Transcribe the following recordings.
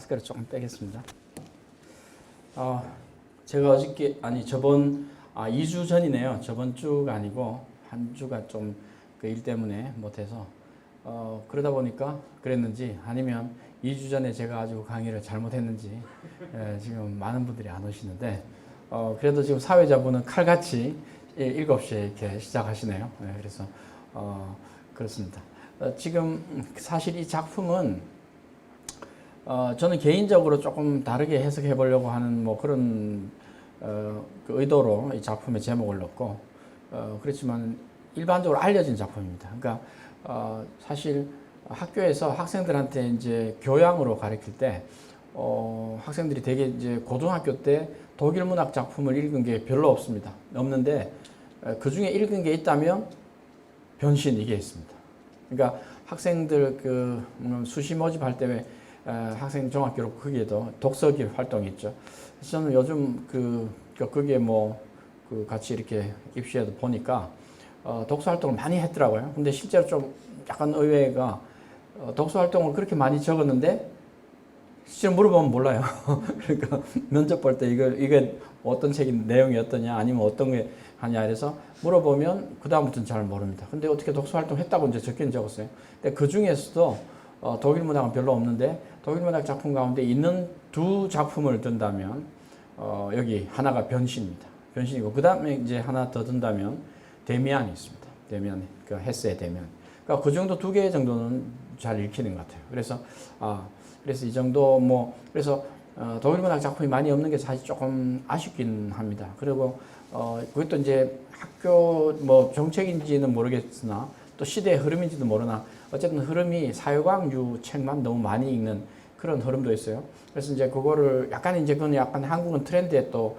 마스크를 조금 빼겠습니다. 제가 저번 2주 전이네요. 저번 주가 아니고 한 주가 좀 그 일 때문에 못해서 그러다 보니까 그랬는지 아니면 2주 전에 제가 아주 강의를 잘못했는지 지금 많은 분들이 안 오시는데 그래도 지금 사회자분은 칼같이 7시에 이렇게 시작하시네요. 그래서 그렇습니다. 지금 사실 이 작품은 저는 개인적으로 조금 다르게 해석해 보려고 하는 뭐 그런 그 의도로 이 작품의 제목을 넣고 그렇지만 일반적으로 알려진 작품입니다. 그러니까 사실 학교에서 학생들한테 이제 교양으로 가르칠 때 학생들이 되게 이제 고등학교 때 독일 문학 작품을 읽은 게 별로 없습니다. 없는데 그 중에 읽은 게 있다면 변신 이게 있습니다. 그러니까 학생들 그 수시 모집할 때 학생 종합 기록 거기에도 독서길 활동이 있죠. 그래서 저는 요즘 거기에 그 같이 이렇게 입시에도 보니까 독서 활동을 많이 했더라고요. 근데 실제로 좀 약간 의외가 독서 활동을 그렇게 많이 적었는데 실제로 물어보면 몰라요. 그러니까 면접 볼 때 이게 어떤 책이 내용이 어떠냐 아니면 어떤 게 하냐 그래서 물어보면 그 다음부터는 잘 모릅니다. 근데 어떻게 독서 활동 했다고 이제 적긴 적었어요. 근데 그 중에서도 독일 문학은 별로 없는데 독일 문학 작품 가운데 있는 두 작품을 든다면 여기 하나가 변신입니다. 변신이고 그 다음에 이제 하나 더 든다면 데미안이 있습니다. 데미안, 그 헤세의 데미안. 그러니까 그 정도 두 개 정도는 잘 읽히는 것 같아요. 그래서 이 정도 그래서 독일 문학 작품이 많이 없는 게 사실 조금 아쉽긴 합니다. 그리고 그것도 이제 학교 정책인지는 모르겠으나 또 시대의 흐름인지도 모르나 어쨌든 흐름이 사회과학류 책만 너무 많이 읽는 그런 흐름도 있어요. 그래서 이제 그거를 그건 약간 한국은 트렌드에 또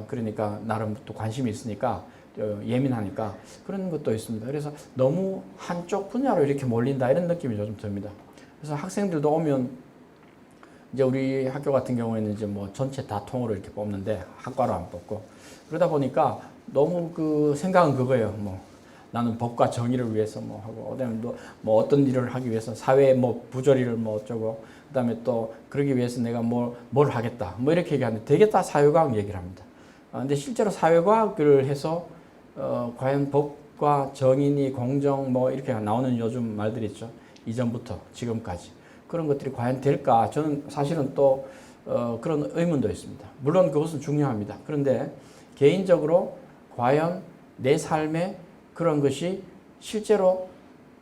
그러니까 나름 또 관심이 있으니까 예민하니까 그런 것도 있습니다. 그래서 너무 한쪽 분야로 이렇게 몰린다 이런 느낌이 좀 듭니다. 그래서 학생들도 오면 이제 우리 학교 같은 경우에는 이제 전체 다 통으로 이렇게 뽑는데 학과로 안 뽑고 그러다 보니까 너무 그 생각은 그거예요. 나는 법과 정의를 위해서 하고 그다음에 어떤 일을 하기 위해서 사회 부조리를 어쩌고 그다음에 또 그러기 위해서 내가 뭘 하겠다 이렇게 얘기하는데 되게 다 사회과학 얘기를 합니다. 근데 실제로 사회과학을 해서 과연 법과 정의니 공정 이렇게 나오는 요즘 말들이 있죠. 이전부터 지금까지 그런 것들이 과연 될까? 저는 사실은 또 그런 의문도 있습니다. 물론 그것은 중요합니다. 그런데 개인적으로 과연 내 삶에 그런 것이 실제로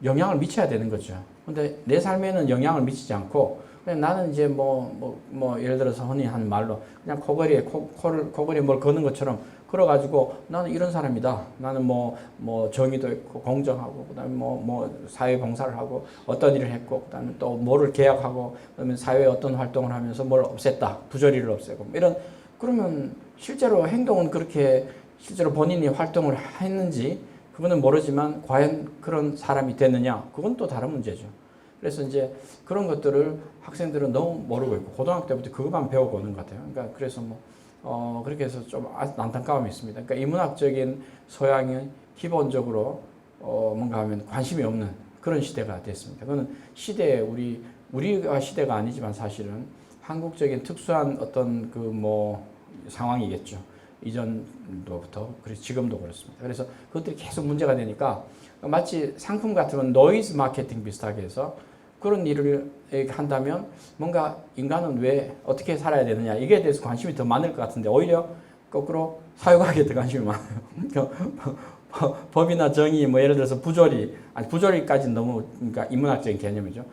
영향을 미쳐야 되는 거죠. 근데 내 삶에는 영향을 미치지 않고 그냥 나는 이제 예를 들어서 흔히 하는 말로 그냥 코걸이에 뭘 거는 것처럼 걸어가지고 나는 이런 사람이다. 나는 정의도 있고 공정하고 그다음에 사회 봉사를 하고 어떤 일을 했고 그다음에 또 뭐를 계약하고 그다음에 사회에 어떤 활동을 하면서 뭘 없앴다. 부조리를 없애고 그러면 실제로 행동은 그렇게 실제로 본인이 활동을 했는지 그거는 모르지만 과연 그런 사람이 됐느냐 그건 또 다른 문제죠. 그래서 이제 그런 것들을 학생들은 너무 모르고 있고 고등학교 때부터 그것만 배우고 오는 것 같아요. 그러니까 그래서 그렇게 해서 좀 안타까움이 있습니다. 그러니까 인문학적인 소양이 기본적으로 뭔가 하면 관심이 없는 그런 시대가 됐습니다. 그거는 시대에 우리가 시대가 아니지만 사실은 한국적인 특수한 어떤 상황이겠죠. 이전부터 그래서 지금도 그렇습니다. 그래서 그것들이 계속 문제가 되니까 마치 상품 같으면 노이즈 마케팅 비슷하게 해서 그런 일을 한다면 뭔가 인간은 왜 어떻게 살아야 되느냐 이게 대해서 관심이 더 많을 것 같은데 오히려 거꾸로 사회과학에 더 관심이 많아요. 법이나 정의 예를 들어서 부조리까지는 너무 그러니까 인문학적인 개념이죠.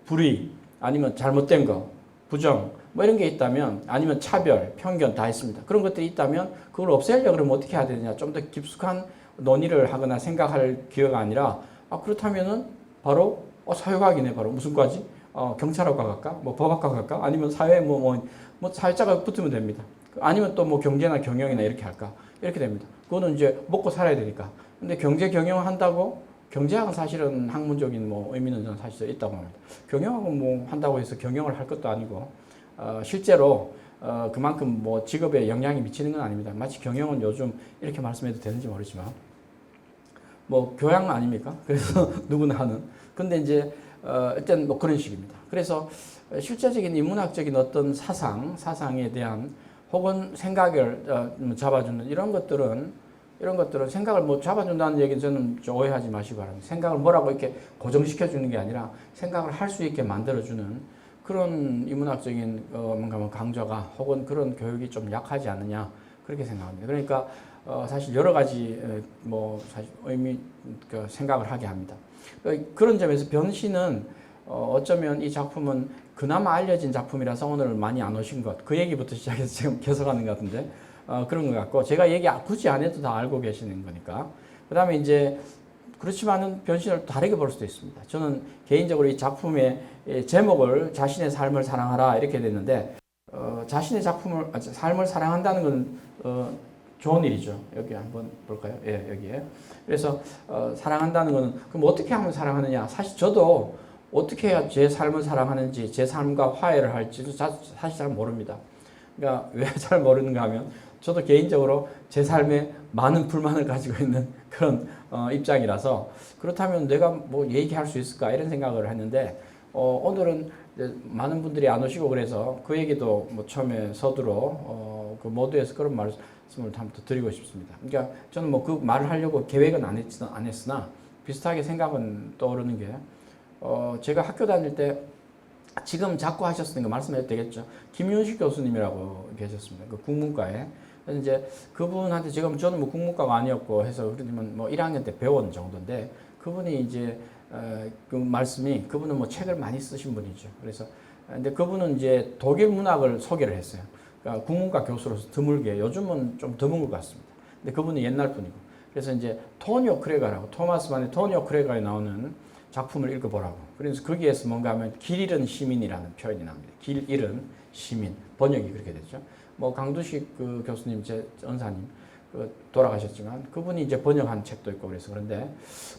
불의 아니면 잘못된 거 부정 이런 게 있다면 아니면 차별 편견 다 있습니다. 그런 것들이 있다면 그걸 없애려고 그러면 어떻게 해야 되느냐 좀 더 깊숙한 논의를 하거나 생각할 기회가 아니라 그렇다면은 바로 사회과학이네 바로 무슨 과지? 경찰학과 갈까? 법학과 갈까? 아니면 사회 사회자가 붙으면 됩니다. 아니면 또 경제나 경영이나 이렇게 할까? 이렇게 됩니다. 그거는 이제 먹고 살아야 되니까. 근데 경제 경영을 한다고 경제학은 사실은 학문적인 의미는 저는 사실 있다고 합니다. 경영학은 한다고 해서 경영을 할 것도 아니고 실제로 그만큼 직업에 영향이 미치는 건 아닙니다. 마치 경영은 요즘 이렇게 말씀해도 되는지 모르지만 교양 아닙니까? 그래서 누구나 하는. 근데 이제 일단 그런 식입니다. 그래서 실제적인 인문학적인 어떤 사상에 대한 혹은 생각을 잡아주는 이런 것들은 생각을 뭐 잡아준다는 얘기는 저는 좀 오해하지 마시기 바랍니다. 생각을 뭐라고 이렇게 고정시켜 주는 게 아니라 생각을 할 수 있게 만들어주는 그런 인문학적인 뭔가 뭐 강좌가 혹은 그런 교육이 좀 약하지 않느냐 그렇게 생각합니다. 그러니까 사실 여러 가지 뭐 사실 생각을 하게 합니다. 그런 점에서 변신은 어쩌면 이 작품은 그나마 알려진 작품이라서 오늘 많이 안 오신 것, 그 얘기부터 시작해서 지금 계속하는 것 같은데 그런 것 같고, 제가 얘기 굳이 안 해도 다 알고 계시는 거니까. 그 다음에 이제 그렇지만은 변신을 다르게 볼 수도 있습니다. 저는 개인적으로 이 작품의 제목을 자신의 삶을 사랑하라 이렇게 됐는데 자신의 삶을 사랑한다는 건 좋은 일이죠. 여기 한번 볼까요? 예, 여기에. 그래서 사랑한다는 거는 그럼 어떻게 하면 사랑하느냐? 사실 저도 어떻게 해야 제 삶을 사랑하는지, 제 삶과 화해를 할지 사실 잘 모릅니다. 그러니까 왜 잘 모르는가 하면 저도 개인적으로 제 삶에 많은 불만을 가지고 있는 그런 입장이라서, 그렇다면 내가 뭐 얘기할 수 있을까 이런 생각을 했는데 오늘은 많은 분들이 안 오시고 그래서 그 얘기도 뭐 처음에 서두로 그 모두에서 그런 말씀을 한번 드리고 싶습니다. 그러니까 저는 뭐 그 말을 하려고 계획은 안 했으나 비슷하게 생각은 떠오르는 게 제가 학교 다닐 때 지금 작고 하셨으니까 말씀해도 되겠죠. 김윤식 교수님이라고 계셨습니다. 그 국문과에. 그래서 이제 그분한테 저는 뭐 국문과가 아니었고 해서 그러지만 뭐 1학년 때 배운 정도인데 그분이 이제 그 말씀이, 그분은 뭐 책을 많이 쓰신 분이죠. 그래서 근데 그분은 이제 독일 문학을 소개를 했어요. 그러니까 국문과 교수로서 드물게, 요즘은 좀 드문 것 같습니다. 근데 그분은 옛날 분이고. 그래서 이제 토니오 크레가라고, 토마스 만의 토니오 크레가에 나오는 작품을 읽어보라고. 그래서 거기에서 뭔가 하면 길 잃은 시민이라는 표현이 납니다. 길 잃은 시민. 번역이 그렇게 되죠. 뭐 강두식 그 교수님, 제 은사님 돌아가셨지만 그분이 이제 번역한 책도 있고 그래서 그런데,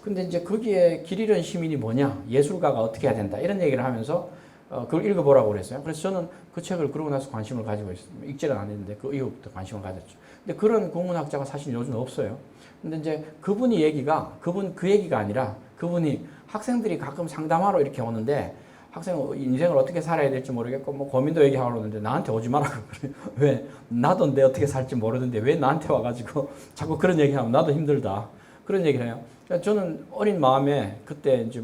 근데 이제 거기에 길 잃은 시민이 뭐냐, 예술가가 어떻게 해야 된다 이런 얘기를 하면서 그걸 읽어보라고 그랬어요. 그래서 저는 그 책을 그러고 나서 관심을 가지고 있습니다. 읽지는 않았는데 그 이후부터 관심을 가졌죠. 근데 그런 국문학자가 사실 요즘 없어요. 근데 이제 그분 그 얘기가 아니라, 그분이 학생들이 가끔 상담하러 이렇게 오는데 학생 인생을 어떻게 살아야 될지 모르겠고 뭐 고민도 얘기하러 오는데 나한테 오지 마라고 그래요. 왜? 나도 내 어떻게 살지 모르는데 왜 나한테 와가지고 자꾸 그런 얘기하면 나도 힘들다. 그런 얘기를 해요. 그러니까 저는 어린 마음에 그때 이제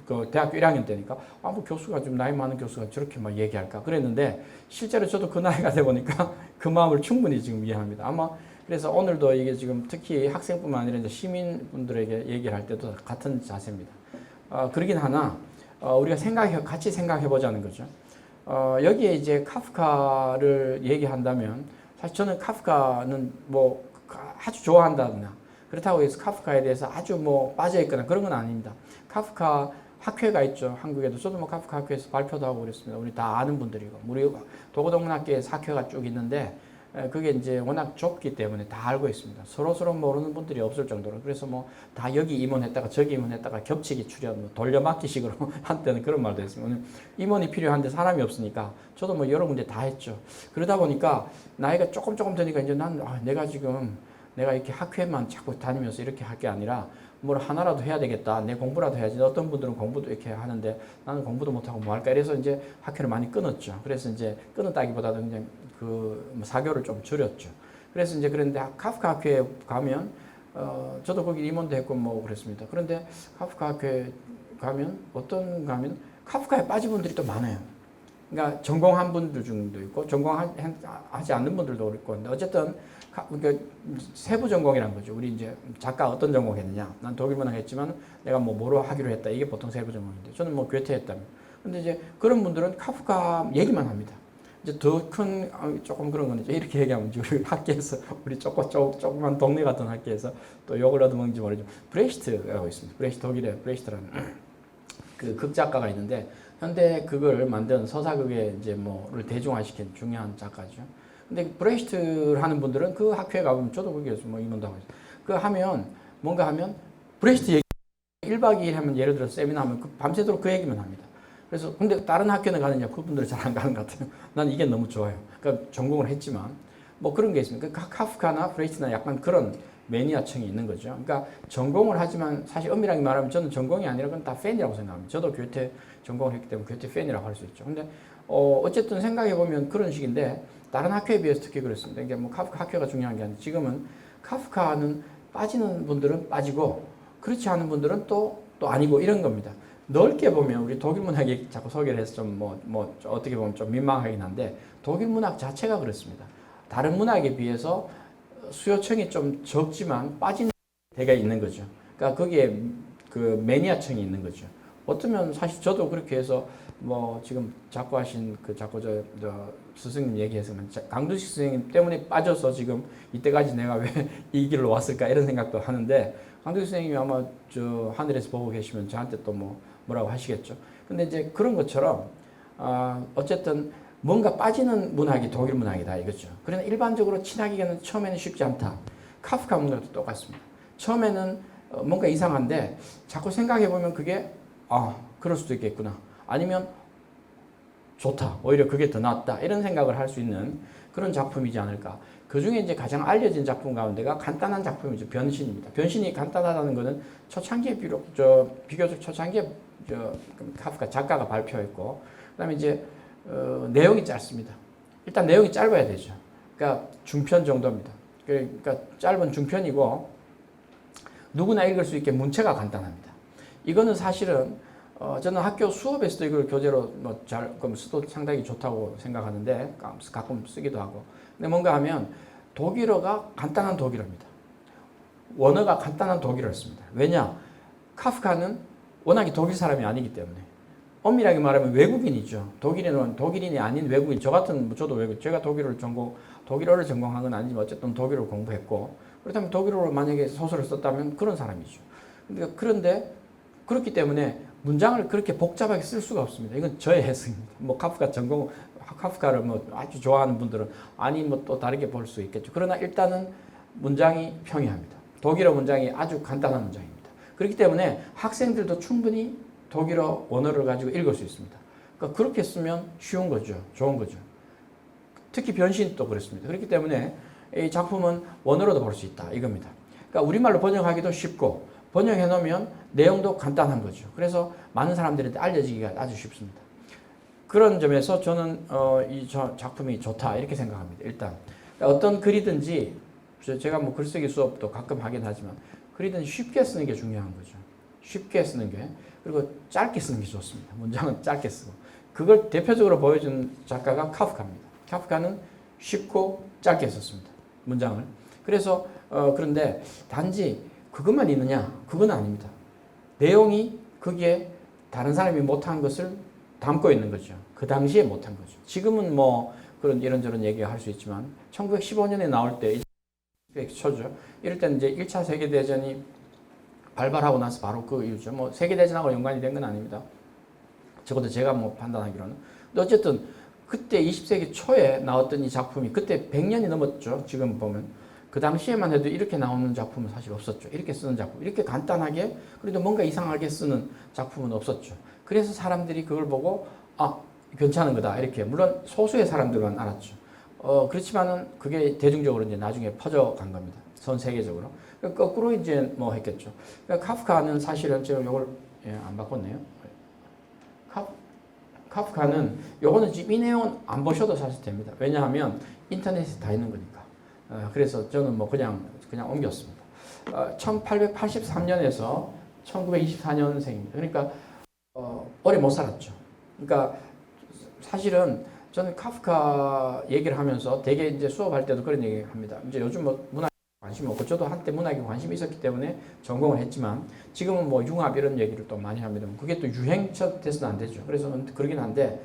그 대학교 1학년 때니까 뭐 교수가 좀 나이 많은 교수가 저렇게 막 얘기할까 그랬는데, 실제로 저도 그 나이가 돼 보니까 그 마음을 충분히 지금 이해합니다. 아마 그래서 오늘도 이게 지금 특히 학생뿐만 아니라 이제 시민분들에게 얘기를 할 때도 같은 자세입니다. 그러긴 하나 우리가 같이 생각해 보자는 거죠. 여기에 이제 카프카를 얘기한다면, 사실 저는 카프카는 뭐 아주 좋아한다거나 그렇다고 해서 카프카에 대해서 아주 뭐 빠져 있거나 그런 건 아닙니다. 카프카 학회가 있죠. 한국에도. 저도 뭐 카프카 학회에서 발표도 하고 그랬습니다. 우리 다 아는 분들이고. 우리 도고동문학계에서 학회가 쭉 있는데 그게 이제 워낙 좁기 때문에 다 알고 있습니다. 서로 모르는 분들이 없을 정도로. 그래서 뭐 다 여기 임원했다가 저기 임원했다가 겹치기 출연, 뭐 돌려막기식으로 한때는 그런 말도 했습니다. 임원이 필요한데 사람이 없으니까 저도 뭐 여러 군데 다 했죠. 그러다 보니까 나이가 조금 드니까 이제 내가 이렇게 학회만 자꾸 다니면서 이렇게 할 게 아니라 뭘 하나라도 해야 되겠다. 내 공부라도 해야지. 어떤 분들은 공부도 이렇게 하는데 나는 공부도 못하고 뭐 할까. 이래서 이제 학회를 많이 끊었죠. 그래서 이제 끊었다기보다도 그냥 사교를 좀 줄였죠. 그래서 이제 그런데 카프카 학회에 가면 저도 거기 임원도 했고 뭐 그랬습니다. 그런데 카프카 학회에 가면 카프카에 빠진 분들이 또 많아요. 그러니까 전공한 분들 중도 있고 전공하지 않는 분들도 있고. 근데 어쨌든 그러니까 세부 전공이란 거죠. 우리 이제 작가 어떤 전공 했느냐. 난 독일 문학 했지만 내가 뭐로 하기로 했다. 이게 보통 세부 전공인데 저는 뭐 괴테 했다며. 근데 이제 그런 분들은 카프카 얘기만 합니다. 이제 더 큰 조금 그런 건 이제 이렇게 얘기하면 우리 학교에서 우리 조그만 동네 같은 학교에서 또 욕을 얻어먹는지 모르죠. 브레히트라고 있습니다. 독일의 브레히트라는 그 극작가가 있는데 현대 극을 만든 서사극의 이제 뭐를 대중화시킨 중요한 작가죠. 근데 브레히트를 하는 분들은 그 학회에 가보면 저도 거기에서 뭐 임원도 하고 있어요. 뭔가 하면 브레히트 얘기 1박 2일 하면, 예를 들어서 세미나 하면 밤새도록 그 얘기만 합니다. 그래서 근데 다른 학교는 가느냐, 그분들은 잘 안 가는 것 같아요. 난 이게 너무 좋아요. 그러니까 전공을 했지만 뭐 그런 게 있습니다. 카프카나 브레히트나 약간 그런 매니아층이 있는 거죠. 그러니까 전공을 하지만 사실 엄밀하게 말하면 저는 전공이 아니라 그건 다 팬이라고 생각합니다. 저도 교태 전공을 했기 때문에 교태 팬이라고 할 수 있죠. 근데 어쨌든 생각해 보면 그런 식인데 다른 학교에 비해서 특히 그렇습니다. 이게 뭐 카프카 학교가 중요한 게 아니라 지금은 카프카는 빠지는 분들은 빠지고 그렇지 않은 분들은 또 아니고 이런 겁니다. 넓게 보면 우리 독일 문학이 자꾸 소개를 해서 좀 어떻게 보면 좀 민망하긴 한데 독일 문학 자체가 그렇습니다. 다른 문학에 비해서 수요층이 좀 적지만 빠진 데가 있는 거죠. 그러니까 거기에 그 매니아층이 있는 거죠. 어쩌면 사실 저도 그렇게 해서 뭐 지금 작고하신 그 작고 저 스승님 얘기해서는 강두식 선생님 때문에 빠져서 지금 이때까지 내가 왜 이 길로 왔을까 이런 생각도 하는데 강두식 선생님이 아마 저 하늘에서 보고 계시면 저한테 또 뭐라고 하시겠죠. 근데 이제 그런 것처럼 어쨌든 뭔가 빠지는 문학이 독일 문학이다 이거죠. 그러나 일반적으로 친하기에는 처음에는 쉽지 않다. 카프카 문학도 똑같습니다. 처음에는 뭔가 이상한데 자꾸 생각해 보면 그게 그럴 수도 있겠구나. 아니면 좋다. 오히려 그게 더 낫다. 이런 생각을 할 수 있는 그런 작품이지 않을까. 그 중에 이제 가장 알려진 작품 가운데가 간단한 작품이죠. 변신입니다. 변신이 간단하다는 것은 초창기에 비교적 초창기에 카프카 작가가 발표했고, 그다음에 이제 내용이 짧습니다. 일단 내용이 짧아야 되죠. 그러니까 중편 정도입니다. 그러니까 짧은 중편이고 누구나 읽을 수 있게 문체가 간단합니다. 이거는 사실은 저는 학교 수업에서도 이걸 교재로 그럼 써도 상당히 좋다고 생각하는데 가끔 쓰기도 하고. 근데 뭔가 하면 독일어가 간단한 독일어입니다. 원어가 간단한 독일어를 씁니다. 왜냐? 카프카는 워낙에 독일 사람이 아니기 때문에. 엄밀하게 말하면 외국인이죠. 독일인이 아닌 외국인. 저도 외국인. 제가 독일어를 전공한 건 아니지만 어쨌든 독일어를 공부했고. 그렇다면 독일어로 만약에 소설을 썼다면 그런 사람이죠. 그런데 그렇기 때문에 문장을 그렇게 복잡하게 쓸 수가 없습니다. 이건 저의 해석입니다. 카프카를 아주 좋아하는 분들은 또 다르게 볼 수 있겠죠. 그러나 일단은 문장이 평이합니다. 독일어 문장이 아주 간단한 문장입니다. 그렇기 때문에 학생들도 충분히 독일어 원어를 가지고 읽을 수 있습니다. 그러니까 그렇게 쓰면 쉬운 거죠. 좋은 거죠. 특히 변신도 그렇습니다. 그렇기 때문에 이 작품은 원어로도 볼 수 있다. 이겁니다. 그러니까 우리말로 번역하기도 쉽고 번역해 놓으면 내용도 간단한 거죠. 그래서 많은 사람들한테 알려지기가 아주 쉽습니다. 그런 점에서 저는 이 작품이 좋다 이렇게 생각합니다. 일단 어떤 글이든지 제가 글쓰기 수업도 가끔 하긴 하지만 글이든지 쉽게 쓰는 게 중요한 거죠. 쉽게 쓰는 게 그리고 짧게 쓰는 게 좋습니다. 문장은 짧게 쓰고 그걸 대표적으로 보여준 작가가 카프카입니다. 카프카는 쉽고 짧게 썼습니다. 문장을. 그래서 그런데 단지 그것만 있느냐? 그건 아닙니다. 내용이 거기에 다른 사람이 못한 것을 담고 있는 거죠. 그 당시에 못한 거죠. 지금은 그런 이런저런 얘기를 할 수 있지만 1915년에 나올 때 초죠. 이럴 때는 이제 1차 세계대전이 발발하고 나서 바로 그 이유죠. 세계대전하고 연관이 된 건 아닙니다. 적어도 제가 판단하기로는. 근데 어쨌든 그때 20세기 초에 나왔던 이 작품이 그때 100년이 넘었죠. 지금 보면. 그 당시에만 해도 이렇게 나오는 작품은 사실 없었죠. 이렇게 쓰는 작품, 이렇게 간단하게 그래도 뭔가 이상하게 쓰는 작품은 없었죠. 그래서 사람들이 그걸 보고 괜찮은 거다 이렇게 물론 소수의 사람들만 알았죠. 그렇지만은 그게 대중적으로 이제 나중에 퍼져간 겁니다. 전 세계적으로. 그러니까 거꾸로 이제 했겠죠. 그러니까 카프카는 사실은 제가 이걸 안 바꿨네요. 카프카는 요거는 지금 이 내용은 안 보셔도 사실 됩니다. 왜냐하면 인터넷에 다 있는 거니까. 그래서 저는 그냥 옮겼습니다. 1883년에서 1924년생입니다. 그러니까 오래 못 살았죠. 그러니까 사실은 저는 카프카 얘기를 하면서 되게 이제 수업할 때도 그런 얘기 합니다. 이제 요즘 문학에 관심이 없고 저도 한때 문학에 관심이 있었기 때문에 전공을 했지만 지금은 융합 이런 얘기를 또 많이 합니다. 그게 또 유행처 돼서는 안 되죠. 그래서 그러긴 한데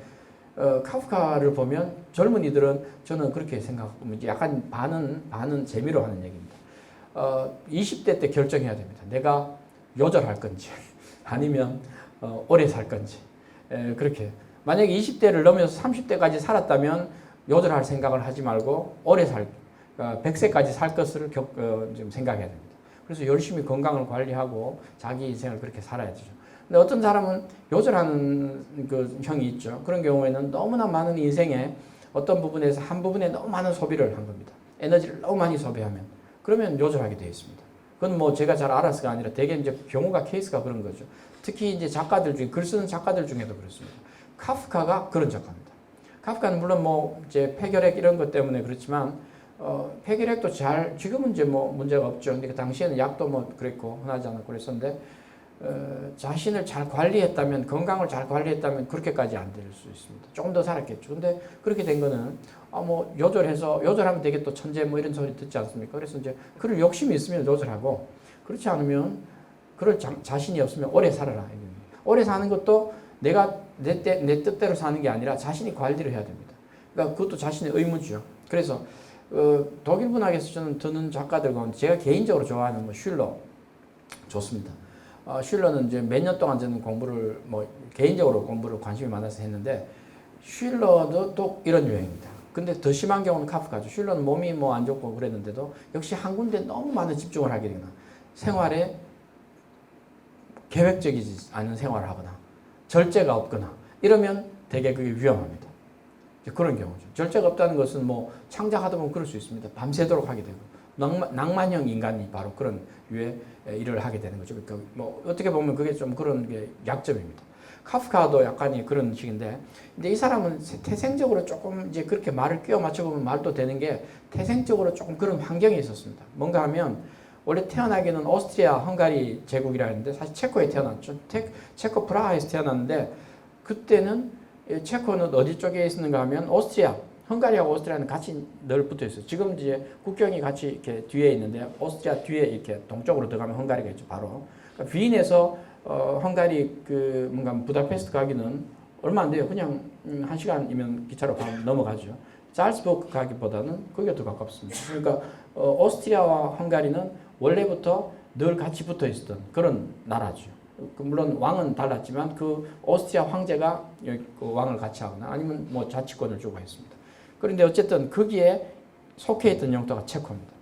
카프카를 보면 젊은이들은 저는 그렇게 생각하고 이제 약간 반은 재미로 하는 얘기입니다. 20대 때 결정해야 됩니다. 내가 요절할 건지 아니면 오래 살 건지. 그렇게 만약에 20대를 넘어서 30대까지 살았다면 요절할 생각을 하지 말고 오래 100세까지 살 것을 좀 생각해야 됩니다. 그래서 열심히 건강을 관리하고 자기 인생을 그렇게 살아야 되죠. 근데 어떤 사람은 요절하는 그 형이 있죠. 그런 경우에는 너무나 많은 인생에 어떤 부분에서 한 부분에 너무 많은 소비를 한 겁니다. 에너지를 너무 많이 소비하면 그러면 요절하게 되어 있습니다. 그건 뭐 제가 잘 알아서가 아니라 대개 이제 경우가 케이스가 그런 거죠. 특히 이제 작가들 중에 글 쓰는 작가들 중에도 그렇습니다. 카프카가 그런 작가입니다. 카프카는 물론 뭐 이제 폐결핵 이런 것 때문에 그렇지만 폐결핵도 잘 지금은 이제 뭐 문제가 없죠. 근데 그 당시에는 약도 뭐 그랬고 흔하지 않았고 그랬었는데 자신을 잘 관리했다면 건강을 잘 관리했다면 그렇게까지 안 될 수 있습니다. 조금 더 살았겠죠. 근데 그렇게 된 거는 뭐 요절하면 되게 또 천재 뭐 이런 소리 듣지 않습니까? 그래서 이제 그럴 욕심이 있으면 요절하고 그렇지 않으면 그럴 자신이 없으면 오래 살아라. 오래 사는 것도 내가 내 뜻대로 사는 게 아니라 자신이 관리를 해야 됩니다. 그러니까 그것도 자신의 의무죠. 그래서 독일 문학에서 저는 듣는 작가들 가운데 제가 개인적으로 좋아하는 뭐 슐러 좋습니다. 슐러는 이제 몇 년 동안 저는 공부를 뭐 개인적으로 공부를 관심이 많아서 했는데 슐러도 또 이런 유형입니다. 근데 더 심한 경우는 카프카죠. 슐러는 몸이 뭐 안 좋고 그랬는데도 역시 한 군데 너무 많은 집중을 하게 되거나 생활에 계획적이지 않은 생활을 하거나 절제가 없거나 이러면 되게 그게 위험합니다. 그런 경우죠. 절제가 없다는 것은 뭐 창작하다 보면 그럴 수 있습니다. 밤새도록 하게 되고 낭만형 인간이 바로 그런 유의 일을 하게 되는 거죠. 그러니까 뭐 어떻게 보면 그게 좀 그런 게 약점입니다. 카프카도 약간이 그런 식인데, 근데 이 사람은 태생적으로 조금 이제 그렇게 말을 끼워 맞춰보면 말도 되는 게 태생적으로 조금 그런 환경이 있었습니다. 뭔가 하면 원래 태어나기는 오스트리아 헝가리 제국이라 했는데 사실 체코에 태어났죠. 체코 프라하에서 태어났는데 그때는 체코는 어디 쪽에 있었는가 하면 오스트리아, 헝가리하고 오스트리아는 같이 늘 붙어 있어요. 지금 이제 국경이 같이 이렇게 뒤에 있는데 오스트리아 뒤에 이렇게 동쪽으로 들어가면 헝가리가 있죠, 바로. 그러니까 비인에서 헝가리 그 뭔가 부다페스트 가기는 얼마 안 돼요. 그냥 1시간이면 기차로 넘어가죠. 잘츠부르크 가기보다는 거기가 더 가깝습니다. 그러니까 오스트리아와 헝가리는 원래부터 늘 같이 붙어 있었던 그런 나라죠. 물론 왕은 달랐지만 그 오스트리아 황제가 그 왕을 같이 하거나 아니면 뭐 자치권을 주고 했습니다. 그런데 어쨌든 거기에 속해 있던 영토가 체코입니다.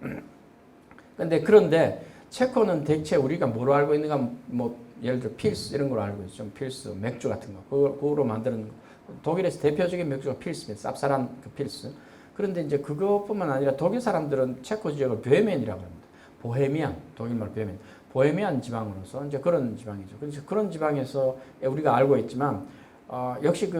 그런데 체코는 대체 우리가 뭐로 알고 있는가, 뭐 예를 들어 필스 이런 걸로 알고 있죠. 필스 맥주 같은 거 그거로 만드는 거. 독일에서 대표적인 맥주가 필스입니다. 쌉쌀한 그 필스. 그런데 이제 그것뿐만 아니라 독일 사람들은 체코 지역을 보헤미안이라고 합니다. 보헤미안, 독일말 보헤미안. 보헤미안 지방으로서 이제 그런 지방이죠. 그래서 그런 지방에서 우리가 알고 있지만 역시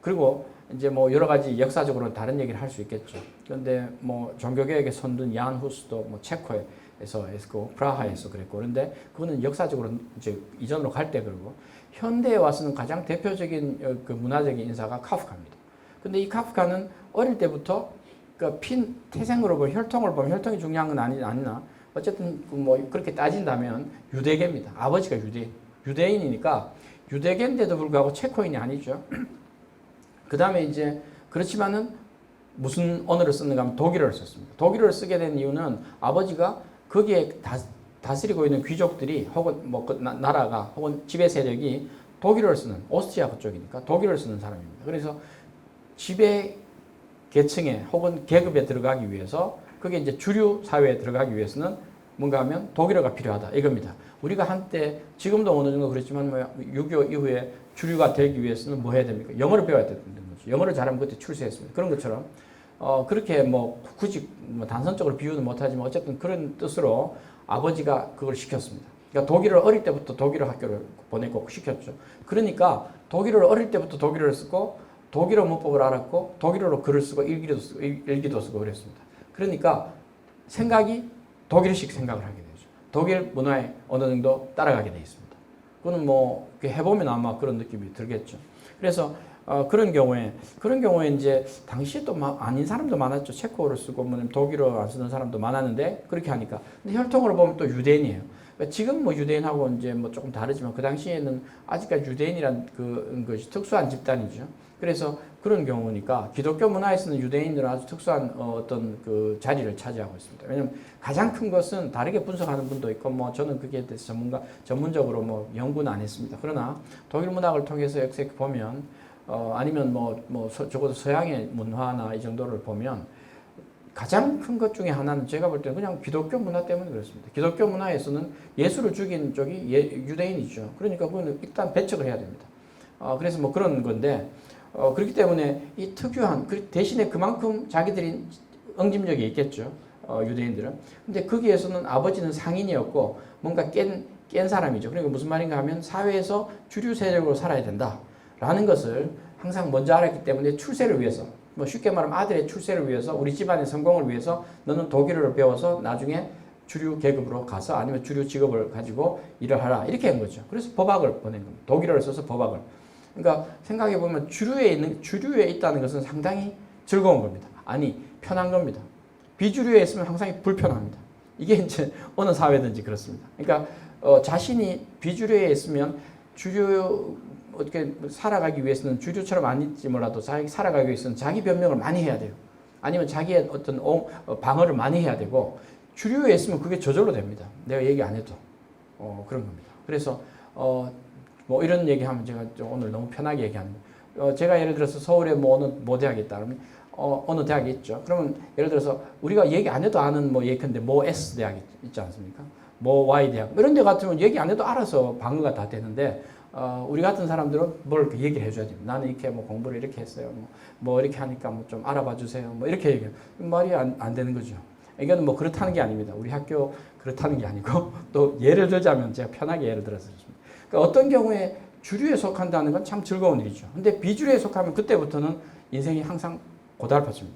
그리고 이제 뭐 여러 가지 역사적으로 다른 얘기를 할 수 있겠죠. 그런데 뭐 종교개혁의 선둔 얀 후스도 뭐 체코에서 했고 프라하에서 그랬고, 그런데 그거는 역사적으로 이제 이전으로 갈 때 그러고 현대에 와서는 가장 대표적인 그 문화적인 인사가 카프카입니다. 근데 이 카프카는 어릴 때부터 그 태생으로 보면 혈통이 중요한 건 아니나 어쨌든 뭐 그렇게 따진다면 유대계입니다. 아버지가 유대인이니까 유대계인데도 불구하고 체코인이 아니죠. 그 다음에 이제 그렇지만은 무슨 언어를 썼는가 하면 독일어를 썼습니다. 독일어를 쓰게 된 이유는 아버지가 거기에 다스리고 있는 귀족들이 혹은 뭐 그 나라가 혹은 지배 세력이 독일어를 쓰는 오스트리아 그쪽이니까 독일어를 쓰는 사람입니다. 그래서 지배 계층에 혹은 계급에 들어가기 위해서 그게 이제 주류 사회에 들어가기 위해서는 뭔가 하면 독일어가 필요하다 이겁니다. 우리가 한때 지금도 어느 정도 그렇지만 뭐 6.25 이후에 주류가 되기 위해서는 뭐 해야 됩니까? 영어를 배워야 되는 거죠. 영어를 잘하면 그때 출세했습니다. 그런 것처럼 그렇게 뭐 굳이 뭐 단선적으로 비유는 못하지만 어쨌든 그런 뜻으로 아버지가 그걸 시켰습니다. 그러니까 독일어를 어릴 때부터 독일어 학교를 보내고 시켰죠. 그러니까 독일어를 어릴 때부터 독일어를 쓰고 독일어 문법을 알았고 독일어로 글을 쓰고 일기도 쓰고 그랬습니다. 그러니까 생각이 독일식 생각을 하게 되죠. 독일 문화에 어느 정도 따라가게 되어 있습니다. 그거는 뭐 해보면 아마 그런 느낌이 들겠죠. 그래서 그런 경우에 이제 당시에 또 아닌 사람도 많았죠. 체코어를 쓰고 뭐 독일어 안 쓰는 사람도 많았는데 그렇게 하니까. 근데 혈통으로 보면 또 유대인이에요. 그러니까 지금 뭐 유대인하고 이제 뭐 조금 다르지만 그 당시에는 아직까지 유대인이란 것이 특수한 집단이죠. 그래서 그런 경우니까 기독교 문화에서는 유대인들은 아주 특수한 어떤 그 자리를 차지하고 있습니다. 왜냐하면 가장 큰 것은 다르게 분석하는 분도 있고 뭐 저는 그게 대해서 전문적으로 뭐 연구는 안 했습니다. 그러나 독일 문학을 통해서 역사 보면 아니면 적어도 서양의 문화나 이 정도를 보면 가장 큰 것 중에 하나는 제가 볼 때는 그냥 기독교 문화 때문에 그렇습니다. 기독교 문화에서는 예수를 죽인 쪽이 유대인이죠. 그러니까 그거는 일단 배척을 해야 됩니다. 그래서 뭐 그런 건데 그렇기 때문에 이 특유한 대신에 그만큼 자기들이 응집력이 있겠죠. 유대인들은. 근데 거기에서는 아버지는 상인이었고 뭔가 깬 사람이죠. 그러니까 무슨 말인가 하면 사회에서 주류 세력으로 살아야 된다라는 것을 항상 먼저 알았기 때문에 출세를 위해서, 뭐 쉽게 말하면 아들의 출세를 위해서, 우리 집안의 성공을 위해서 너는 독일어를 배워서 나중에 주류 계급으로 가서 아니면 주류 직업을 가지고 일을 하라, 이렇게 한 거죠. 그래서 법학을 보낸 겁니다. 독일어를 써서 법학을. 그러니까 생각해 보면 주류에 있다는 것은 상당히 즐거운 겁니다. 아니, 편한 겁니다. 비주류에 있으면 항상 불편합니다. 이게 이제 어느 사회든지 그렇습니다. 그러니까 자신이 비주류에 있으면 주류 어떻게 살아가기 위해서는 주류처럼 아닐지 몰라도 자기 살아가기 위해서는 자기 변명을 많이 해야 돼요. 아니면 자기의 어떤 방어를 많이 해야 되고, 주류에 있으면 그게 저절로 됩니다. 내가 얘기 안 해도 그런 겁니다. 그래서 뭐 이런 얘기하면 제가 오늘 너무 편하게 얘기하는 거예요. 제가 예를 들어서 서울에 뭐 어느 대학이 있다 그러면 어느 대학이 있죠. 그러면 예를 들어서 우리가 얘기 안 해도 아는 뭐 예컨대 뭐 S 대학이 있지 않습니까? 뭐 Y 대학 이런 데 같으면 얘기 안 해도 알아서 방어가 다 되는데, 우리 같은 사람들은 뭘 얘기를 해줘야 돼요. 나는 이렇게 뭐 공부를 이렇게 했어요. 뭐 이렇게 하니까 뭐 좀 알아봐 주세요. 뭐 이렇게 얘기해요. 말이 안 되는 거죠. 이건 뭐 그렇다는 게 아닙니다. 우리 학교 그렇다는 게 아니고, 또 예를 들자면 제가 편하게 예를 들어서 그러니까 어떤 경우에 주류에 속한다는 건 참 즐거운 일이죠. 근데 비주류에 속하면 그때부터는 인생이 항상 고달팠습니다.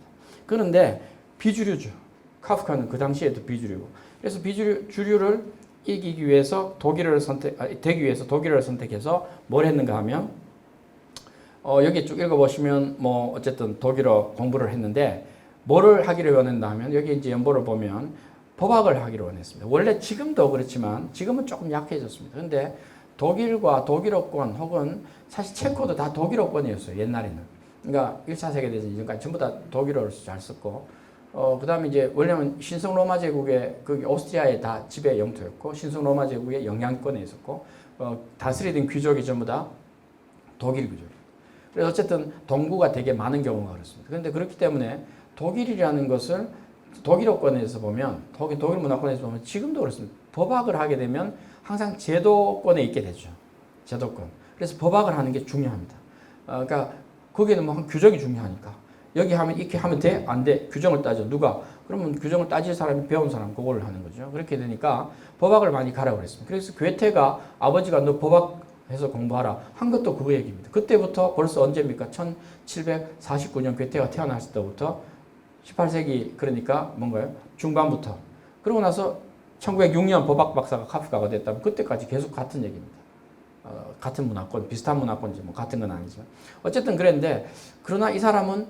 그런데 비주류죠. 카프카는 그 당시에도 비주류고. 그래서 주류를 이기기 위해서 되기 위해서 독일어를 선택해서 뭘 했는가 하면, 여기 쭉 읽어보시면 뭐 어쨌든 독일어 공부를 했는데, 뭐를 하기를 원했나 하면, 여기 이제 연보를 보면 법학을 하기를 원했습니다. 원래 지금도 그렇지만 지금은 조금 약해졌습니다. 근데 독일과 독일어권 혹은 사실 체코도 다 독일어권이었어요. 옛날에는. 그러니까 1차 세계대전 이전까지 전부 다 독일어를 잘 썼고, 그 다음에 이제 왜냐면 신성 로마 제국의 그 오스트리아의 다 지배 영토였고, 신성 로마 제국의 영향권에 있었고, 다스리던 귀족이 전부 다 독일 귀족이에요. 그래서 어쨌든 동구가 되게 많은 경우가 그렇습니다. 그런데 그렇기 때문에 독일이라는 것을 독일어권에서 보면, 독일 문화권에서 보면 지금도 그렇습니다. 법학을 하게 되면 항상 제도권에 있게 되죠. 제도권. 그래서 법학을 하는 게 중요합니다. 그러니까 거기는 뭐 규정이 중요하니까. 여기 하면 이렇게 하면 돼? 안 돼? 규정을 따져. 누가? 그러면 규정을 따질 사람이 배운 사람 그걸 하는 거죠. 그렇게 되니까 법학을 많이 가라고 그랬습니다. 그래서 괴테가 아버지가 너 법학해서 공부하라 한 것도 그 얘기입니다. 그때부터 벌써 언제입니까? 1749년 괴테가 태어났을 때부터 18세기 그러니까 뭔가요? 중반부터. 그러고 나서 1906년 법학 박사가 카프카가 됐다면 그때까지 계속 같은 얘기입니다. 같은 문화권, 비슷한 문화권이지 뭐 같은 건 아니지만 어쨌든 그랬는데, 그러나 이 사람은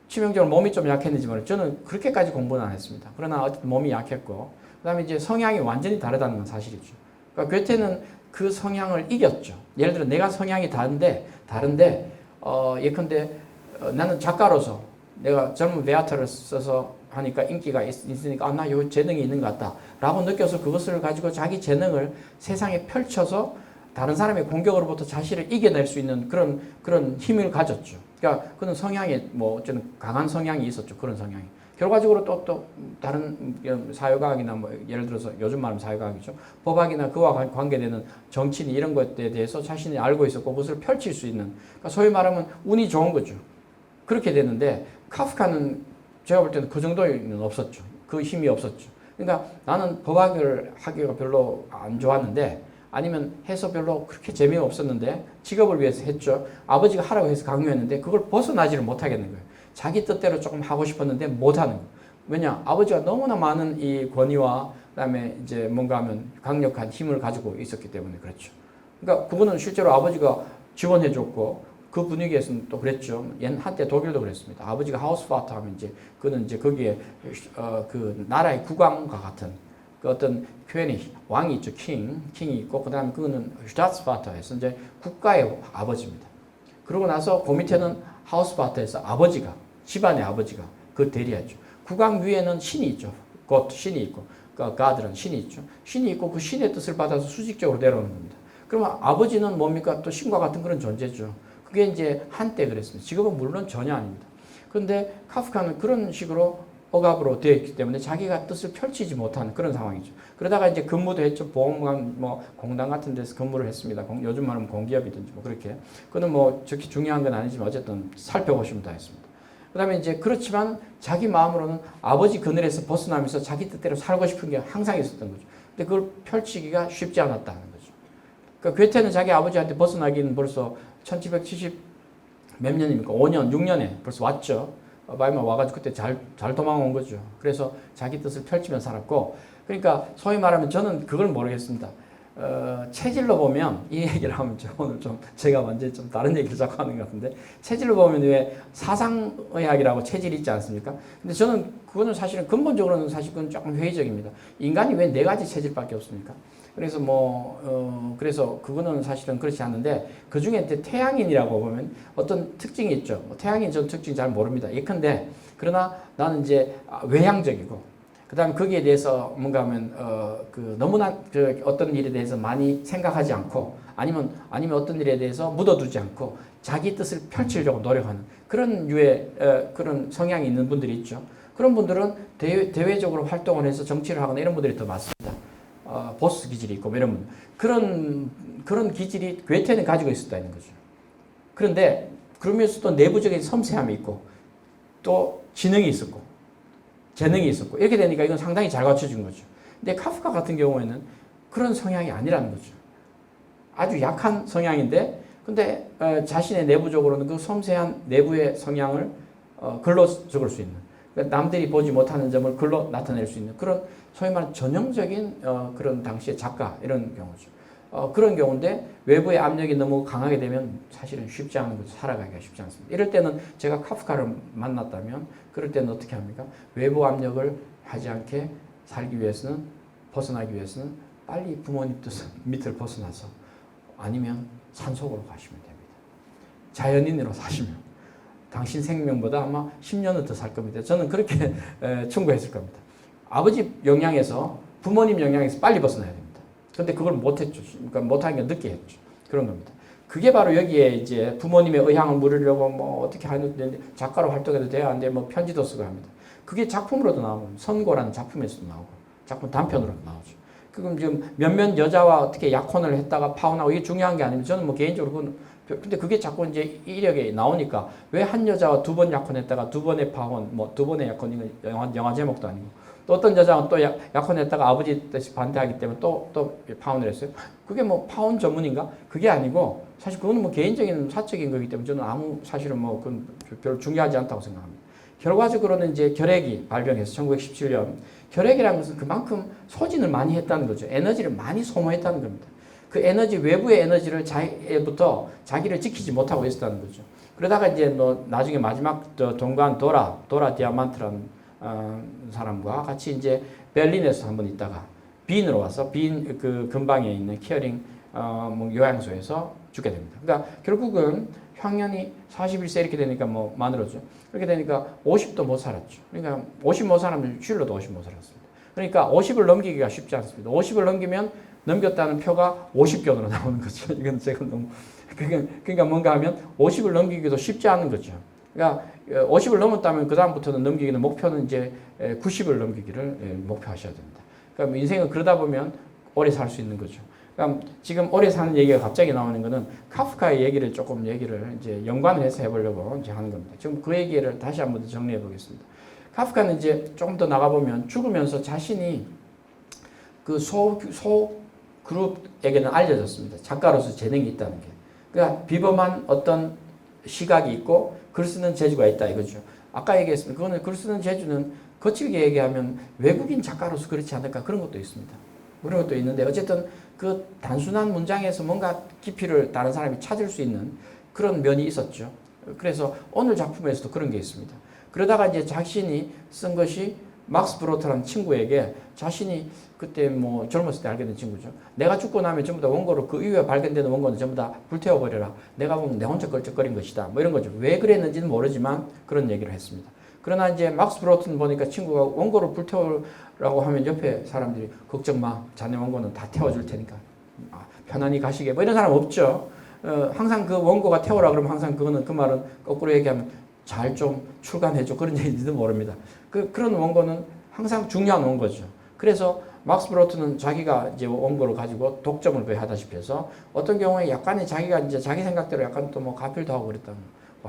치명적으로 몸이 좀 약했는지 모르겠어요. 저는 그렇게까지 공부는 안 했습니다. 그러나 어쨌든 몸이 약했고, 그 다음에 이제 성향이 완전히 다르다는 건 사실이죠. 그러니까 괴테는 그 성향을 이겼죠. 예를 들어 내가 성향이 다른데 예컨대 나는 작가로서 내가 젊은 베아터를 써서 하니까 인기가 있으니까 나 요 재능이 있는 것 같다 라고 느껴서 그것을 가지고 자기 재능을 세상에 펼쳐서 다른 사람의 공격으로부터 자신을 이겨낼 수 있는 그런 힘을 가졌죠. 그러니까 그는 성향에 뭐 어쨌든 강한 성향이 있었죠. 그런 성향이. 결과적으로 또 다른 사회과학이나 뭐 예를 들어서 요즘 말하면 사회과학이죠. 법학이나 그와 관계되는 정치니 이런 것에 대해서 자신이 알고 있었고 그것을 펼칠 수 있는, 그러니까 소위 말하면 운이 좋은 거죠. 그렇게 되는데 카프카는 제가 볼 때는 그 정도는 없었죠. 그 힘이 없었죠. 그러니까 나는 법학을 하기가 별로 안 좋았는데, 아니면 해서 별로 그렇게 재미가 없었는데 직업을 위해서 했죠. 아버지가 하라고 해서 강요했는데 그걸 벗어나지를 못하겠는 거예요. 자기 뜻대로 조금 하고 싶었는데 못하는 거예요. 왜냐? 아버지가 너무나 많은 이 권위와 그다음에 이제 뭔가 하면 강력한 힘을 가지고 있었기 때문에 그렇죠. 그러니까 그거는 실제로 아버지가 지원해줬고, 그 분위기에서는 또 그랬죠. 한때 독일도 그랬습니다. 아버지가 하우스파트 하면 이제 그는 이제 거기에 그 나라의 국왕과 같은 그 어떤 표현이 왕이 있죠. 킹이 있고, 그 다음에 그거는 슈타츠바터에서 이제 국가의 아버지입니다. 그러고 나서 그 밑에는 하우스바터에서 아버지가, 집안의 아버지가 그 대리하죠. 국왕 위에는 신이 있죠. 곧 신이 있고, 그 가드는 신이 있죠. 신이 있고 그 신의 뜻을 받아서 수직적으로 내려오는 겁니다. 그러면 아버지는 뭡니까? 또 신과 같은 그런 존재죠. 그게 이제 한때 그랬습니다. 지금은 물론 전혀 아닙니다. 그런데 카프카는 그런 식으로 억압으로 되어 있기 때문에 자기가 뜻을 펼치지 못하는 그런 상황이죠. 그러다가 이제 근무도 했죠. 보험관, 뭐 공단 같은 데서 근무를 했습니다. 요즘 말하면 공기업이든지 뭐 그렇게. 그는 뭐 저렇게 중요한 건 아니지만 어쨌든 살펴보시면 다 했습니다. 그다음에 이제 그렇지만 자기 마음으로는 아버지 그늘에서 벗어나면서 자기 뜻대로 살고 싶은 게 항상 있었던 거죠. 근데 그걸 펼치기가 쉽지 않았다는 거죠. 그러니까 괴테는 자기 아버지한테 벗어나기는 벌써 1770 몇 년입니까? 5년, 6년에 벌써 왔죠. 마지막 와가지고 그때 잘 도망온 거죠. 그래서 자기 뜻을 펼치며 살았고, 그러니까 소위 말하면 저는 그걸 모르겠습니다. 체질로 보면 이 얘기를 하면 오늘 좀 제가 완전히 좀 다른 얘기를 자꾸 하는 것 같은데, 체질로 보면 왜 사상의학이라고 체질이 있지 않습니까? 근데 저는 그거는 사실은 근본적으로는 사실 그건 조금 회의적입니다. 인간이 왜 네 가지 체질밖에 없습니까? 그래서 그래서 그거는 사실은 그렇지 않는데, 그 중에 태양인이라고 보면 어떤 특징이 있죠. 태양인 전 특징 잘 모릅니다. 예컨대, 그러나 나는 이제 외향적이고, 그 다음에 거기에 대해서 뭔가 하면, 너무나 어떤 일에 대해서 많이 생각하지 않고, 아니면 어떤 일에 대해서 묻어두지 않고, 자기 뜻을 펼치려고 노력하는 그런 류의, 그런 성향이 있는 분들이 있죠. 그런 분들은 대외적으로 활동을 해서 정치를 하거나 이런 분들이 더 많습니다. 보스 기질이 있고, 이런 분. 그런 기질이 괴테는 가지고 있었다는 거죠. 그런데, 그러면서 또 내부적인 섬세함이 있고, 또 지능이 있었고, 재능이 있었고, 이렇게 되니까 이건 상당히 잘 갖춰진 거죠. 근데 카프카 같은 경우에는 그런 성향이 아니라는 거죠. 아주 약한 성향인데, 근데 자신의 내부적으로는 그 섬세한 내부의 성향을 글로 적을 수 있는, 남들이 보지 못하는 점을 글로 나타낼 수 있는 그런 소위 말하는 전형적인 그런 당시의 작가, 이런 경우죠. 그런 경우인데 외부의 압력이 너무 강하게 되면 사실은 쉽지 않은 거죠. 살아가기가 쉽지 않습니다. 이럴 때는 제가 카프카를 만났다면 그럴 때는 어떻게 합니까? 외부 압력을 하지 않게 살기 위해서는, 벗어나기 위해서는 빨리 부모님 뜻 밑을 벗어나서, 아니면 산속으로 가시면 됩니다. 자연인으로 사시면 당신 생명보다 아마 10년은 더 살 겁니다. 저는 그렇게 충고했을 겁니다. 아버지 영향에서, 부모님 영향에서 빨리 벗어나야 됩니다. 근데 그걸 못했죠. 그러니까 못하는 게 늦게 했죠. 그런 겁니다. 그게 바로 여기에 이제 부모님의 의향을 물으려고 뭐 어떻게 하는데 작가로 활동해도 돼야 안 돼, 뭐 편지도 쓰고 합니다. 그게 작품으로도 나오고, 선고라는 작품에서도 나오고, 작품 단편으로도 나오죠. 그럼 지금 몇몇 여자와 어떻게 약혼을 했다가 파혼하고, 이게 중요한 게 아니면 저는 뭐 개인적으로 근데 그게 자꾸 이제 이력에 나오니까, 왜 한 여자와 두 번 약혼했다가 두 번의 파혼, 뭐 두 번의 약혼, 이건 영화 제목도 아니고, 또 어떤 여자가 또 약혼했다가 아버지 뜻이 반대하기 때문에 또 파혼을 했어요. 그게 뭐 파혼 전문인가? 그게 아니고, 사실 그거는 뭐 개인적인 사적인 거기 때문에 저는 사실은 뭐 그건 별로 중요하지 않다고 생각합니다. 결과적으로는 이제 결핵이 발병해서 1917년, 결핵이라는 것은 그만큼 소진을 많이 했다는 거죠. 에너지를 많이 소모했다는 겁니다. 그 에너지, 외부의 에너지를 자기부터 자기를 지키지 못하고 있었다는 거죠. 그러다가 이제 나중에 마지막 동관 도라 디아만트라는 사람과 같이 이제 베를린에서 한번 있다가 빈으로 와서 그 근방에 있는 키어링 뭐 요양소에서 죽게 됩니다. 그러니까 결국은 향년이 41세 이렇게 되니까 뭐 만으로죠. 그렇게 되니까 50도 못 살았죠. 그러니까 50 못 살았으면 쉴로도 50 못 살았습니다. 그러니까 50을 넘기기가 쉽지 않습니다. 50을 넘기면 넘겼다는 표가 50견으로 나오는 거죠. 이건 제가 너무 그러니까 뭔가 하면 50을 넘기기도 쉽지 않은 거죠. 그러니까 50을 넘었다면 그 다음부터는 넘기기는, 목표는 이제 90을 넘기기를 목표하셔야 됩니다. 그러니까 인생은 그러다 보면 오래 살 수 있는 거죠. 그러니까 지금 오래 사는 얘기가 갑자기 나오는 거는 카프카의 얘기를 이제 연관을 해서 해보려고 이제 하는 겁니다. 지금 그 얘기를 다시 한번 더 정리해 보겠습니다. 카프카는 이제 조금 더 나가보면 죽으면서 자신이 그 그룹에게는 알려졌습니다. 작가로서 재능이 있다는 게. 그러니까 비범한 어떤 시각이 있고 글 쓰는 재주가 있다 이거죠. 아까 얘기했습니다. 그거는 글 쓰는 재주는 거칠게 얘기하면 외국인 작가로서 그렇지 않을까, 그런 것도 있습니다. 그런 것도 있는데, 어쨌든 그 단순한 문장에서 뭔가 깊이를 다른 사람이 찾을 수 있는 그런 면이 있었죠. 그래서 오늘 작품에서도 그런 게 있습니다. 그러다가 이제 자신이 쓴 것이 막스 브로트라는 친구에게, 자신이 그때 뭐 젊었을 때 알게 된 친구죠. 내가 죽고 나면 전부 다 원고로, 그 이후에 발견되는 원고는 전부 다 불태워버려라. 내가 보면 내 혼자 걸쩍거린 것이다. 뭐 이런 거죠. 왜 그랬는지는 모르지만 그런 얘기를 했습니다. 그러나 이제 막스 브로트는 보니까 친구가 원고를 불태우라고 하면 옆에 사람들이 걱정 마. 자네 원고는 다 태워줄 테니까 편안히 가시게. 뭐 이런 사람 없죠. 항상 그 원고가 태워라 그러면 항상 그거는, 그 말은 거꾸로 얘기하면 잘 좀 출간해줘. 그런 얘기인지도 모릅니다. 그런 원고는 항상 중요한 원고죠. 그래서 막스 브로트는 자기가 이제 원고를 가지고 독점을 거의 하다시피 해서 어떤 경우에 약간의 자기가 이제 자기 생각대로 약간 또 뭐 가필도 하고 그랬다는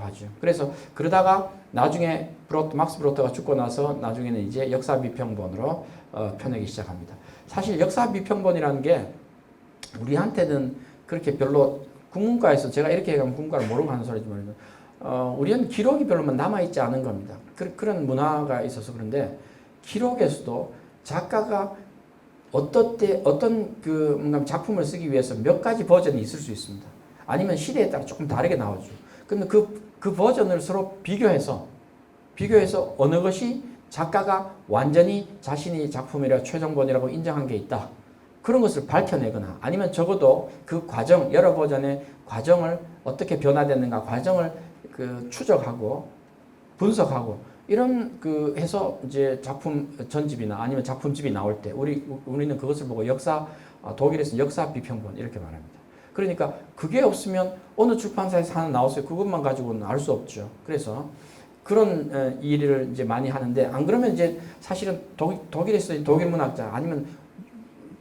하죠. 그래서 그러다가 나중에 막스 브로트가 죽고 나서 나중에는 이제 역사 비평본으로 펴내기 시작합니다. 사실 역사 비평본이라는 게 우리한테는 그렇게 별로 국문과에서 제가 이렇게 얘기하면 국문과를 모르고 하는 소리지만 우리는 기록이 별로 남아있지 않은 겁니다. 그런 문화가 있어서 그런데 기록에서도 작가가 어떤 뭔가 작품을 쓰기 위해서 몇 가지 버전이 있을 수 있습니다. 아니면 시대에 따라 조금 다르게 나오죠. 근데 그 버전을 서로 비교해서 어느 것이 작가가 완전히 자신이 작품이라 최종본이라고 인정한 게 있다. 그런 것을 밝혀내거나 아니면 적어도 그 과정, 여러 버전의 과정을 어떻게 변화됐는가 과정을 추적하고 분석하고 이런 해서 이제 작품 전집이나 아니면 작품집이 나올 때 우리는 그것을 보고 독일에서는 역사 비평본 이렇게 말합니다. 그러니까 그게 없으면 어느 출판사에서 하나 나왔어요. 그것만 가지고는 알 수 없죠. 그래서 그런 일을 이제 많이 하는데 안 그러면 이제 사실은 독일에서 독일 문학자 아니면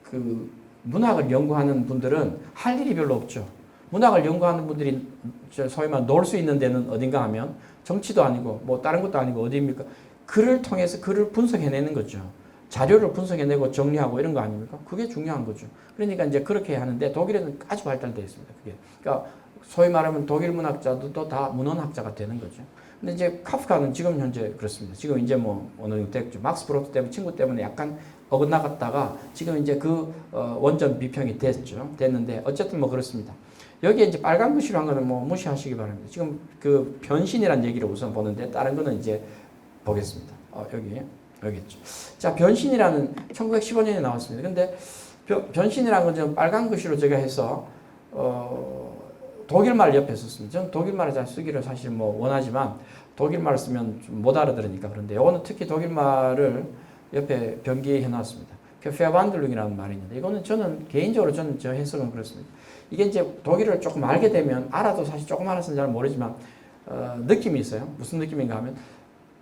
그 문학을 연구하는 분들은 할 일이 별로 없죠. 문학을 연구하는 분들이 소위 말 놀 수 있는 데는 어딘가 하면 정치도 아니고 뭐 다른 것도 아니고 어디입니까? 글을 통해서 글을 분석해내는 거죠. 자료를 분석해내고 정리하고 이런 거 아닙니까? 그게 중요한 거죠. 그러니까 이제 그렇게 하는데 독일에는 아주 발달되어 있습니다. 그게. 그러니까 소위 말하면 독일 문학자도 다 문헌학자가 되는 거죠. 근데 이제 카프카는 지금 현재 그렇습니다. 지금 이제 뭐 어느 정도 됐죠. 막스 브로트 때문에 친구 때문에 약간 어긋나갔다가 지금 이제 원전 비평이 됐는데 어쨌든 뭐 그렇습니다. 여기에 이제 빨간 글씨로 한 거는 뭐 무시하시기 바랍니다. 지금 그 변신이라는 얘기를 우선 보는데 다른 거는 이제 보겠습니다. 여기 있죠. 자, 변신이라는 1915년에 나왔습니다. 근데 변신이라는 건 빨간 글씨로 제가 해서 독일말 옆에 썼습니다. 저는 독일말을 잘 쓰기를 사실 뭐 원하지만 독일말을 쓰면 좀 못 알아들으니까 그런데 이거는 특히 독일말을 옆에 변기해 놨습니다. 페어반들룽이라는 말이 있는데 이거는 개인적으로 저 해석은 그렇습니다. 이게 이제 독일을 조금 알게 되면 알아도 사실 조금 알아서는 잘 모르지만 느낌이 있어요. 무슨 느낌인가 하면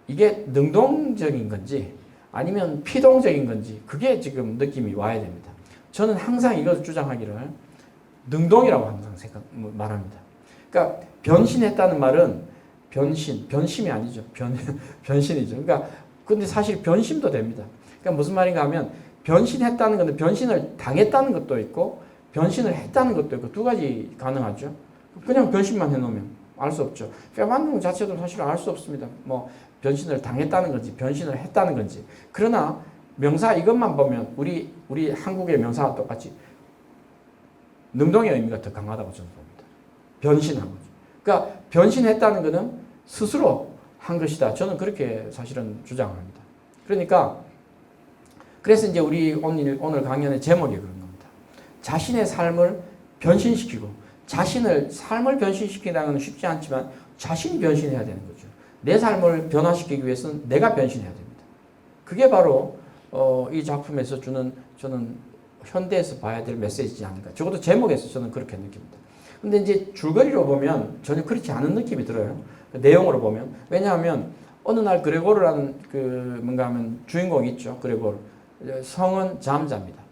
이게 능동적인 건지 아니면 피동적인 건지 그게 지금 느낌이 와야 됩니다. 저는 항상 이것을 주장하기를 능동이라고 항상 말합니다. 그러니까 변신했다는 말은 변심이 아니죠. 변신이죠. 그러니까 근데 사실 변심도 됩니다. 그러니까 무슨 말인가 하면 변신했다는 건데 변신을 당했다는 것도 있고 변신을 했다는 것도 있고 두 가지 가능하죠. 그냥 변신만 해놓으면 알 수 없죠. 페어반들룽 자체도 사실 알 수 없습니다. 뭐 변신을 당했다는 건지 변신을 했다는 건지. 그러나 명사 이것만 보면 우리 한국의 명사와 똑같이 능동의 의미가 더 강하다고 저는 봅니다. 변신한 거죠. 그러니까 변신했다는 것은 스스로 한 것이다. 저는 그렇게 사실은 주장합니다. 그러니까 그래서 이제 우리 오늘 강연의 제목이 그런 겁니다. 자신의 삶을 변신시키고 삶을 변신시키다는 건 쉽지 않지만 자신이 변신해야 되는 거죠. 내 삶을 변화시키기 위해서는 내가 변신해야 됩니다. 그게 바로 이 작품에서 주는 저는 현대에서 봐야 될 메시지지 않을까. 적어도 제목에서 저는 그렇게 느낍니다. 근데 이제 줄거리로 보면 전혀 그렇지 않은 느낌이 들어요. 그 내용으로 보면. 왜냐하면 어느 날 그레고르라는 뭔가 하면 주인공이 있죠. 그레고르. 성은 잠자입니다.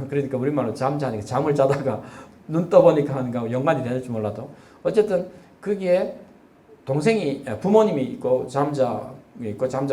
그러니까 우리말로 잠자니까 잠을 자다가 눈 떠보니까 하는 거하고 연관이 되는지 몰라도 어쨌든 거기에 부모님이 있고 잠자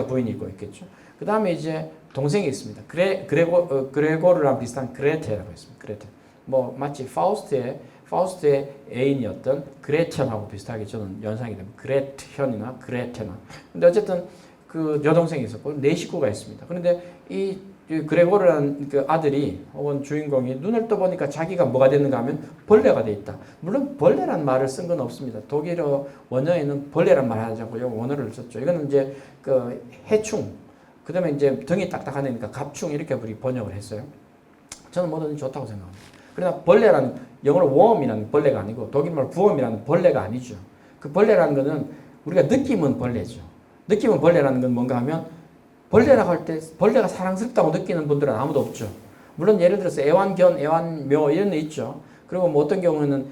부인이 있겠죠. 그 다음에 이제 동생이 있습니다. 그레고르랑 비슷한 그레텔이라고 있습니다. 그레텔. 뭐 마치 파우스트의 애인이었던 그레텐하고 비슷하게 저는 연상이 됩니다. 그레현이나 그레테나. 근데 어쨌든 그 여동생이 있었고 네 식구가 있습니다. 그런데 이 그레고르라는 그 아들이 혹은 주인공이 눈을 떠보니까 자기가 뭐가 됐는가 하면 벌레가 돼 있다. 물론 벌레란 말을 쓴 건 없습니다. 독일어 원어에는 벌레란 말 하지 않고 원어를 썼죠. 이거는 이제 그 해충, 그 다음에 이제 등이 딱딱한 애니까 갑충 이렇게 우리 번역을 했어요. 저는 뭐든 좋다고 생각합니다. 그러나 벌레라는 영어로 worm이라는 벌레가 아니고 독일말 부엄이라는 벌레가 아니죠. 그 벌레라는 거는 우리가 느낌은 벌레죠. 느낌은 벌레라는 건 뭔가 하면 벌레라고 할 때 벌레가 사랑스럽다고 느끼는 분들은 아무도 없죠. 물론 예를 들어서 애완견, 애완묘 이런 데 있죠. 그리고 뭐 어떤 경우에는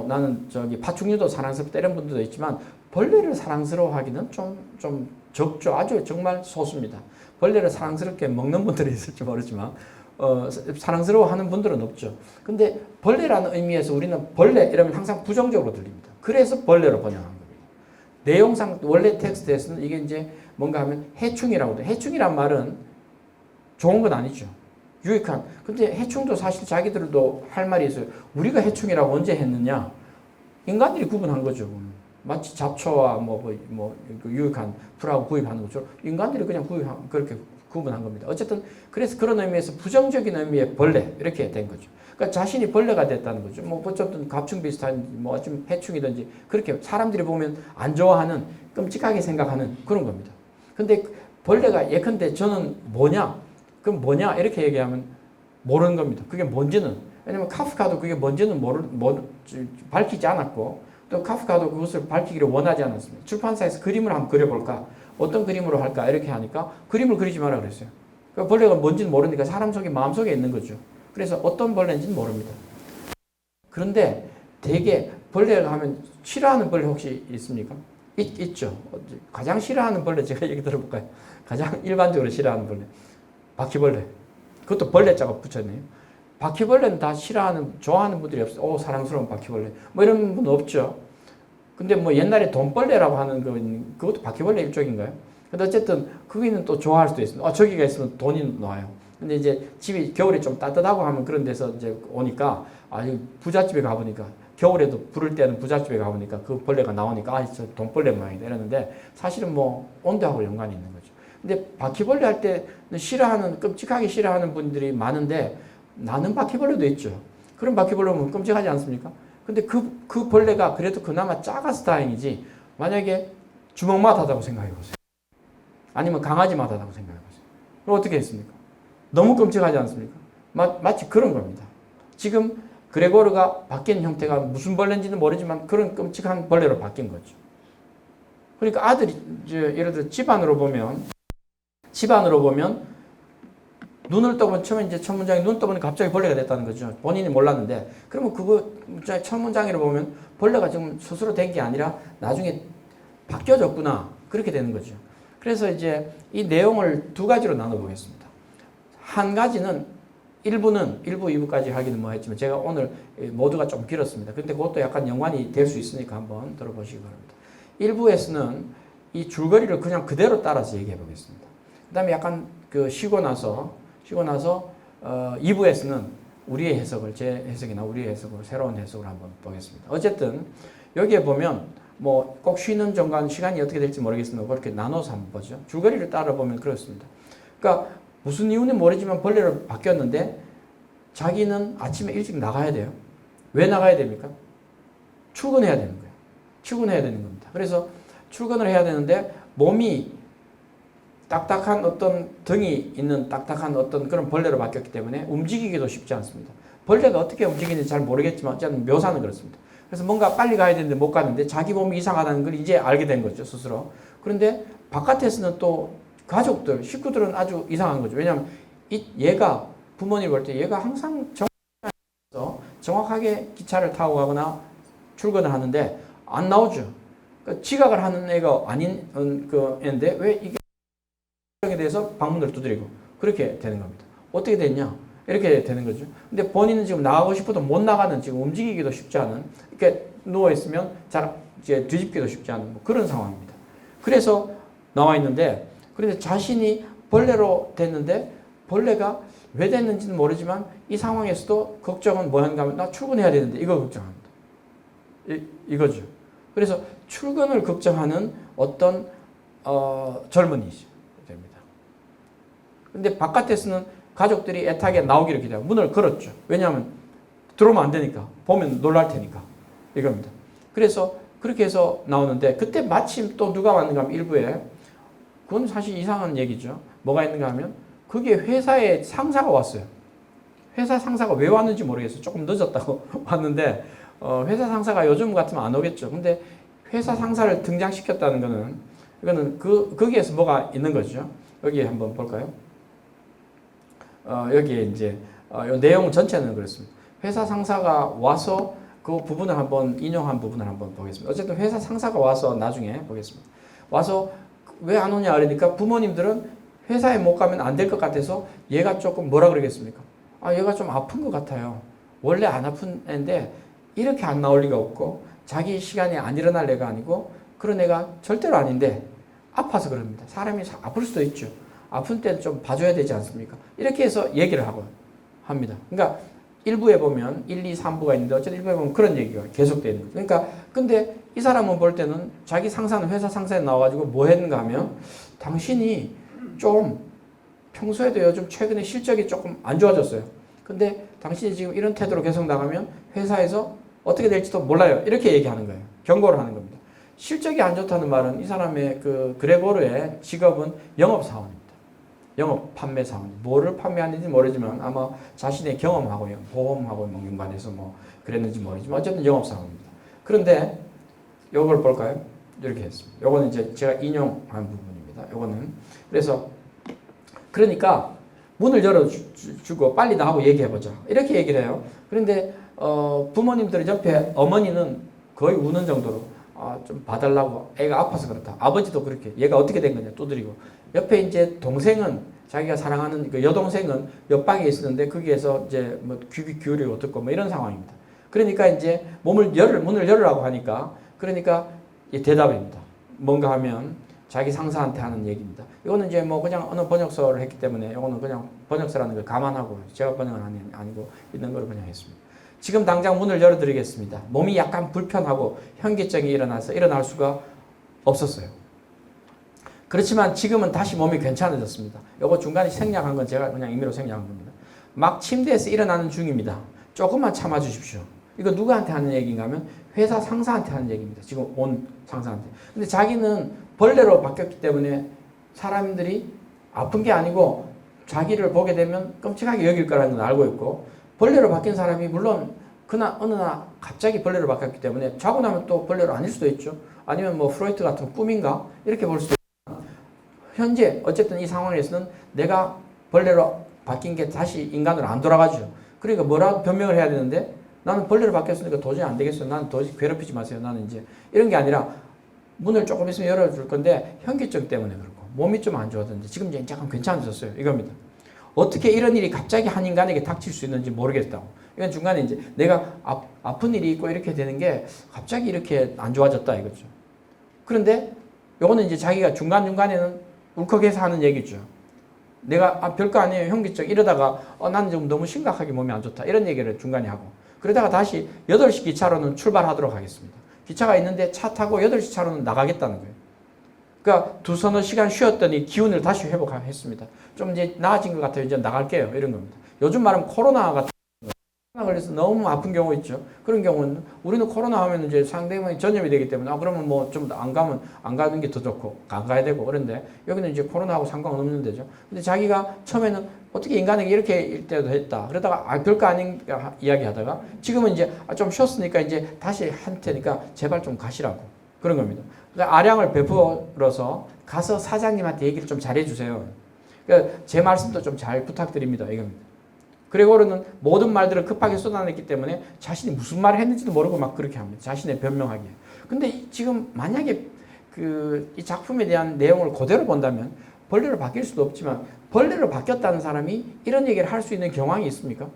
나는 파충류도 사랑스럽다 이런 분들도 있지만 벌레를 사랑스러워하기는 좀 적죠. 아주 정말 소수입니다. 벌레를 사랑스럽게 먹는 분들이 있을지 모르지만 사랑스러워하는 분들은 없죠. 근데 벌레라는 의미에서 우리는 벌레 이러면 항상 부정적으로 들립니다. 그래서 벌레로 번역한 겁니다. 내용상 원래 텍스트에서는 이게 이제 뭔가 하면 해충이라고 돼. 해충이란 말은 좋은 건 아니죠. 유익한. 근데 해충도 사실 자기들도 할 말이 있어요. 우리가 해충이라고 언제 했느냐? 인간들이 구분한 거죠. 마치 잡초와 유익한 풀하고 구입하는 것처럼 인간들이 그냥 그렇게 구분한 겁니다. 어쨌든 그래서 그런 의미에서 부정적인 의미의 벌레 이렇게 된 거죠. 그러니까 자신이 벌레가 됐다는 거죠. 뭐 어쨌든 갑충 비슷한 좀 해충이든지 그렇게 사람들이 보면 안 좋아하는 끔찍하게 생각하는 그런 겁니다. 근데 벌레가 예컨대 저는 뭐냐? 그럼 뭐냐? 이렇게 얘기하면 모르는 겁니다. 그게 뭔지는. 왜냐면 카프카도 그게 뭔지는 밝히지 않았고 또 카프카도 그것을 밝히기를 원하지 않았습니다. 출판사에서 그림을 한번 그려볼까? 어떤 그림으로 할까? 이렇게 하니까 그림을 그리지 마라 그랬어요. 그러니까 벌레가 뭔지는 모르니까 사람 속에 마음속에 있는 거죠. 그래서 어떤 벌레인지는 모릅니다. 그런데 대개 벌레가 하면 싫어하는 벌레 혹시 있습니까? 있죠. 가장 싫어하는 벌레 제가 얘기 들어볼까요? 가장 일반적으로 싫어하는 벌레. 바퀴벌레. 그것도 벌레자가 붙였네요. 바퀴벌레는 다 좋아하는 분들이 없어요. 사랑스러운 바퀴벌레. 뭐 이런 분 없죠. 근데 뭐 옛날에 돈벌레라고 하는 그것도 바퀴벌레 일종인가요? 근데 어쨌든 거기는 또 좋아할 수도 있습니다. 저기가 있으면 돈이 나와요. 근데 이제 집이 겨울에 좀 따뜻하고 하면 그런 데서 이제 오니까 부잣집에 가보니까 겨울에도 부를 때는 부잣집에 가보니까 그 벌레가 나오니까 저 돈벌레 모양이다 이러는데 사실은 뭐 온도하고 연관이 있는 거죠. 근데 바퀴벌레 할 때는 끔찍하게 싫어하는 분들이 많은데 나는 바퀴벌레도 있죠. 그런 바퀴벌레 보면 끔찍하지 않습니까? 근데 그 벌레가 그래도 그나마 작아서 다행이지 만약에 주먹만하다고 생각해 보세요. 아니면 강아지만하다고 생각해 보세요. 그럼 어떻게 했습니까? 너무 끔찍하지 않습니까? 마치 그런 겁니다. 지금 그레고르가 바뀐 형태가 무슨 벌레인지는 모르지만 그런 끔찍한 벌레로 바뀐 거죠. 그러니까 아들이 예를 들어 집안으로 보면 눈을 떠보면 처음에 이제 첫 문장에 눈 떠보니 갑자기 벌레가 됐다는 거죠. 본인이 몰랐는데 그러면 그거 첫 문장으로 보면 벌레가 지금 스스로 된 게 아니라 나중에 바뀌어졌구나 그렇게 되는 거죠. 그래서 이제 이 내용을 두 가지로 나눠보겠습니다. 한 가지는 1부, 2부까지 하기는 뭐 했지만 제가 오늘 모두가 좀 길었습니다. 근데 그것도 약간 연관이 될 수 있으니까 한번 들어보시기 바랍니다. 1부에서는 이 줄거리를 그냥 그대로 따라서 얘기해 보겠습니다. 그 다음에 약간 쉬고 나서 2부에서는 우리의 해석을, 제 해석이나 우리의 해석을, 새로운 해석을 한번 보겠습니다. 어쨌든 여기에 보면 뭐 꼭 쉬는 중간 시간이 어떻게 될지 모르겠습니다. 그렇게 나눠서 한번 보죠. 줄거리를 따라 보면 그렇습니다. 그러니까 무슨 이유는 모르지만 벌레로 바뀌었는데 자기는 아침에 일찍 나가야 돼요. 왜 나가야 됩니까? 출근해야 되는 거예요. 출근해야 되는 겁니다. 그래서 출근을 해야 되는데 몸이 딱딱한 어떤 등이 있는 딱딱한 어떤 그런 벌레로 바뀌었기 때문에 움직이기도 쉽지 않습니다. 벌레가 어떻게 움직이는지 잘 모르겠지만 어쨌든 묘사는 그렇습니다. 그래서 뭔가 빨리 가야 되는데 못 가는데 자기 몸이 이상하다는 걸 이제 알게 된 거죠, 스스로. 그런데 바깥에서는 또 가족들, 식구들은 아주 이상한 거죠. 왜냐하면 얘가 부모님 볼 때 얘가 항상 정확하게 기차를 타고 가거나 출근을 하는데 안 나오죠. 그러니까 지각을 하는 애가 아닌 그 애인데 왜 이게 에 대해서 방문을 두드리고 그렇게 되는 겁니다. 어떻게 됐냐? 이렇게 되는 거죠. 근데 본인은 지금 나가고 싶어도 못 나가는 지금 움직이기도 쉽지 않은 이렇게 누워 있으면 잘 이제 뒤집기도 쉽지 않은 뭐 그런 상황입니다. 그래서 나와 있는데 그런데 자신이 벌레로 됐는데 벌레가 왜 됐는지는 모르지만 이 상황에서도 걱정은 뭐한가 하면 나 출근해야 되는데 이거 걱정합니다. 이거죠. 그래서 출근을 걱정하는 어떤 젊은이죠. 됩니다. 근데 바깥에서는 가족들이 애타게 나오기를 기대하고 문을 걸었죠. 왜냐하면 들어오면 안 되니까. 보면 놀랄 테니까. 이겁니다. 그래서 그렇게 해서 나오는데 그때 마침 또 누가 왔는가 하면 일부에 그건 사실 이상한 얘기죠. 뭐가 있는가 하면 그게 회사에 상사가 왔어요. 회사 상사가 왜 왔는지 모르겠어요. 조금 늦었다고 왔는데 회사 상사가 요즘 같으면 안 오겠죠. 근데 회사 상사를 등장시켰다는 거는 이거는 거기에서 뭐가 있는 거죠. 여기 한번 볼까요? 여기에 이제 내용 전체는 그렇습니다. 회사 상사가 와서 그 부분을 한번 인용한 부분을 한번 보겠습니다. 어쨌든 회사 상사가 와서 나중에 보겠습니다. 와서 왜 안 오냐 그러니까 부모님들은 회사에 못 가면 안 될 것 같아서 얘가 조금 뭐라 그러겠습니까? 얘가 좀 아픈 것 같아요. 원래 안 아픈 애인데 이렇게 안 나올 리가 없고 자기 시간에 안 일어날 애가 아니고 그런 애가 절대로 아닌데 아파서 그럽니다. 사람이 아플 수도 있죠. 아픈 때는 좀 봐줘야 되지 않습니까? 이렇게 해서 얘기를 하고 합니다. 그러니까 일부에 보면 1, 2, 3부가 있는데 어쨌든 일부에 보면 그런 얘기가 계속되는 거죠. 그러니까 근데 이 사람은 볼 때는 자기 상사는 회사 상사에 나와가지고 뭐 했는가 하면 당신이 좀 평소에도 요즘 최근에 실적이 조금 안 좋아졌어요. 근데 당신이 지금 이런 태도로 계속 나가면 회사에서 어떻게 될지도 몰라요. 이렇게 얘기하는 거예요. 경고를 하는 겁니다. 실적이 안 좋다는 말은 이 사람의 그 그레고르의 직업은 영업사원입니다. 영업 판매 사원. 뭐를 판매하는지 모르지만 아마 자신의 경험하고요. 보험하고 뭐 연관해서 뭐 그랬는지 모르지만 어쨌든 영업 사원입니다. 그런데 요걸 볼까요? 이렇게 했습니다. 요거는 이제 제가 인용한 부분입니다. 요거는 그래서 그러니까 문을 열어주고 빨리 나하고 얘기해보자. 이렇게 얘기를 해요. 그런데 부모님들이 옆에 어머니는 거의 우는 정도로 좀 봐달라고 애가 아파서 그렇다. 아버지도 그렇게 얘가 어떻게 된 거냐 두드리고 옆에 이제 동생은 자기가 사랑하는 그 여동생은 옆방에 있었는데 거기에서 이제 뭐 귀 기울이고 듣고 뭐 이런 상황입니다. 그러니까 이제 문을 열으라고 하니까 그러니까 이 대답입니다. 뭔가 하면 자기 상사한테 하는 얘기입니다. 이거는 이제 뭐 그냥 어느 번역서를 했기 때문에 이거는 그냥 번역서라는 걸 감안하고 제가 번역은 아니고 있는 걸 그냥 했습니다. 지금 당장 문을 열어드리겠습니다. 몸이 약간 불편하고 현기증이 일어나서 일어날 수가 없었어요. 그렇지만 지금은 다시 몸이 괜찮아졌습니다. 이거 중간에 생략한 건 제가 그냥 임의로 생략한 겁니다. 막 침대에서 일어나는 중입니다. 조금만 참아주십시오. 이거 누구한테 하는 얘기인가 하면 회사 상사한테 하는 얘기입니다. 지금 온 상사한테. 근데 자기는 벌레로 바뀌었기 때문에 사람들이 아픈 게 아니고 자기를 보게 되면 끔찍하게 여길 거라는 걸 알고 있고 벌레로 바뀐 사람이 물론 어느 날 갑자기 벌레로 바뀌었기 때문에 자고 나면 또 벌레로 아닐 수도 있죠. 아니면 뭐 프로이트 같은 꿈인가? 이렇게 볼 수도 있지만 현재 어쨌든 이 상황에서는 내가 벌레로 바뀐 게 다시 인간으로 안 돌아가죠. 그러니까 뭐라고 변명을 해야 되는데 나는 벌레로 바뀌었으니까 도저히 안 되겠어요. 나는 도저히 괴롭히지 마세요. 나는 이제 이런 게 아니라 문을 조금 있으면 열어줄 건데 현기증 때문에 그렇고 몸이 좀 안 좋아졌는데 지금 이제 약간 괜찮아졌어요. 이겁니다. 어떻게 이런 일이 갑자기 한 인간에게 닥칠 수 있는지 모르겠다고. 이건 중간에 이제 내가 아픈 일이 있고 이렇게 되는 게 갑자기 이렇게 안 좋아졌다 이거죠. 그런데 요거는 이제 자기가 중간중간에는 울컥해서 하는 얘기죠. 내가 별거 아니에요. 현기증 이러다가 나는 지금 너무 심각하게 몸이 안 좋다. 이런 얘기를 중간에 하고. 그러다가 다시 8시 기차로는 출발하도록 하겠습니다. 기차가 있는데 차 타고 8시 차로는 나가겠다는 거예요. 그러니까 두서너 시간 쉬었더니 기운을 다시 회복했습니다. 좀 이제 나아진 것 같아요. 이제 나갈게요. 이런 겁니다. 요즘 말하면 코로나 같은 코로나 걸려서 너무 아픈 경우 있죠. 그런 경우는 우리는 코로나 하면 이제 상대방이 전염이 되기 때문에 그러면 뭐 좀 안 가는 게 더 좋고 안 가야 되고 그런데 여기는 이제 코로나하고 상관없는 데죠. 근데 자기가 처음에는 어떻게 인간에게 이렇게 일 때도 했다. 그러다가 별거 아닌 이야기하다가 지금은 이제 좀 쉬었으니까 이제 다시 한 테니까 제발 좀 가시라고 그런 겁니다. 그러니까 아량을 베풀어서 가서 사장님한테 얘기를 좀 잘해주세요. 그러니까 제 말씀도 좀 잘 부탁드립니다. 이겁니다. 그레고르는 모든 말들을 급하게 쏟아냈기 때문에 자신이 무슨 말을 했는지도 모르고 막 그렇게 합니다. 자신의 변명하기에. 근데 지금 만약에 이 작품에 대한 내용을 그대로 본다면 벌레로 바뀔 수도 없지만 벌레로 바뀌었다는 사람이 이런 얘기를 할 수 있는 경황이 있습니까?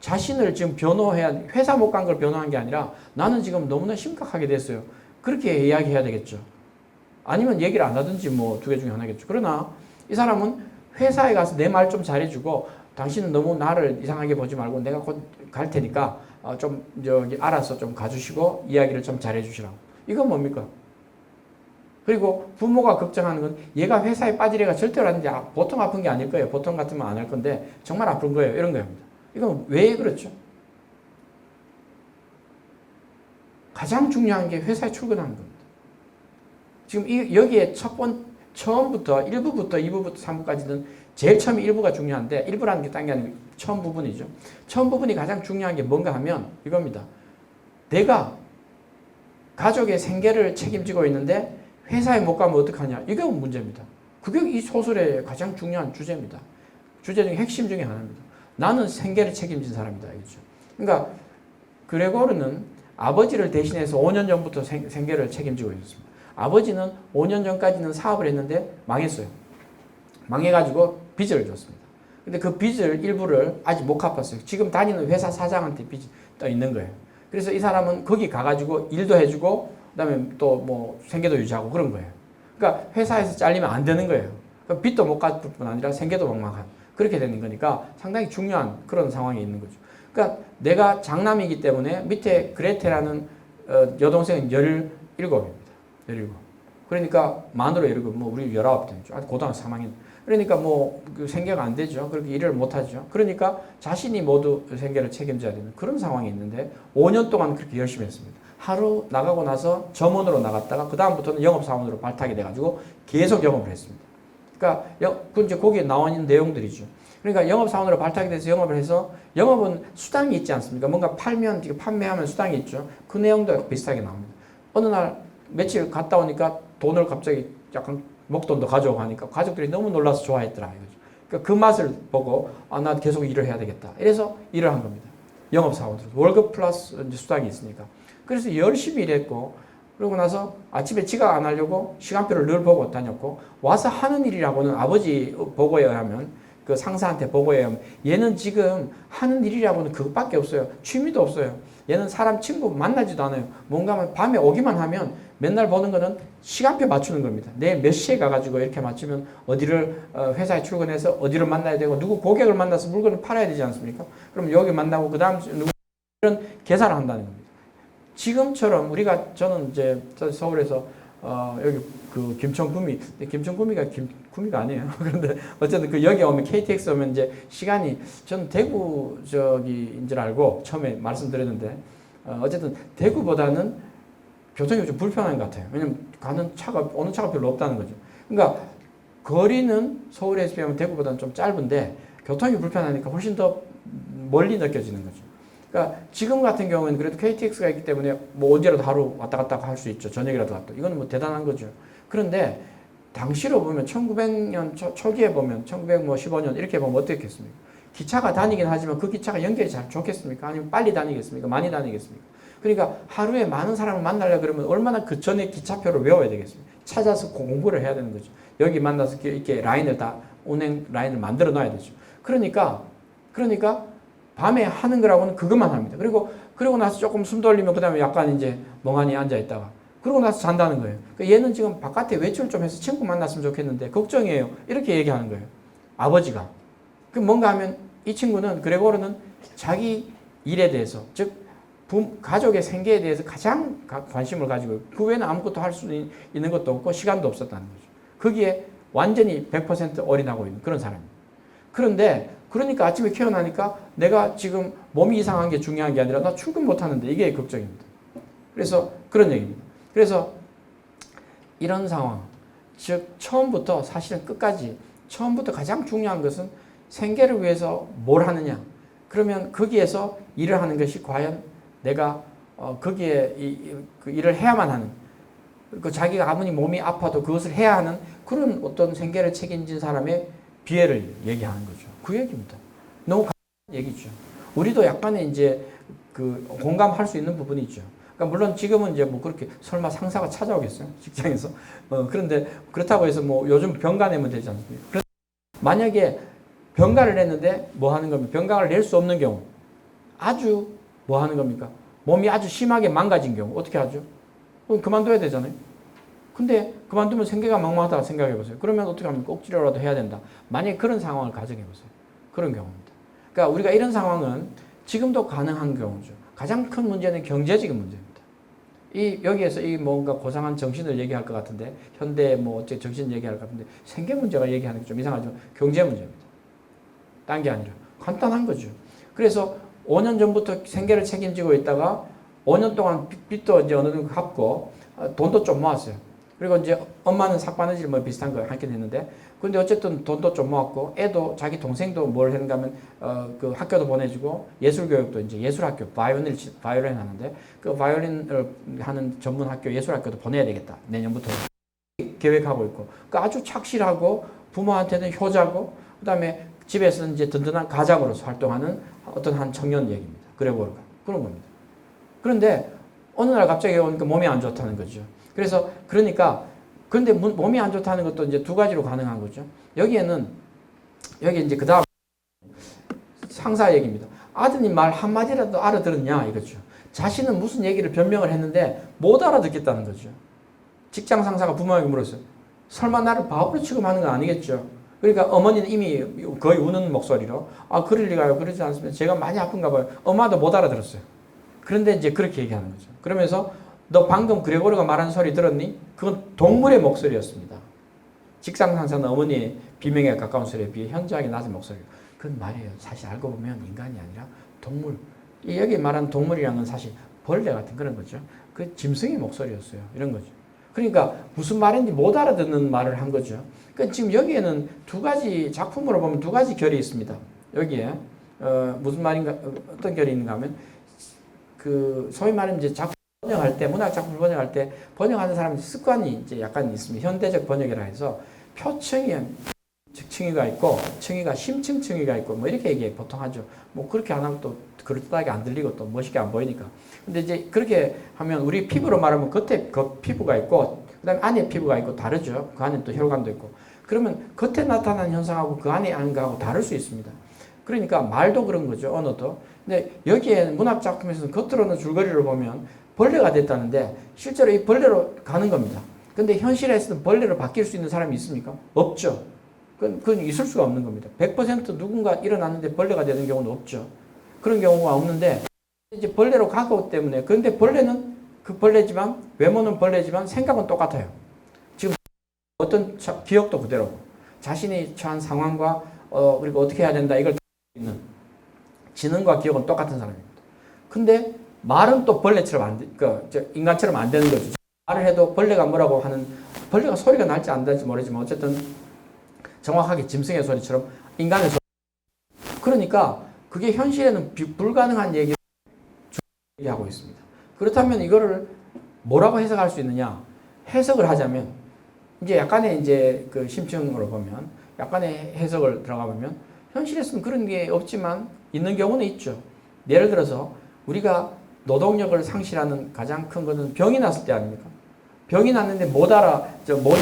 자신을 지금 변호해야 회사 못 간 걸 변호한 게 아니라 나는 지금 너무나 심각하게 됐어요. 그렇게 이야기해야 되겠죠. 아니면 얘기를 안 하든지 뭐 두 개 중에 하나겠죠. 그러나 이 사람은 회사에 가서 내 말 좀 잘해주고 당신은 너무 나를 이상하게 보지 말고 내가 곧 갈 테니까 좀 저기 알아서 좀 가주시고 이야기를 좀 잘해주시라고. 이건 뭡니까? 그리고 부모가 걱정하는 건 얘가 회사에 빠질 애가 절대로 아닌데 보통 아픈 게 아닐 거예요. 보통 같으면 안 할 건데 정말 아픈 거예요. 이런 겁니다. 이건 왜 그렇죠? 가장 중요한 게 회사에 출근하는 겁니다. 지금 여기에 처음부터 1부부터 2부부터 3부까지는 제일 처음에 1부가 중요한데 1부라는 게 딴 게 아니고 처음 부분이죠. 처음 부분이 가장 중요한 게 뭔가 하면 이겁니다. 내가 가족의 생계를 책임지고 있는데 회사에 못 가면 어떡하냐. 이게 문제입니다. 그게 이 소설의 가장 중요한 주제입니다. 주제 중에 핵심 중에 하나입니다. 나는 생계를 책임진 사람이다. 이거죠. 그러니까 그레고르는 아버지를 대신해서 5년 전부터 생계를 책임지고 있었습니다. 아버지는 5년 전까지는 사업을 했는데 망했어요. 망해가지고 빚을 줬습니다. 근데 그 빚을 일부를 아직 못 갚았어요. 지금 다니는 회사 사장한테 빚이 떠 있는 거예요. 그래서 이 사람은 거기 가가지고 일도 해주고 그다음에 또 뭐 생계도 유지하고 그런 거예요. 그러니까 회사에서 잘리면 안 되는 거예요. 그러니까 빚도 못 갚을 뿐 아니라 생계도 막막한 그렇게 되는 거니까 상당히 중요한 그런 상황이 있는 거죠. 그러니까 내가 장남이기 때문에 밑에 그레테라는 여동생은 17입니다. 17. 그러니까 만으로 17, 뭐 우리 19되죠. 아직 고등학교 3학년. 그러니까 뭐 생계가 안 되죠. 그렇게 일을 못 하죠. 그러니까 자신이 모두 생계를 책임져야 되는 그런 상황이 있는데 5년 동안 그렇게 열심히 했습니다. 하루 나가고 나서 점원으로 나갔다가 그 다음부터는 영업사원으로 발탁이 돼가지고 계속 영업을 했습니다. 그러니까 그 이제 거기에 나와 있는 내용들이죠. 그러니까 영업사원으로 발탁이 돼서 영업을 해서 영업은 수당이 있지 않습니까? 뭔가 팔면 판매하면 수당이 있죠. 그 내용도 비슷하게 나옵니다. 어느 날 며칠 갔다 오니까 돈을 갑자기 약간 목돈도 가져오고 하니까 가족들이 너무 놀라서 좋아했더라 이거죠. 그러니까 그 맛을 보고 나 계속 일을 해야 되겠다. 이래서 일을 한 겁니다. 영업사원으로 월급 플러스 이제 수당이 있으니까. 그래서 열심히 일했고 그러고 나서 아침에 지각 안 하려고 시간표를 늘 보고 다녔고 와서 하는 일이라고는 아버지 보고에 의하면 그 상사한테 보고에 의하면 얘는 지금 하는 일이라고는 그것밖에 없어요. 취미도 없어요. 얘는 사람 친구 만나지도 않아요. 뭔가 밤에 오기만 하면 맨날 보는 거는 시간표 맞추는 겁니다. 내일 몇 시에 가가지고 이렇게 맞추면 어디를 회사에 출근해서 어디를 만나야 되고 누구 고객을 만나서 물건을 팔아야 되지 않습니까? 그럼 여기 만나고 그 다음 누구 이런 계산을 한다는 겁니다. 지금처럼 저는 이제 서울에서 여기 그 김천구미, 김천구미가 구미가 아니에요. 그런데 어쨌든 그 여기 오면 KTX 오면 이제 시간이 저는 대구 저기인 줄 알고 처음에 말씀드렸는데 어쨌든 대구보다는 교통이 좀 불편한 것 같아요. 왜냐면 오는 차가 별로 없다는 거죠. 그러니까 거리는 서울에서 비하면 대구보다는 좀 짧은데 교통이 불편하니까 훨씬 더 멀리 느껴지는 거죠. 그러니까 지금 같은 경우는 그래도 KTX가 있기 때문에 뭐 언제라도 하루 왔다 갔다 할 수 있죠. 저녁이라도 갔다. 이거는 뭐 대단한 거죠. 그런데 당시로 보면 1900년 초기에 보면 1915년 이렇게 보면 어떻겠습니까? 기차가 다니긴 하지만 그 기차가 연결이 잘 좋겠습니까? 아니면 빨리 다니겠습니까? 많이 다니겠습니까? 그러니까 하루에 많은 사람을 만나려고 그러면 얼마나 그 전에 기차표를 외워야 되겠습니까? 찾아서 공부를 해야 되는 거죠. 여기 만나서 이렇게 운행 라인을 만들어 놔야 되죠. 그러니까 밤에 하는 거라고는 그것만 합니다. 그리고 나서 조금 숨 돌리면 그 다음에 약간 이제 멍하니 앉아 있다가 그러고 나서 잔다는 거예요. 그러니까 얘는 지금 바깥에 외출 좀 해서 친구 만났으면 좋겠는데 걱정이에요. 이렇게 얘기하는 거예요. 아버지가. 그 뭔가 하면 이 친구는 그레고르는 자기 일에 대해서 즉 가족의 생계에 대해서 가장 관심을 가지고 그 외에는 아무것도 할 수 있는 것도 없고 시간도 없었다는 거죠. 거기에 완전히 100% 올인하고 있는 그런 사람입니다. 그러니까 아침에 깨어나니까 내가 지금 몸이 이상한 게 중요한 게 아니라 나 출근 못 하는데 이게 걱정입니다. 그래서 그런 얘기입니다. 그래서 이런 상황, 즉 처음부터 사실은 끝까지 처음부터 가장 중요한 것은 생계를 위해서 뭘 하느냐. 그러면 거기에서 일을 하는 것이 과연 내가 거기에 그 일을 해야만 하는 그 자기가 아무리 몸이 아파도 그것을 해야 하는 그런 어떤 생계를 책임진 사람의 비애를 얘기하는 거죠. 그 얘기입니다. 너무 간단한 얘기죠. 우리도 약간의 이제 그 공감할 수 있는 부분이 있죠. 그러니까 물론 지금은 이제 뭐 그렇게 설마 상사가 찾아오겠어요? 직장에서. 그런데 그렇다고 해서 뭐 요즘 병가 내면 되지 않습니까? 만약에 병가를 냈는데 뭐 하는 겁니까? 병가를 낼 수 없는 경우. 아주 뭐 하는 겁니까? 몸이 아주 심하게 망가진 경우. 어떻게 하죠? 그럼 그만둬야 되잖아요. 근데 그만두면 생계가 막막하다 생각해 보세요. 그러면 어떻게 합니까? 억지로라도 해야 된다. 만약에 그런 상황을 가정해 보세요. 그런 경우입니다. 그러니까 우리가 이런 상황은 지금도 가능한 경우죠. 가장 큰 문제는 경제적인 문제입니다. 여기에서 뭔가 고상한 정신을 얘기할 것 같은데, 현대 정신 얘기할 것 같은데, 생계 문제가 얘기하는 게 좀 이상하지만 경제 문제입니다. 딴 게 아니라. 간단한 거죠. 그래서 5년 전부터 생계를 책임지고 있다가 5년 동안 빚도 이제 어느 정도 갚고, 돈도 좀 모았어요. 그리고 이제 엄마는 삭바느질 비슷한 거 하긴 했는데, 근데 어쨌든 돈도 좀 모았고, 애도 자기 동생도 뭘 했는가 하면, 그 학교도 보내주고, 예술교육도 이제 예술학교, 바이올린 하는데, 그 바이올린을 하는 전문 학교, 예술학교도 보내야 되겠다. 내년부터. 계획하고 있고. 그러니까 아주 착실하고, 부모한테는 효자고, 그 다음에 집에서는 이제 든든한 가장으로서 활동하는 어떤 한 청년 얘기입니다. 그런 겁니다. 그런데 어느 날 갑자기 오니까 몸이 안 좋다는 거죠. 그런데 몸이 안 좋다는 것도 이제 두 가지로 가능한 거죠. 여기 이제 그 다음 상사 얘기입니다. 아드님 말 한마디라도 알아들었냐 이거죠. 자신은 무슨 얘기를 변명을 했는데 못 알아듣겠다는 거죠. 직장 상사가 부모에게 물었어요. 설마 나를 바보로 취급하는 건 아니겠죠? 그러니까 어머니는 이미 거의 우는 목소리로 아 그럴 리가요. 그러지 않습니다. 제가 많이 아픈가 봐요. 엄마도 못 알아들었어요. 그런데 이제 그렇게 얘기하는 거죠. 그러면서 너 방금 그레고르가 말한 소리 들었니? 그건 동물의 목소리였습니다. 직장 상사는 어머니의 비명에 가까운 소리에 비해 현저하게 낮은 목소리. 그건 말이에요. 사실 알고 보면 인간이 아니라 동물. 여기 말하는 동물이라는 건 사실 벌레 같은 그런 거죠. 그 짐승의 목소리였어요. 이런 거죠. 그러니까 무슨 말인지 못 알아듣는 말을 한 거죠. 그러니까 지금 여기에는 두 가지 작품으로 보면 두 가지 결이 있습니다. 여기에 무슨 말인가 어떤 결이 있는가 하면 그 소위 말하면 이제 작품 번역할 때 문학 작품을 번역할 때 번역하는 사람의 습관이 이제 약간 있습니다. 현대적 번역이라 해서 표청이 층위가 있고 층위가 심층 층위가 있고 뭐 이렇게 얘기 보통 하죠. 뭐 그렇게 안 하면 또 그럴듯하게 안 들리고 또 멋있게 안 보이니까. 근데 이제 그렇게 하면 우리 피부로 말하면 겉에 피부가 있고 그다음에 안에 피부가 있고 다르죠. 그 안에 또 혈관도 있고. 그러면 겉에 나타나는 현상하고 그 안에 하는 거하고 다를 수 있습니다. 그러니까 말도 그런 거죠. 언어도. 근데 여기에 문학 작품에서는 겉으로는 줄거리를 보면 벌레가 됐다는데 실제로 이 벌레로 가는 겁니다. 근데 현실에서는 벌레로 바뀔 수 있는 사람이 있습니까? 없죠. 그건 있을 수가 없는 겁니다. 100% 누군가 일어났는데 벌레가 되는 경우는 없죠. 그런 경우가 없는데 이제 벌레로 가고 때문에 그런데 벌레는 그 벌레지만 외모는 벌레지만 생각은 똑같아요. 지금 어떤 기억도 그대로고 자신이 처한 상황과 그리고 어떻게 해야 된다 이걸 있는 지능과 기억은 똑같은 사람입니다. 근데 말은 또 벌레처럼 인간처럼 안 되는 거죠. 말을 해도 벌레가 뭐라고 하는 벌레가 소리가 날지 안 날지 모르지만 어쨌든 정확하게 짐승의 소리처럼 인간의 소리. 그러니까 그게 현실에는 불가능한 얘기하고 있습니다. 그렇다면 이거를 뭐라고 해석할 수 있느냐? 해석을 하자면 이제 약간의 이제 그 심층으로 보면 약간의 해석을 들어가 보면 현실에서는 그런 게 없지만 있는 경우는 있죠. 예를 들어서 우리가 노동력을 상실하는 가장 큰 것은 병이 났을 때 아닙니까? 병이 났는데 못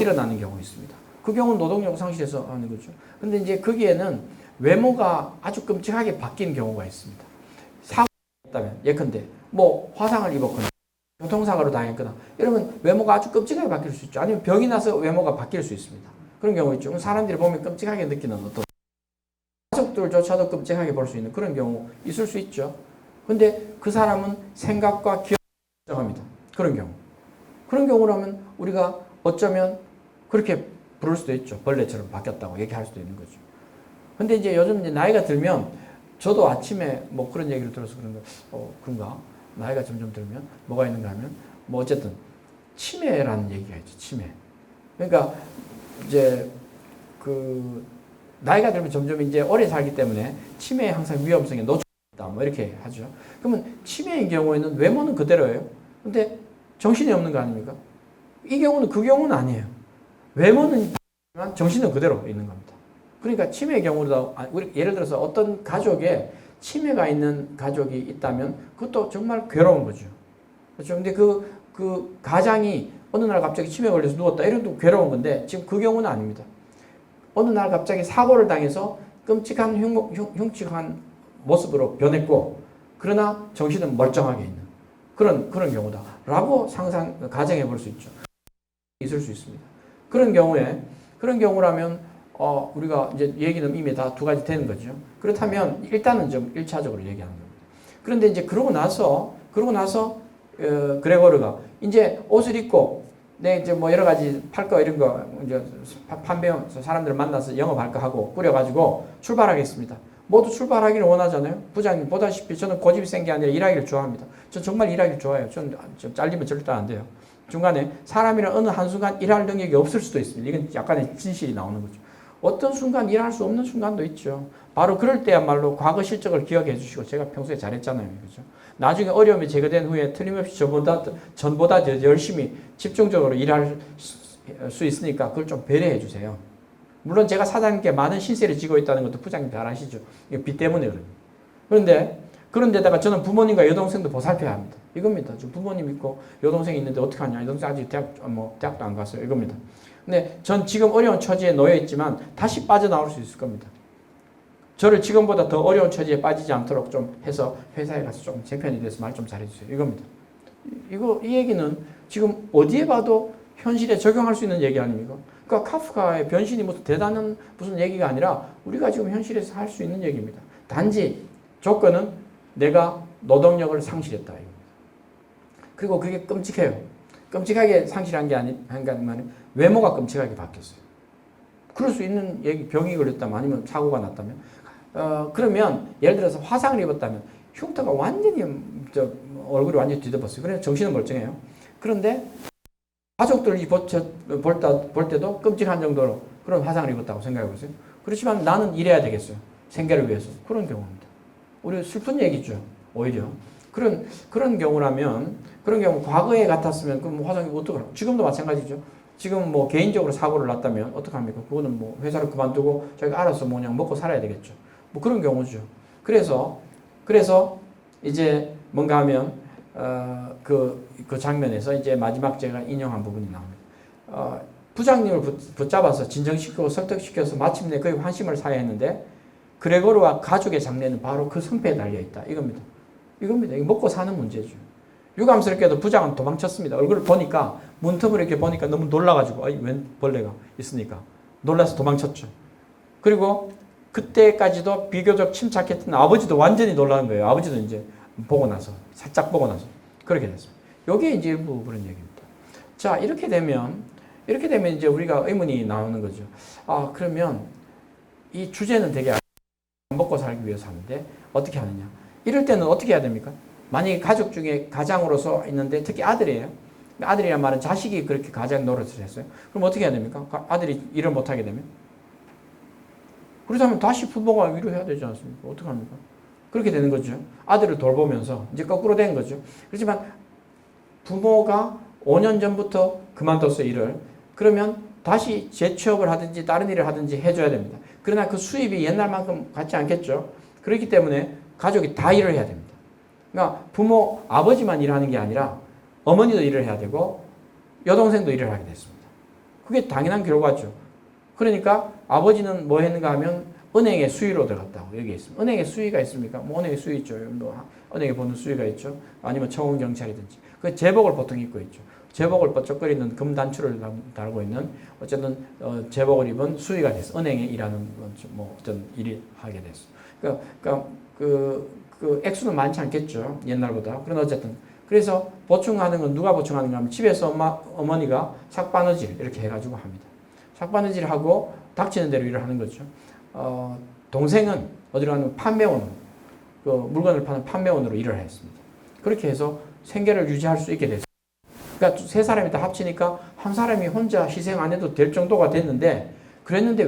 일어나는 경우 있습니다. 그 경우는 노동력 상실해서 하는 거죠. 근데 이제 거기에는 외모가 아주 끔찍하게 바뀐 경우가 있습니다. 사고가 있다면, 예컨대, 뭐, 화상을 입었거나, 교통사고로 당했거나, 이러면 외모가 아주 끔찍하게 바뀔 수 있죠. 아니면 병이 나서 외모가 바뀔 수 있습니다. 그런 경우 있죠. 사람들이 보면 끔찍하게 느끼는 어떤, 가족들조차도 끔찍하게 볼 수 있는 그런 경우 있을 수 있죠. 근데 그 사람은 생각과 기억을 정합니다. 그런 경우. 그런 경우라면 우리가 어쩌면 그렇게 부를 수도 있죠. 벌레처럼 바뀌었다고 얘기할 수도 있는 거죠. 근데 이제 요즘 이제 나이가 들면 저도 아침에 뭐 그런 얘기를 들어서 그런가? 나이가 점점 들면 뭐가 있는가 하면 뭐 어쨌든 치매라는 얘기가 있죠. 치매. 그러니까 이제 그 나이가 들면 점점 이제 오래 살기 때문에 치매에 항상 위험성에 노출됐다. 뭐 이렇게 하죠. 그러면 치매인 경우에는 외모는 그대로예요. 근데 정신이 없는 거 아닙니까? 이 경우는 그 경우는 아니에요. 외모는 정신은 그대로 있는 겁니다. 그러니까 치매의 경우도 예를 들어서 어떤 가족에 치매가 있는 가족이 있다면 그것도 정말 괴로운 거죠. 그렇죠? 근데 그 가장이 어느 날 갑자기 치매에 걸려서 누웠다. 이런 괴로운 건데 지금 그 경우는 아닙니다. 어느 날 갑자기 사고를 당해서 끔찍한 흉측한 모습으로 변했고 그러나 정신은 멀쩡하게 있는 그런 경우다. 라고 가정해 볼 수 있죠. 있을 수 있습니다. 그런 경우라면 우리가 이제 얘기는 이미 다 두 가지 되는 거죠. 그렇다면 일단은 좀 1차적으로 얘기하는 겁니다. 그런데 이제 그러고 나서 그레고르가 이제 옷을 입고 이제 뭐 여러 가지 팔 거 이런 거 이제 판매용 사람들을 만나서 영업할 거 하고 꾸려가지고 출발하겠습니다. 모두 출발하기를 원하잖아요. 부장님 보다시피 저는 고집이 센 게 아니라 일하기를 좋아합니다. 저 정말 일하기를 좋아해요. 저는 잘리면 절대 안 돼요. 중간에 사람이란 어느 한순간 일할 능력이 없을 수도 있습니다. 이건 약간의 진실이 나오는 거죠. 어떤 순간 일할 수 없는 순간도 있죠. 바로 그럴 때야말로 과거 실적을 기억해 주시고 제가 평소에 잘했잖아요. 그죠? 나중에 어려움이 제거된 후에 틀림없이 전보다 더 열심히 집중적으로 일할 수 있으니까 그걸 좀 배려해 주세요. 물론 제가 사장님께 많은 신세를 지고 있다는 것도 부장님 잘 아시죠. 이거 빚 때문에 그런데 그런데다가 저는 부모님과 여동생도 보살펴야 합니다. 이겁니다. 저 부모님 있고 여동생이 있는데 어떻게 하냐. 여동생 아직 대학도 안 갔어요. 이겁니다. 근데 전 지금 어려운 처지에 놓여 있지만 다시 빠져나올 수 있을 겁니다. 저를 지금보다 더 어려운 처지에 빠지지 않도록 좀 해서 회사에 가서 좀 제 편이 돼서 말 좀 잘해주세요. 이겁니다. 이 얘기는 지금 어디에 봐도 현실에 적용할 수 있는 얘기 아닙니까? 그러니까 카프카의 변신이 무슨 대단한 무슨 얘기가 아니라 우리가 지금 현실에서 할 수 있는 얘기입니다. 단지 조건은 내가 노동력을 상실했다. 그리고 그게 끔찍해요. 끔찍하게 상실한 게 아니면 외모가 끔찍하게 바뀌었어요. 그럴 수 있는 얘기, 병이 걸렸다면 아니면 사고가 났다면 그러면 예를 들어서 화상을 입었다면 흉터가 완전히 얼굴이 완전히 뒤덮었어요. 그래서 정신은 멀쩡해요. 그런데 가족들이 볼 때도 끔찍한 정도로 그런 화상을 입었다고 생각해 보세요. 그렇지만 나는 일해야 되겠어요. 생계를 위해서. 그런 경우입니다. 우리 슬픈 얘기죠. 오히려. 그런 경우라면, 그런 경우 과거에 같았으면 그럼 화상이 어떡하라고. 지금도 마찬가지죠. 지금 뭐 개인적으로 사고를 났다면 어떡합니까? 그거는 뭐 회사를 그만두고 자기가 알아서 뭐 그냥 먹고 살아야 되겠죠. 뭐 그런 경우죠. 그래서 이제 뭔가 하면 그 장면에서 이제 마지막 제가 인용한 부분이 나옵니다. 부장님을 붙잡아서 진정시키고 설득시켜서 마침내 그의 환심을 사야 했는데 그레고르와 가족의 장례는 바로 그 성패에 달려있다. 이겁니다. 이거 먹고 사는 문제죠. 유감스럽게도 부장은 도망쳤습니다. 얼굴을 보니까 문틈을 이렇게 보니까 너무 놀라가지고 웬 벌레가 있으니까 놀라서 도망쳤죠. 그리고 그때까지도 비교적 침착했던 아버지도 완전히 놀라는 거예요. 아버지도 이제 살짝 보고 나서 그렇게 됐습니다. 이게 이제 일부 그런 얘기입니다. 자, 이렇게 되면 이제 우리가 의문이 나오는 거죠. 그러면 이 주제는 되게 먹고 살기 위해서 하는데 어떻게 하느냐? 이럴 때는 어떻게 해야 됩니까? 만약에 가족 중에 가장으로서 있는데 특히 아들이에요. 아들이란 말은 자식이 그렇게 가장 노릇을 했어요. 그럼 어떻게 해야 됩니까? 아들이 일을 못하게 되면? 그렇다면 다시 부모가 일을 해야 되지 않습니까? 어떡합니까? 그렇게 되는 거죠. 아들을 돌보면서 이제 거꾸로 된 거죠. 그렇지만 부모가 5년 전부터 그만뒀어요, 일을. 그러면 다시 재취업을 하든지 다른 일을 하든지 해줘야 됩니다. 그러나 그 수입이 옛날만큼 같지 않겠죠. 그렇기 때문에 가족이 다 일을 해야 됩니다. 그러니까 아버지만 일하는 게 아니라 어머니도 일을 해야 되고 여동생도 일을 하게 됐습니다. 그게 당연한 결과죠. 그러니까 아버지는 뭐 했는가 하면 은행에 수의로 들어갔다고 여기 있습니다. 은행에 수의가 있습니까? 뭐 은행에 수의 있죠. 은행에 보는 수의가 있죠. 아니면 청원경찰이든지. 그 제복을 보통 입고 있죠. 제복을 번쩍거리는 금 단추를 달고 있는 어쨌든 제복을 입은 수의가 됐어. 은행에 일하는 뭐 어떤 일이 하게 됐어. 그러니까 그 액수는 많지 않겠죠. 옛날보다. 그런 어쨌든 그래서 보충하는 건 누가 보충하는가 하면 집에서 어머니가 삭바느질 이렇게 해가지고 합니다. 삭바느질 하고 닥치는 대로 일을 하는 거죠. 동생은 어디로 가면 판매원으로 그 물건을 파는 판매원으로 일을 했습니다. 그렇게 해서 생계를 유지할 수 있게 됐어요. 그러니까 세 사람이 다 합치니까 한 사람이 혼자 희생 안 해도 될 정도가 됐는데 그랬는데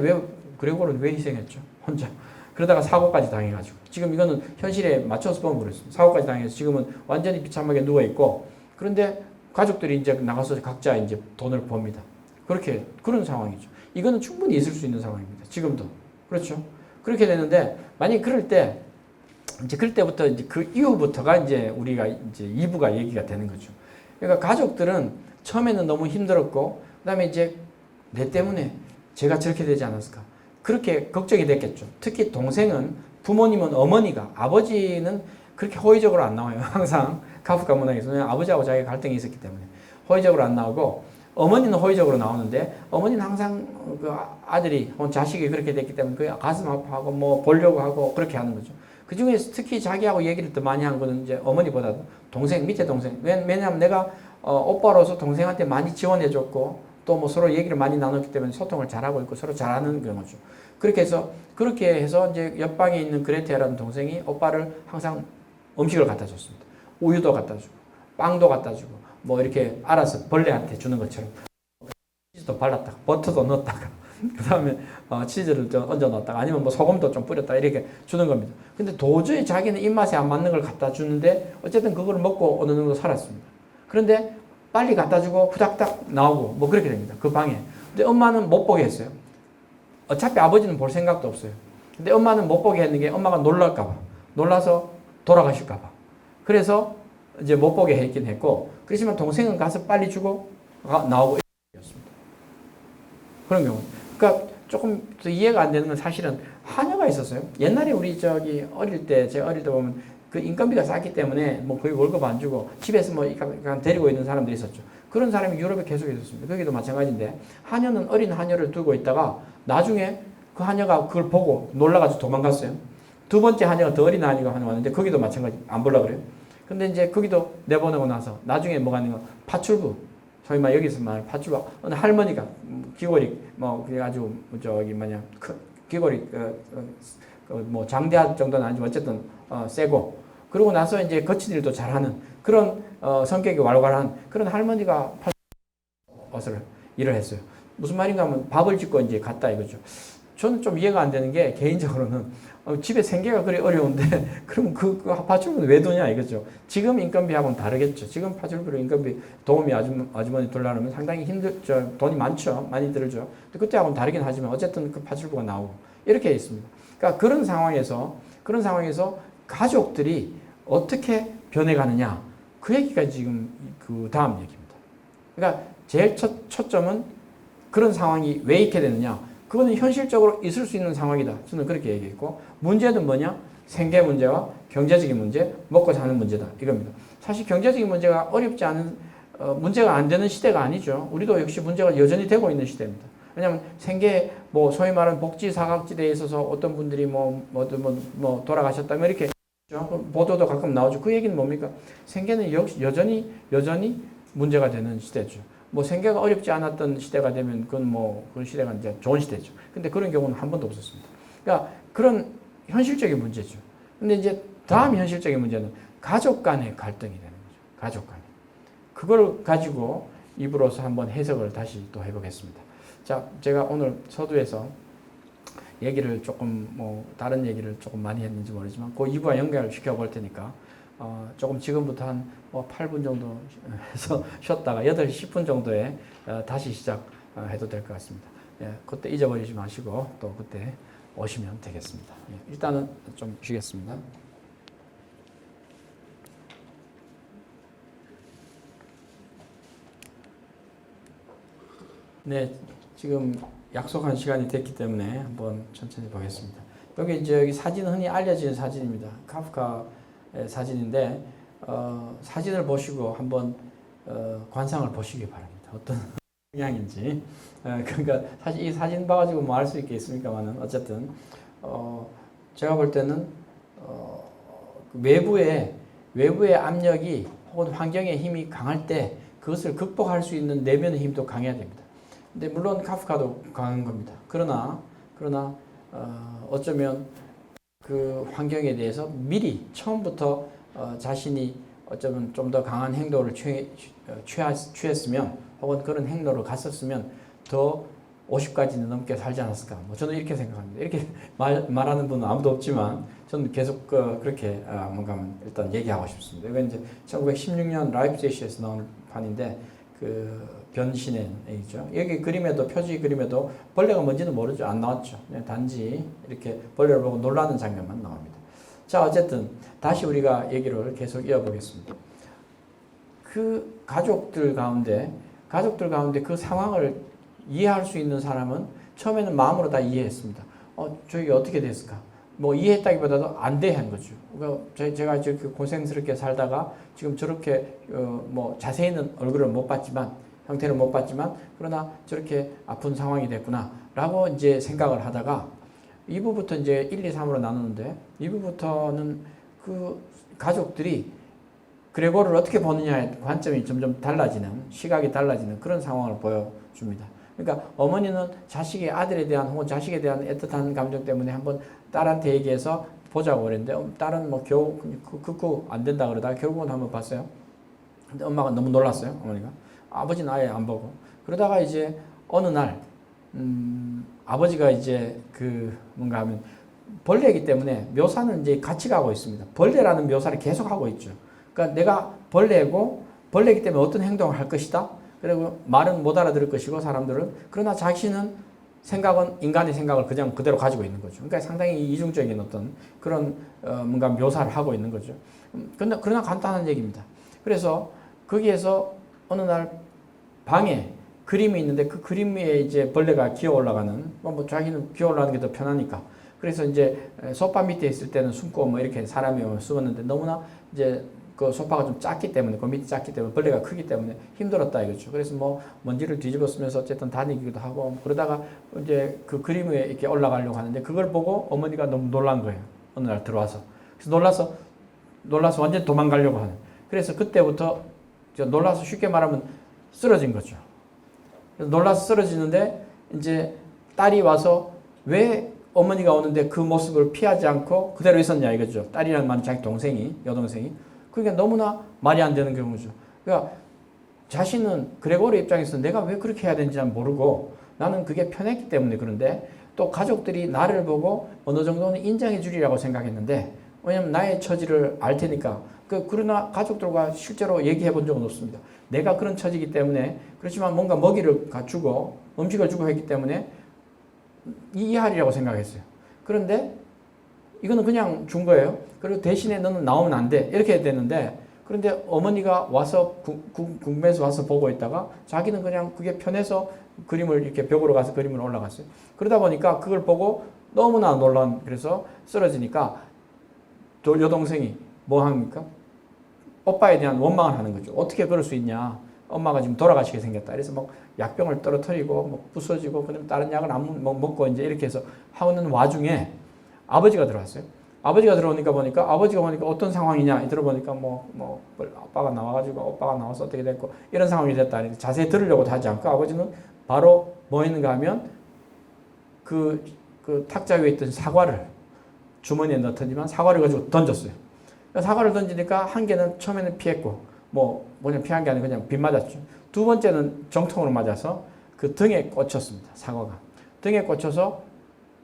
그레고르는 왜 희생했죠? 혼자. 그러다가 사고까지 당해가지고 지금 이거는 현실에 맞춰서 보면 그렇습니다. 사고까지 당해서 지금은 완전히 비참하게 누워 있고 그런데 가족들이 이제 나가서 각자 이제 돈을 법니다. 그런 상황이죠. 이거는 충분히 있을 수 있는 상황입니다. 지금도 그렇죠. 그렇게 되는데 만약 그럴 때부터 이제 그 이후부터가 이제 우리가 이제 2부가 얘기가 되는 거죠. 그러니까 가족들은 처음에는 너무 힘들었고 그다음에 이제 내 때문에 제가 저렇게 되지 않았을까. 그렇게 걱정이 됐겠죠. 특히 동생은 부모님은 어머니가 아버지는 그렇게 호의적으로 안 나와요. 항상 카프카 문학에서는 아버지하고 자기가 갈등이 있었기 때문에 호의적으로 안 나오고 어머니는 호의적으로 나오는데 어머니는 항상 그 아들이 자식이 그렇게 됐기 때문에 그 가슴 아파하고 뭐 보려고 하고 그렇게 하는 거죠. 그 중에서 특히 자기하고 얘기를 더 많이 한 거는 이제 어머니보다도 밑에 동생. 왜냐하면 내가 오빠로서 동생한테 많이 지원해줬고 또 뭐 서로 얘기를 많이 나눴기 때문에 소통을 잘하고 있고 서로 잘하는 경우죠. 그렇게 해서 이제 옆방에 있는 그레테라는 동생이 오빠를 항상 음식을 갖다 줬습니다. 우유도 갖다 주고 빵도 갖다 주고 뭐 이렇게 알아서 벌레한테 주는 것처럼 치즈도 발랐다가 버터도 넣었다가 그 다음에 치즈를 좀 얹어 넣었다가 아니면 뭐 소금도 좀 뿌렸다가 이렇게 주는 겁니다. 근데 도저히 자기는 입맛에 안 맞는 걸 갖다 주는데 어쨌든 그걸 먹고 어느 정도 살았습니다. 그런데 빨리 갖다 주고 후닥닥 나오고 뭐 그렇게 됩니다. 그 방에. 근데 엄마는 못 보게 했어요. 어차피 아버지는 볼 생각도 없어요. 근데 엄마는 못 보게 했는 게 엄마가 놀랄까봐. 놀라서 돌아가실까봐. 그래서 이제 못 보게 했긴 했고, 그렇지만 동생은 가서 빨리 주고 나오고 이랬습니다. 그런 경우. 그러니까 조금 더 이해가 안 되는 건 사실은 한여가 있었어요. 옛날에 우리 저기 어릴 때, 제가 어릴 때 보면 그 인건비가 쌌기 때문에 뭐 거의 월급 안 주고 집에서 뭐 그냥 데리고 있는 사람들이 있었죠. 그런 사람이 유럽에 계속 있었습니다. 거기도 마찬가지인데 한여는 어린 한여를 두고 있다가 나중에 그 한여가 그걸 보고 놀라가지고 도망갔어요. 두 번째 한여가 더 어린 한여가 하나 왔는데 거기도 마찬가지 안 보려고 그래요. 근데 이제 거기도 내보내고 나서 나중에 뭐가 있는 거 파출부 소위 말 여기서 말 파출부 어느 할머니가 귀걸이 뭐 그래가지고 저기 뭐냐 귀걸이 뭐 장대할 정도는 아니지만 어쨌든 세고 그러고 나서 이제 거친 일도 잘하는 그런 성격이 왈왈한 그런 할머니가 옷을 일을 했어요. 무슨 말인가 하면 밥을 짓고 이제 갔다 이거죠. 저는 좀 이해가 안 되는 게 개인적으로는 집에 생계가 그리 어려운데 그럼 그 파출부는 왜 두냐 이거죠. 지금 인건비하고는 다르겠죠. 지금 파출부로 인건비 도우미 아주머니 둘러면 상당히 돈이 많죠. 많이 들죠. 근데 그때하고는 다르긴 하지만 어쨌든 그 파출부가 나오고 이렇게 있습니다. 그러니까 그런 상황에서 가족들이 어떻게 변해가느냐 그 얘기가 지금 그 다음 얘기입니다. 그러니까 제일 초점은 그런 상황이 왜 있게 되느냐 그거는 현실적으로 있을 수 있는 상황이다. 저는 그렇게 얘기했고 문제는 뭐냐 생계 문제와 경제적인 문제 먹고 사는 문제다 이겁니다. 사실 경제적인 문제가 어렵지 않은 문제가 안 되는 시대가 아니죠. 우리도 역시 문제가 여전히 되고 있는 시대입니다. 왜냐하면 생계 뭐 소위 말하는 복지 사각지대에 있어서 어떤 분들이 뭐 돌아가셨다면 이렇게 보도도 가끔 나오죠. 그 얘기는 뭡니까? 생계는 역시 여전히 문제가 되는 시대죠. 뭐 생계가 어렵지 않았던 시대가 되면 그건 뭐 그런 시대가 이제 좋은 시대죠. 근데 그런 경우는 한 번도 없었습니다. 그러니까 그런 현실적인 문제죠. 근데 이제 다음 현실적인 문제는 가족 간의 갈등이 되는 거죠. 가족 간에. 그걸 가지고 입으로서 한번 해석을 다시 또 해보겠습니다. 자, 제가 오늘 서두에서 얘기를 조금 뭐 다른 얘기를 조금 많이 했는지 모르지만 그 2부와 연결을 시켜볼 테니까 조금 지금부터 한 8분 정도 해서 쉬었다가 8시 10분 정도에 다시 시작해도 될 것 같습니다. 예, 그때 잊어버리지 마시고 또 그때 오시면 되겠습니다. 예, 일단은 좀 쉬겠습니다. 네, 지금 약속한 시간이 됐기 때문에 한번 천천히 보겠습니다. 여기 이제 여기 사진은 흔히 알려진 사진입니다. 카프카의 사진인데 사진을 보시고 한번 관상을 보시기 바랍니다. 어떤 성향인지. 그러니까 사실 이 사진 봐가지고 뭐 알 수 있겠습니까만은 어쨌든 제가 볼 때는 외부의 압력이 혹은 환경의 힘이 강할 때 그것을 극복할 수 있는 내면의 힘도 강해야 됩니다. 근데 물론 카프카도 강한 겁니다. 그러나 어쩌면 그 환경에 대해서 미리 처음부터 자신이 어쩌면 좀 더 강한 행동을 취했으면 혹은 그런 행로를 갔었으면 더 50까지는 넘게 살지 않았을까. 뭐 저는 이렇게 생각합니다. 이렇게 말하는 분은 아무도 없지만 저는 계속 그렇게 뭔가 일단 얘기하고 싶습니다. 이건 이제 1916년 라이프지시에서 나온 판인데 그 변신의 얘기죠. 여기 그림에도 표지 그림에도 벌레가 뭔지는 모르죠. 안 나왔죠. 단지 이렇게 벌레를 보고 놀라는 장면만 나옵니다. 자, 어쨌든 다시 우리가 얘기를 계속 이어보겠습니다. 그 가족들 가운데 그 상황을 이해할 수 있는 사람은 처음에는 마음으로 다 이해했습니다. 저게 어떻게 됐을까? 뭐 이해했다기보다도 안 대한 거죠. 그러니까 제가 저렇게 고생스럽게 살다가 지금 저렇게 뭐 자세히는 얼굴을 못 봤지만 형태를 못 봤지만 그러나 저렇게 아픈 상황이 됐구나라고 이제 생각을 하다가 2부부터 이제 1, 2, 3으로 나누는데 2부부터는 그 가족들이 그레고를 어떻게 보느냐의 관점이 점점 달라지는 시각이 달라지는 그런 상황을 보여줍니다. 그러니까 어머니는 자식의 아들에 대한 혹은 자식에 대한 애틋한 감정 때문에 한번 딸한테 얘기해서 보자고 그랬는데 딸은 뭐 겨우 극구 안 된다 그러다가 결국은 한번 봤어요. 근데 엄마가 너무 놀랐어요. 어머니가. 아버지는 아예 안 보고. 그러다가 이제 어느 날 아버지가 이제 뭔가 하면 벌레이기 때문에 묘사는 이제 같이 가고 있습니다. 벌레라는 묘사를 계속 하고 있죠. 그러니까 내가 벌레고 벌레이기 때문에 어떤 행동을 할 것이다. 그리고 말은 못 알아들을 것이고 사람들은 그러나 자신은 인간의 생각을 그냥 그대로 가지고 있는 거죠. 그러니까 상당히 이중적인 어떤 그런 뭔가 묘사를 하고 있는 거죠. 그러나 간단한 얘기입니다. 그래서 거기에서 어느 날 방에 그림이 있는데 그 그림 위에 이제 벌레가 기어 올라가는 뭐 자기는 기어 올라가는 게 더 편하니까 그래서 이제 소파 밑에 있을 때는 숨고 뭐 이렇게 사람이 숨었는데 너무나 이제 그 소파가 좀 작기 때문에 그 밑이 작기 때문에 벌레가 크기 때문에 힘들었다 이거죠. 그래서 뭐 먼지를 뒤집어 쓰면서 어쨌든 다니기도 하고 그러다가 이제 그 그림 위에 이렇게 올라가려고 하는데 그걸 보고 어머니가 너무 놀란 거예요. 어느 날 들어와서. 그래서 놀라서 완전 도망가려고 하는. 그래서 그때부터 놀라서 쉽게 말하면 쓰러진 거죠. 그래서 놀라서 쓰러지는데 이제 딸이 와서 왜 어머니가 오는데 그 모습을 피하지 않고 그대로 있었냐 이거죠. 딸이란 말은 자기 동생이, 여동생이. 그게 너무나 말이 안 되는 경우죠. 그러니까 자신은 그레고리 입장에서 내가 왜 그렇게 해야 되는지 모르고 나는 그게 편했기 때문에 그런데 또 가족들이 나를 보고 어느 정도는 인정해 주리라고 생각했는데 왜냐면 나의 처지를 알 테니까 그러나 가족들과 실제로 얘기해 본 적은 없습니다. 내가 그런 처지이기 때문에 그렇지만 뭔가 먹이를 주고 음식을 주고 했기 때문에 이해하리라고 생각했어요. 그런데 이거는 그냥 준 거예요. 그리고 대신에 너는 나오면 안 돼. 이렇게 되는데 그런데 어머니가 와서 궁금해서 와서 보고 있다가 자기는 그냥 그게 편해서 그림을 이렇게 벽으로 가서 그림을 올라갔어요. 그러다 보니까 그걸 보고 너무나 놀란 그래서 쓰러지니까 여동생이 뭐 합니까? 오빠에 대한 원망을 하는 거죠. 어떻게 그럴 수 있냐. 엄마가 지금 돌아가시게 생겼다. 그래서 막 약병을 떨어뜨리고 뭐 부서지고 그다음 다른 약을 안 먹고 이제 이렇게 해서 하는 와중에 아버지가 들어왔어요. 아버지가 들어오니까 보니까 어떤 상황이냐 들어보니까 뭐 아빠가 나와가지고 오빠가 나와서 어떻게 됐고 이런 상황이 됐다. 자세히 들으려고 하지 않고 아버지는 바로 뭐 했는가 하면 그 탁자 위에 있던 사과를 주머니에 넣더니만 사과를 가지고 던졌어요. 사과를 던지니까 한 개는 처음에는 피했고 뭐냐 피한 게 아니라 그냥 빗 맞았죠. 두 번째는 정통으로 맞아서 그 등에 꽂혔습니다. 사과가 등에 꽂혀서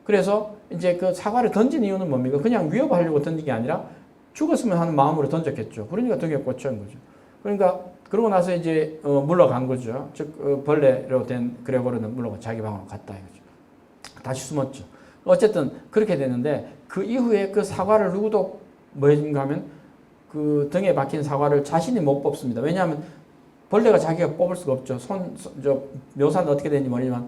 그래서 이제 그 사과를 던진 이유는 뭡니까? 그냥 위협하려고 던진 게 아니라 죽었으면 하는 마음으로 던졌겠죠. 그러니까 등에 꽂힌 거죠. 그러니까 그러고 나서 이제 물러간 거죠. 즉 벌레로 된 그레고르는 물러가 자기 방으로 갔다 이거죠. 다시 숨었죠. 어쨌든 그렇게 되는데 그 이후에 그 사과를 누구도 뭐 해준가 하면 그 등에 박힌 사과를 자신이 못 뽑습니다. 왜냐하면 벌레가 자기가 뽑을 수가 없죠. 묘사는 어떻게 되는지 모르지만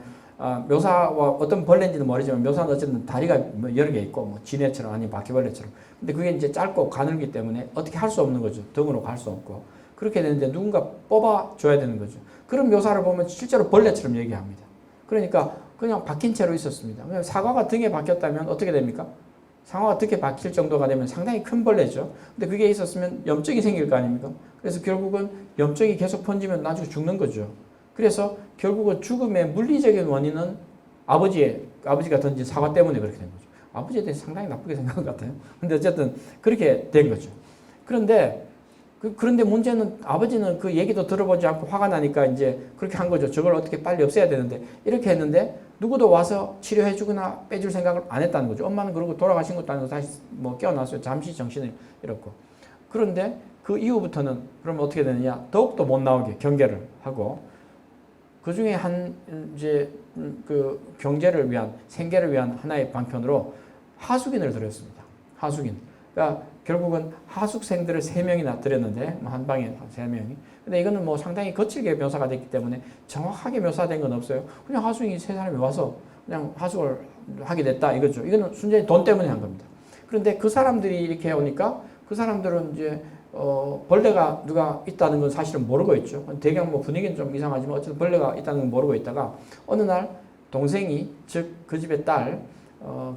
묘사와 어떤 벌레인지는 모르지만 묘사는 어쨌든 다리가 여러 개 있고 뭐 지네처럼 아니면 바퀴벌레처럼. 근데 그게 이제 짧고 가늘기 때문에 어떻게 할 수 없는 거죠. 등으로 갈 수 없고. 그렇게 되는데 누군가 뽑아줘야 되는 거죠. 그런 묘사를 보면 실제로 벌레처럼 얘기합니다. 그러니까 그냥 박힌 채로 있었습니다. 사과가 등에 박혔다면 어떻게 됩니까? 사과가 등에 박힐 정도가 되면 상당히 큰 벌레죠. 근데 그게 있었으면 염증이 생길 거 아닙니까? 그래서 결국은 염증이 계속 번지면 나중에 죽는 거죠. 그래서 결국은 죽음의 물리적인 원인은 아버지가 던진 사과 때문에 그렇게 된 거죠. 아버지에 대해서 상당히 나쁘게 생각한 것 같아요. 근데 어쨌든 그렇게 된 거죠. 그런데 문제는 아버지는 그 얘기도 들어보지 않고 화가 나니까 이제 그렇게 한 거죠. 저걸 어떻게 빨리 없애야 되는데 이렇게 했는데 누구도 와서 치료해 주거나 빼줄 생각을 안 했다는 거죠. 엄마는 그러고 돌아가신 것도 아니고 다시 뭐 깨어났어요. 잠시 정신을 잃었고. 그런데 그 이후부터는 그러면 어떻게 되느냐? 더욱더 못 나오게 경계를 하고 그 중에 이제 그 경제를 위한 생계를 위한 하나의 방편으로 하숙인을 들였습니다. 하숙인. 그러니까 결국은 하숙생들을 3명이나 들였는데 한 방에 3명이. 근데 이거는 뭐 상당히 거칠게 묘사가 됐기 때문에 정확하게 묘사된 건 없어요. 그냥 하숙인이 3사람이 와서 그냥 하숙을 하게 됐다 이거죠. 이거는 순전히 돈 때문에 한 겁니다. 그런데 그 사람들이 이렇게 오니까 그 사람들은 이제 벌레가 누가 있다는 건 사실은 모르고 있죠. 대강 뭐 분위기는 좀 이상하지만 어쨌든 벌레가 있다는 건 모르고 있다가 어느 날 동생이 즉 그 집의 딸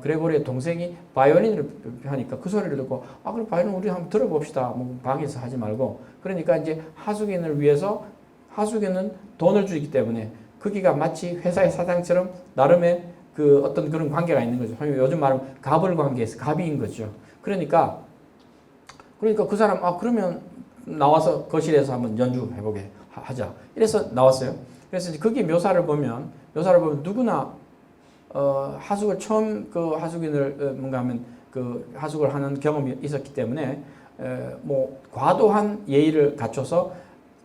그레고리의 동생이 바이올린을 하니까 그 소리를 듣고 그럼 바이올린 우리 한번 들어봅시다. 뭐 방에서 하지 말고 그러니까 이제 하숙인을 위해서 하숙인은 돈을 주기 때문에 거기가 마치 회사의 사장처럼 나름의 그 어떤 그런 관계가 있는 거죠. 요즘 말하면 갑을 관계에서 갑인 거죠. 그러니까 그 사람 그러면 나와서 거실에서 한번 연주해보게 하자. 이래서 나왔어요. 그래서 이제 거기 묘사를 보면 누구나 하숙을 처음 그 하숙인을 뭔가 하면 그 하숙을 하는 경험이 있었기 때문에 뭐 과도한 예의를 갖춰서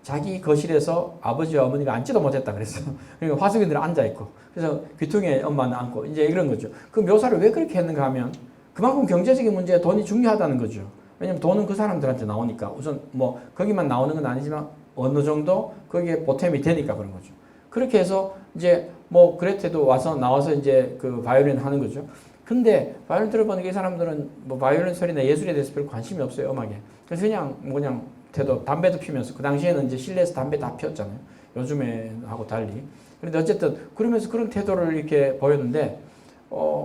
자기 거실에서 아버지와 어머니가 앉지도 못했다 그랬어. 그러니까 하숙인들은 앉아 있고 그래서 귀퉁이에 엄마는 앉고 이제 이런 거죠. 그 묘사를 왜 그렇게 했는가 하면 그만큼 경제적인 문제에 돈이 중요하다는 거죠. 왜냐면 돈은 그 사람들한테 나오니까 우선 뭐 거기만 나오는 건 아니지만 어느 정도 거기에 보탬이 되니까 그런 거죠. 그렇게 해서 이제 뭐 그레테도 나와서 이제 그 바이올린 하는 거죠. 근데 바이올린 들어보니까 이 사람들은 뭐 바이올린 소리나 예술에 대해서 별 관심이 없어요, 음악에. 그래서 그냥 태도, 담배도 피면서, 그 당시에는 이제 실내에서 담배 다 피웠잖아요. 요즘에 하고 달리. 그런데 어쨌든 그러면서 그런 태도를 이렇게 보였는데,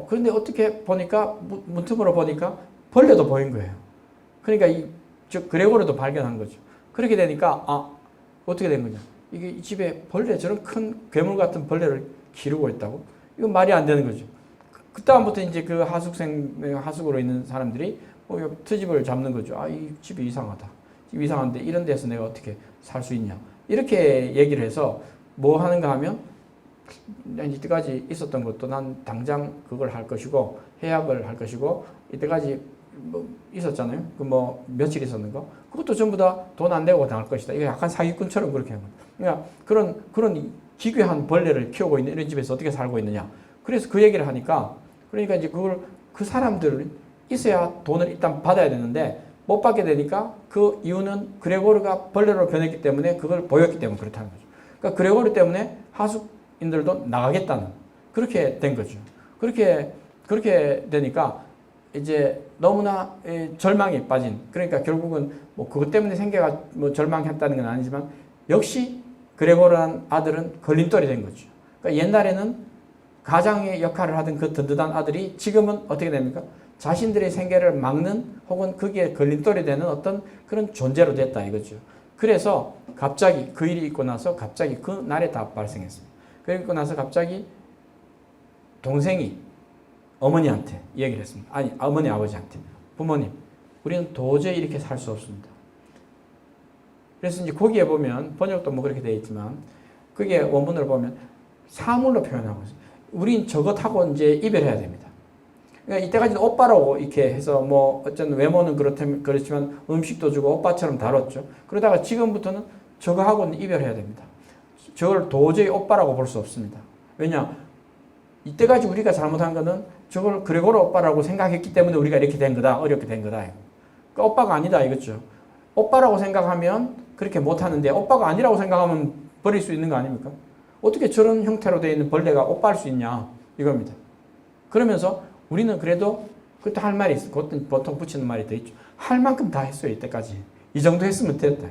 그런데 어떻게 보니까, 문틈으로 보니까 벌레도 보인 거예요. 그러니까 그레고르도 발견한 거죠. 그렇게 되니까, 어떻게 된 거냐. 이게 이 집에 저런 큰 괴물 같은 벌레를 기르고 있다고? 이건 말이 안 되는 거죠. 그다음부터 이제 그 하숙으로 있는 사람들이 트집을 잡는 거죠. 이 집이 이상하다. 집이 이상한데 이런 데서 내가 어떻게 살 수 있냐. 이렇게 얘기를 해서 뭐 하는가 하면 이때까지 있었던 것도 난 당장 그걸 할 것이고 해약을 할 것이고 이때까지 뭐 있었잖아요. 그 뭐 며칠 있었는 거. 그것도 전부 다 돈 안 내고 당할 것이다. 이게 약간 사기꾼처럼 그렇게 하는 거예요. 그러니까 그런 기괴한 벌레를 키우고 있는 이런 집에서 어떻게 살고 있느냐. 그래서 그 얘기를 하니까 그러니까 이제 그 사람들 있어야 돈을 일단 받아야 되는데 못 받게 되니까 그 이유는 그레고르가 벌레로 변했기 때문에 그걸 보였기 때문에 그렇다는 거죠. 그러니까 그레고르 때문에 하숙인들도 나가겠다는 그렇게 된 거죠. 그렇게 되니까 이제 너무나 절망에 빠진 그러니까 결국은 뭐 그것 때문에 생계가 뭐 절망했다는 건 아니지만 역시 그레고르란 아들은 걸림돌이 된 거죠. 그러니까 옛날에는 가장의 역할을 하던 그 든든한 아들이 지금은 어떻게 됩니까? 자신들의 생계를 막는 혹은 거기에 걸림돌이 되는 어떤 그런 존재로 됐다 이거죠. 그래서 갑자기 그 일이 있고 나서 갑자기 그 날에 다 발생했습니다. 그리고 나서 갑자기 동생이 어머니한테 얘기를 했습니다. 아니 어머니 아버지한테 부모님 우리는 도저히 이렇게 살 수 없습니다. 그래서 이제 거기에 보면 번역도 뭐 그렇게 되어 있지만 그게 원문을 보면 사물로 표현하고 있어요. 우린 저것하고 이제 이별해야 됩니다. 그러니까 이때까지는 오빠라고 이렇게 해서 뭐 어쨌든 외모는 그렇지만 음식도 주고 오빠처럼 다뤘죠. 그러다가 지금부터는 저거하고는 이별해야 됩니다. 저걸 도저히 오빠라고 볼 수 없습니다. 왜냐? 이때까지 우리가 잘못한 거는 저걸 그레고르 오빠라고 생각했기 때문에 우리가 이렇게 된 거다. 어렵게 된 거다. 그러니까 오빠가 아니다 이거죠. 오빠라고 생각하면 그렇게 못하는데 오빠가 아니라고 생각하면 버릴 수 있는 거 아닙니까? 어떻게 저런 형태로 되어 있는 벌레가 오빠일 수 있냐 이겁니다. 그러면서 우리는 그래도 그때 할 말이 있어. 보통 붙이는 말이 더 있죠. 할 만큼 다 했어요. 이때까지. 이 정도 했으면 됐다.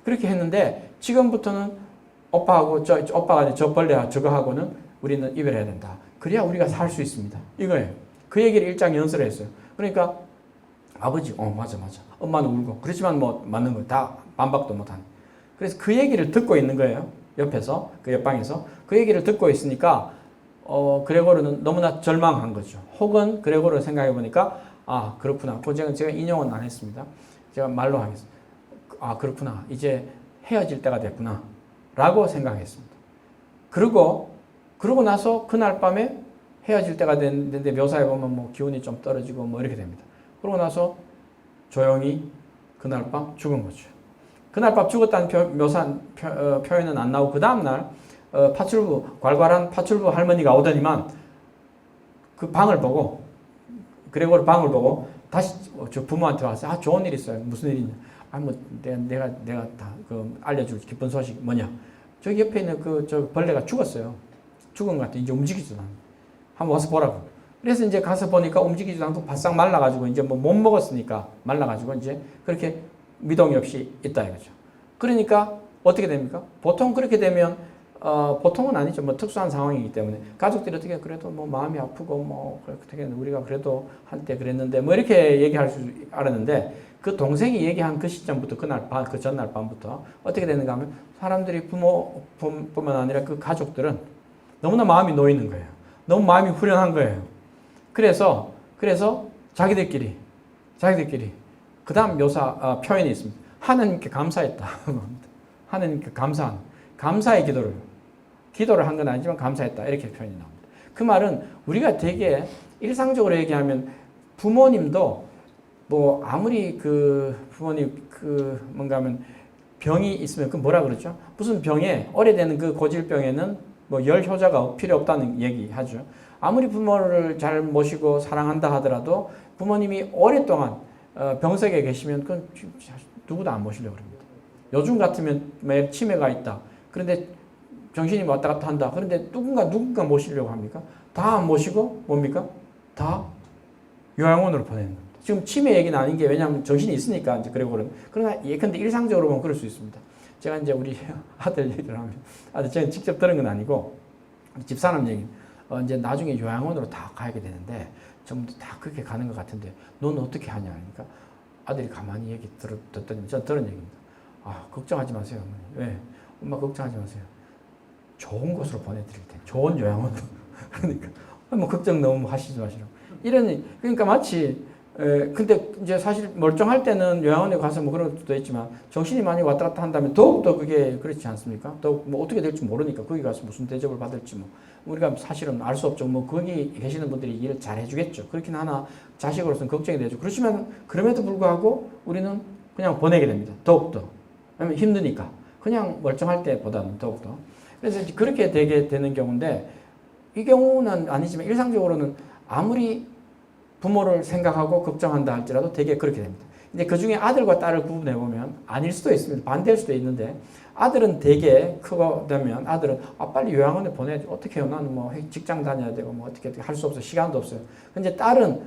그렇게 했는데 지금부터는 오빠하고 오빠가 아닌 저 벌레와 저거하고는 우리는 이별해야 된다. 그래야 우리가 살 수 있습니다. 이거예요. 그 얘기를 일장 연설을 했어요. 그러니까 아버지 맞아. 엄마는 울고. 그렇지만 뭐 맞는 거 다 반박도 못하는. 그래서 그 얘기를 듣고 있는 거예요. 옆에서 그 옆방에서 그 얘기를 듣고 있으니까 그레고르는 너무나 절망한 거죠. 혹은 그레고르 생각해 보니까 그렇구나. 그 제가 인용은 안 했습니다. 제가 말로 하겠습니다. 그렇구나. 이제 헤어질 때가 됐구나. 라고 생각했습니다. 그러고 나서 그날 밤에 헤어질 때가 됐는데 묘사해 보면 뭐 기운이 좀 떨어지고 뭐 이렇게 됩니다. 그러고 나서 조용히 그날 밤 죽은 거죠. 그날 밤 죽었다는 표현은 안 나오고 그 다음날 괄괄한 파출부 할머니가 오더니만 그 방을 보고 그레고르 방을 보고 다시 저 부모한테 와서 좋은 일 있어요. 무슨 일이냐? 뭐 내가 다 알려줄 기쁜 소식 뭐냐? 저기 옆에 있는 저 벌레가 죽었어요. 죽은 것 같아. 이제 움직이지도 않아. 한번 와서 보라고. 그래서 이제 가서 보니까 움직이지도 않고 바싹 말라가지고 이제 뭐 못 먹었으니까 말라가지고 이제 그렇게 미동이 없이 있다 이거죠. 그러니까 어떻게 됩니까? 보통 그렇게 되면 보통은 아니죠. 뭐 특수한 상황이기 때문에 가족들이 어떻게 그래도 뭐 마음이 아프고 뭐 어떻게 우리가 그래도 한때 그랬는데 뭐 이렇게 얘기할 수 알았는데 그 동생이 얘기한 그 시점부터 그 전날 밤부터 어떻게 되는가 하면 사람들이 부모뿐만 아니라 그 가족들은 너무나 마음이 놓이는 거예요. 너무 마음이 후련한 거예요. 그래서 자기들끼리 그 다음 표현이 있습니다. 하나님께 감사했다. 하나님께 감사의 기도를 한 건 아니지만 감사했다. 이렇게 표현이 나옵니다. 그 말은 우리가 되게 일상적으로 얘기하면 부모님도 뭐 아무리 부모님 뭔가 하면 병이 있으면 뭐라 그러죠? 무슨 병에 오래되는 그 고질병에는 뭐 열효자가 필요 없다는 얘기하죠. 아무리 부모를 잘 모시고 사랑한다 하더라도 부모님이 오랫동안 병석에 계시면 그건 누구도 안 모시려고 합니다. 요즘 같으면 매일 치매가 있다. 그런데 정신이 왔다 갔다 한다. 그런데 누군가 모시려고 합니까? 다 안 모시고 뭡니까? 다 요양원으로 보내는 겁니다. 지금 치매 얘기는 아닌 게 왜냐하면 정신이 있으니까 이제 그러고는 그러나 예컨대 일상적으로 보면 그럴 수 있습니다. 제가 이제 우리 아들 얘기를 하면 제가 직접 들은 건 아니고 집사람 얘기 이제 나중에 요양원으로 다 가게 되는데 전부 다 그렇게 가는 것 같은데 넌 어떻게 하냐 하니까 아들이 가만히 얘기 듣더니 전 들은 얘기입니다. 걱정하지 마세요. 어머니. 왜? 엄마 걱정하지 마세요. 좋은 곳으로 보내드릴 테니 좋은 요양원으로. 그러니까 뭐 걱정 너무 하시지 마시라고. 그러니까 마치 근데 이제 사실 멀쩡할 때는 요양원에 가서 뭐 그런 것도 있지만 정신이 많이 왔다 갔다 한다면 더욱더 그게 그렇지 않습니까? 더욱 뭐 어떻게 될지 모르니까 거기 가서 무슨 대접을 받을지 뭐 우리가 사실은 알 수 없죠. 뭐 거기 계시는 분들이 일을 잘 해주겠죠. 그렇긴 하나 자식으로서는 걱정이 되죠. 그렇지만 그럼에도 불구하고 우리는 그냥 보내게 됩니다. 더욱더. 왜냐면 힘드니까. 그냥 멀쩡할 때보다는 더욱더. 그래서 이제 그렇게 되게 되는 경우인데 이 경우는 아니지만 일상적으로는 아무리 부모를 생각하고 걱정한다 할지라도 되게 그렇게 됩니다. 근데 그 중에 아들과 딸을 구분해 보면 아닐 수도 있습니다. 반대일 수도 있는데 아들은 되게 크고 되면 아들은 빨리 요양원에 보내야지. 어떻게 해요? 나는 뭐 직장 다녀야 되고 뭐 어떻게 할 수 없어. 시간도 없어요. 근데 딸은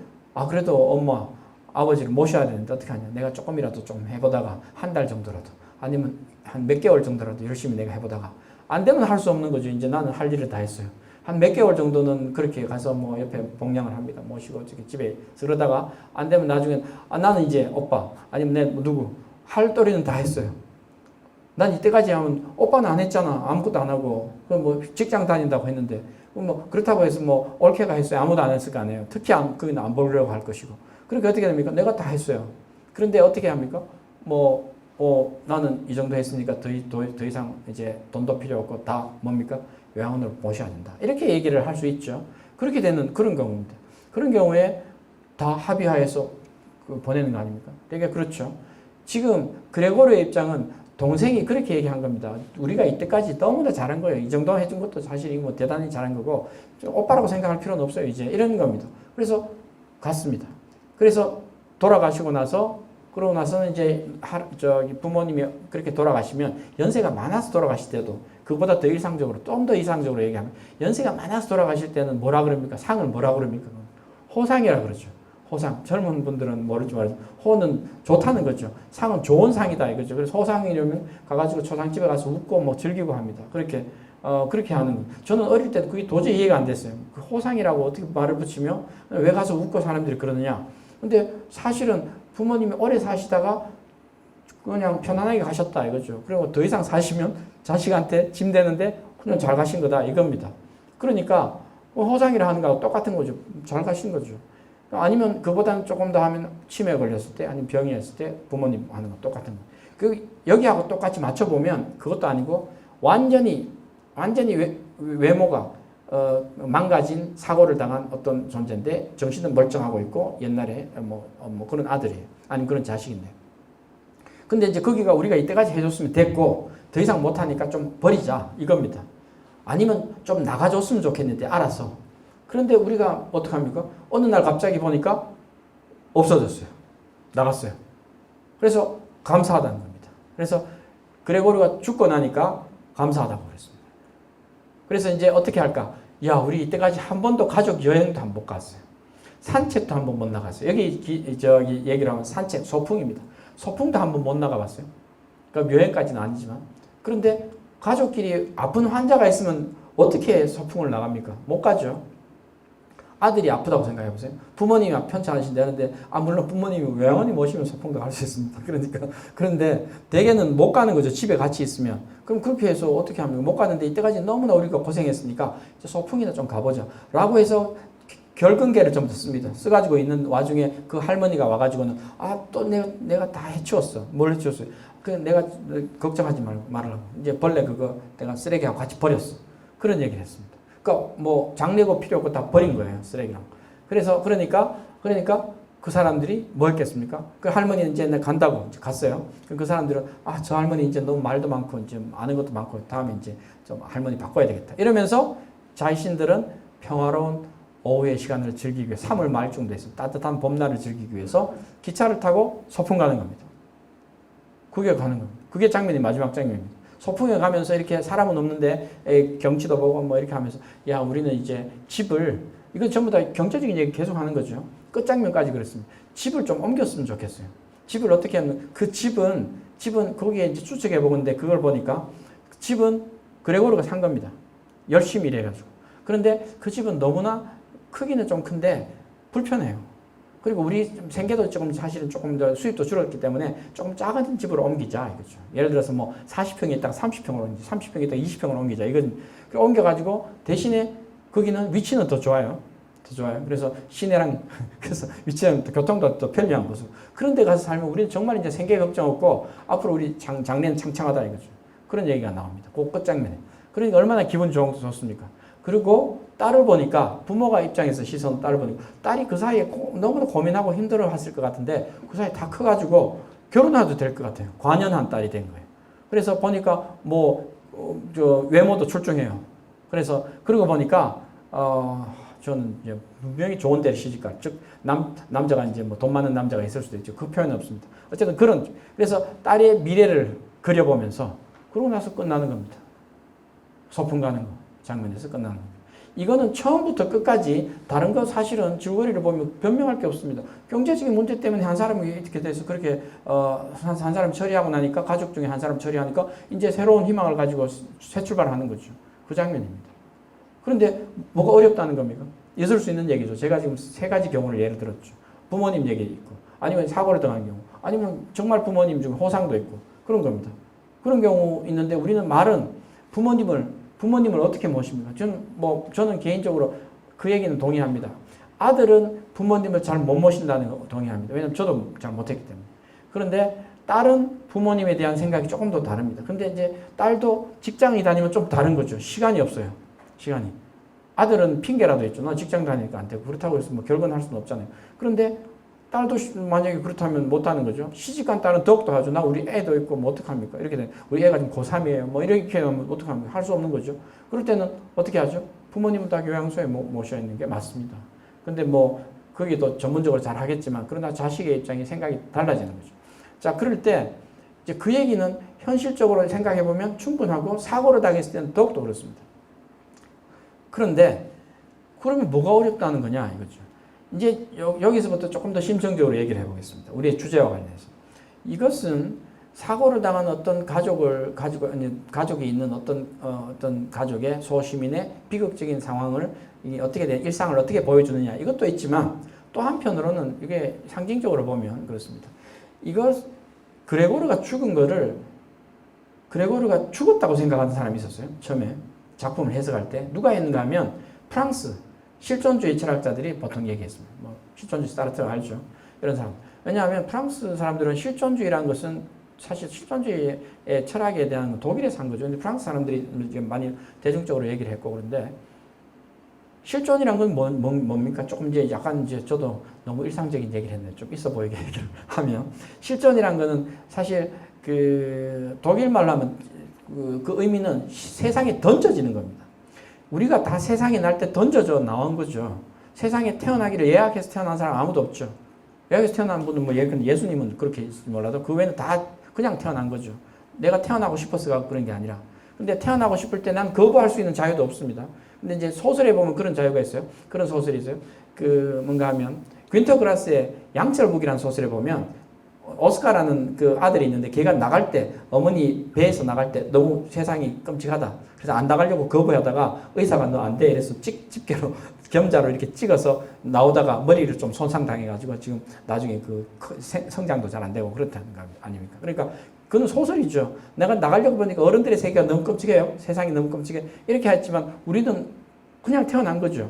그래도 엄마 아버지를 모셔야 되는데 어떻게 하냐. 내가 조금이라도 좀 해보다가 한 달 정도라도 아니면 한 몇 개월 정도라도 열심히 내가 해보다가 안 되면 할 수 없는 거죠. 이제 나는 할 일을 다 했어요. 한 몇 개월 정도는 그렇게 가서 뭐 옆에 봉양을 합니다. 모시고 집에 그러다가 안 되면 나중엔 나는 이제 오빠 아니면 내 누구 할 도리는 다 했어요. 난 이때까지 하면 오빠는 안 했잖아. 아무것도 안 하고 뭐 직장 다닌다고 했는데 뭐 그렇다고 해서 뭐 옳게가 했어요. 아무도 안 했을 거 아니에요. 특히 그건 안 보려고 할 것이고. 그러니까 어떻게 됩니까? 내가 다 했어요. 그런데 어떻게 합니까? 나는 이 정도 했으니까 더 이상 이제 돈도 필요 없고 다 뭡니까? 요양원으로 모셔야 된다. 이렇게 얘기를 할 수 있죠. 그렇게 되는 그런 경우입니다. 그런 경우에 다 합의하에서 보내는 거 아닙니까? 되게 그렇죠. 지금 그레고르의 입장은 동생이 그렇게 얘기한 겁니다. 우리가 이때까지 너무나 잘한 거예요. 이 정도 해준 것도 사실 뭐 대단히 잘한 거고 오빠라고 생각할 필요는 없어요. 이제 이런 겁니다. 그래서 갔습니다. 그래서 돌아가시고 나서 그러고 나서는 이제 부모님이 그렇게 돌아가시면 연세가 많아서 돌아가실 때도 그보다 더 일상적으로 좀 더 이상적으로 얘기하면 연세가 많아서 돌아가실 때는 뭐라 그럽니까? 상을 뭐라 그럽니까? 호상이라 그러죠. 호상. 젊은 분들은 모르지 말죠. 호는 좋다는 거죠. 상은 좋은 상이다 이거죠. 그래서 호상이려면 가가지고 초상집에 가서 웃고 뭐 즐기고 합니다. 그렇게 하는 거. 저는 어릴 때 그게 도저히 이해가 안 됐어요. 그 호상이라고 어떻게 말을 붙이며 왜 가서 웃고 사람들이 그러느냐. 근데 사실은 부모님이 오래 사시다가 그냥 편안하게 가셨다 이거죠. 그리고 더 이상 사시면 자식한테 짐 되는데 그냥 잘 가신 거다 이겁니다. 그러니까 호상이라 하는 거하고 똑같은 거죠. 잘 가신 거죠. 아니면 그보다는 조금 더 하면 치매 걸렸을 때 아니면 병이 했을 때 부모님 하는 거 똑같은 거. 여기하고 똑같이 맞춰보면 그것도 아니고 완전히 외모가 망가진 사고를 당한 어떤 존재인데 정신은 멀쩡하고 있고 옛날에 뭐 그런 아들이에요. 아니면 그런 자식인데. 근데 이제 거기가 우리가 이때까지 해줬으면 됐고 더 이상 못하니까 좀 버리자 이겁니다. 아니면 좀 나가줬으면 좋겠는데 알아서. 그런데 우리가 어떡합니까? 어느 날 갑자기 보니까 없어졌어요. 나갔어요. 그래서 감사하다는 겁니다. 그래서 그레고르가 죽고 나니까 감사하다고 그랬습니다. 그래서 이제 어떻게 할까? 우리 이때까지 한 번도 가족 여행도 한 번 못 갔어요. 산책도 한 번 못 나갔어요. 저기 얘기를 하면 산책, 소풍입니다. 소풍도 한 번 못 나가봤어요. 그러니까 여행까지는 아니지만. 그런데 가족끼리 아픈 환자가 있으면 어떻게 소풍을 나갑니까? 못 가죠. 아들이 아프다고 생각해 보세요. 부모님이 편찮으신다는데 물론 부모님이 요양원에 모시면 소풍도 갈 수 있습니다. 그런데 대개는 못 가는 거죠. 집에 같이 있으면. 그럼 그렇게 해서 어떻게 합니까? 못 가는데 이때까지 너무나 우리가 고생했으니까 이제 소풍이나 좀 가보자. 라고 해서 결근계를 좀 듣습니다. 써가지고 있는 와중에 그 할머니가 와가지고는 또 내가 다 해치웠어. 뭘 해치웠어요? 내가 걱정하지 말라고. 이제 벌레 그거 내가 쓰레기하고 같이 버렸어. 그런 얘기를 했습니다. 그러니까 뭐 장례고 필요 없고 다 버린 거예요. 쓰레기랑. 그러니까 그 사람들이 뭐 했겠습니까? 그 할머니는 이제 간다고 이제 갔어요. 그 사람들은 저 할머니 이제 너무 말도 많고 이제 아는 것도 많고 다음에 이제 좀 할머니 바꿔야 되겠다. 이러면서 자신들은 평화로운 오후의 시간을 즐기기 위해 3월 말쯤 돼서 따뜻한 봄날을 즐기기 위해서 기차를 타고 소풍 가는 겁니다. 그게 가는 겁니다. 그게 마지막 장면입니다. 소풍에 가면서 이렇게 사람은 없는데 경치도 보고 뭐 이렇게 하면서 야 우리는 이제 집을 이건 전부 다 경제적인 얘기 계속 하는 거죠. 끝장면까지 그랬습니다. 집을 좀 옮겼으면 좋겠어요. 집을 어떻게 하면 그 집은 거기에 이제 추측해 보건데 그걸 보니까 집은 그레고르가 산 겁니다. 열심히 일해가지고. 그런데 그 집은 너무나 크기는 좀 큰데 불편해요. 그리고 우리 생계도 조금 사실은 조금 더 수입도 줄었기 때문에 조금 작은 집으로 옮기자 이거죠. 예를 들어서 뭐 40평이 있다가 30평으로 옮기자, 30평이 있다가 20평으로 옮기자. 이건 옮겨가지고 대신에 거기는 위치는 더 좋아요. 더 좋아요. 그래서 시내랑 그래서 위치는 교통도 더 편리한 곳으로. 그런 데 가서 살면 우리는 정말 이제 생계 걱정 없고 앞으로 우리 장래는 창창하다 이거죠. 그런 얘기가 나옵니다. 그 끝장면에. 그러니까 얼마나 기분 좋습니까? 그리고 딸을 보니까 부모가 입장에서 시선 딸을 보니까 딸이 그 사이에 너무나 고민하고 힘들어 했을 것 같은데 그 사이에 다 커가지고 결혼해도 될 것 같아요. 관연한 딸이 된 거예요. 그래서 보니까 외모도 출중해요. 그래서 그러고 보니까 저는 이제 분명히 좋은 데를 시집갈, 즉 남자가 이제 뭐 돈 많은 남자가 있을 수도 있죠. 그 표현은 없습니다. 어쨌든 그래서 딸의 미래를 그려보면서 그러고 나서 끝나는 겁니다. 소풍 가는 거 장면에서 끝나는 겁니다. 이거는 처음부터 끝까지 다른 거 사실은 줄거리를 보면 변명할 게 없습니다. 경제적인 문제 때문에 한 사람이 이렇게 돼서 그렇게 한 사람 처리하고 나니까 가족 중에 한 사람 처리하니까 이제 새로운 희망을 가지고 새 출발하는 거죠. 그 장면입니다. 그런데 뭐가 어렵다는 겁니까? 있을 수 있는 얘기죠. 제가 지금 세 가지 경우를 예를 들었죠. 부모님 얘기 있고 아니면 사고를 당한 경우 아니면 정말 부모님 중에 호상도 있고 그런 겁니다. 그런 경우 있는데 우리는 말은 부모님을 어떻게 모십니까? 저는 개인적으로 그 얘기는 동의합니다. 아들은 부모님을 잘 못 모신다는 거 동의합니다. 왜냐하면 저도 잘 못했기 때문에. 그런데 딸은 부모님에 대한 생각이 조금 더 다릅니다. 근데 이제 딸도 직장에 다니면 좀 다른 거죠. 시간이 없어요. 시간이. 아들은 핑계라도 있죠. 나 직장 다니니까 안 되고 그렇다고 해서 뭐 결혼할 수는 없잖아요. 그런데 딸도 만약에 그렇다면 못하는 거죠. 시집간 딸은 더욱더 하죠. 나 우리 애도 있고 뭐 어떡합니까? 이렇게 되면 우리 애가 지금 고3이에요. 뭐 이렇게 하면 어떡합니까? 할 수 없는 거죠. 그럴 때는 어떻게 하죠? 부모님은 다 교양소에 모셔 있는 게 맞습니다. 근데 뭐 거기도 전문적으로 잘 하겠지만 그러나 자식의 입장이 생각이 달라지는 거죠. 자, 그럴 때 이제 그 얘기는 현실적으로 생각해 보면 충분하고 사고를 당했을 때는 더욱더 그렇습니다. 그런데 그러면 뭐가 어렵다는 거냐 이거죠. 이제 여기서부터 조금 더 심층적으로 얘기를 해보겠습니다. 우리의 주제와 관련해서. 이것은 사고를 당한 어떤 가족이 있는 어떤 가족의 소시민의 비극적인 상황을 어떻게 일상을 어떻게 보여주느냐 이것도 있지만 또 한편으로는 이게 상징적으로 보면 그렇습니다. 그레고르가 죽었다고 생각하는 사람이 있었어요. 처음에 작품을 해석할 때 누가 했는가 하면 프랑스 실존주의 철학자들이 보통 얘기했습니다. 뭐 실존주의 사르트 알죠? 이런 사람. 왜냐하면 프랑스 사람들은 실존주의라는 것은 사실 실존주의의 철학에 대한 독일에서 한 거죠. 근데 프랑스 사람들이 많이 대중적으로 얘기를 했고 그런데 실존이란 건 뭡니까? 조금 이제 약간 이제 저도 너무 일상적인 얘기를 했네요. 좀 있어 보이게 얘기를 하면 실존이란 거는 사실 그 독일 말로 하면 그 의미는 세상에 던져지는 겁니다. 우리가 다 세상에 날 때 던져져 나온 거죠. 세상에 태어나기를 예약해서 태어난 사람 아무도 없죠. 예약해서 태어난 분은 뭐 예수님은 그렇게 몰라도 그 외에는 다 그냥 태어난 거죠. 내가 태어나고 싶어서가 그런 게 아니라. 근데 태어나고 싶을 때 난 거부할 수 있는 자유도 없습니다. 근데 이제 소설에 보면 그런 자유가 있어요. 그런 소설이 있어요. 뭔가 하면 퀸터 그라스의 양철북이라는 소설에 보면 오스카라는 그 아들이 있는데 걔가 나갈 때 어머니 배에서 나갈 때 너무 세상이 끔찍하다. 그래서 안 나가려고 거부하다가 의사가 너 안 돼 이래서 집게로 겸자로 이렇게 찍어서 나오다가 머리를 좀 손상당해가지고 지금 나중에 성장도 잘 안 되고 그렇다는 거 아닙니까? 그러니까 그건 소설이죠. 내가 나가려고 보니까 어른들의 세계가 너무 끔찍해요. 세상이 너무 끔찍해. 이렇게 했지만 우리는 그냥 태어난 거죠.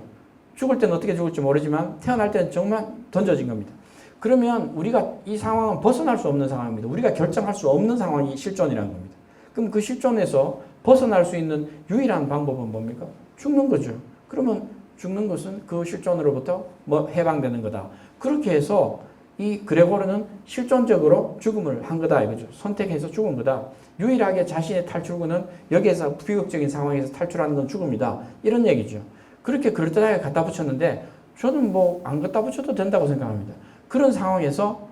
죽을 때는 어떻게 죽을지 모르지만 태어날 때는 정말 던져진 겁니다. 그러면 우리가 이 상황은 벗어날 수 없는 상황입니다. 우리가 결정할 수 없는 상황이 실존이라는 겁니다. 그럼 그 실존에서 벗어날 수 있는 유일한 방법은 뭡니까? 죽는 거죠. 그러면 죽는 것은 그 실존으로부터 해방되는 거다. 그렇게 해서 이 그레고르는 실존적으로 죽음을 한 거다 이거죠. 선택해서 죽은 거다. 유일하게 자신의 탈출구는 여기에서 비극적인 상황에서 탈출하는 건 죽음이다. 이런 얘기죠. 그렇게 그럴듯하게 갖다 붙였는데 저는 뭐 안 갖다 붙여도 된다고 생각합니다. 그런 상황에서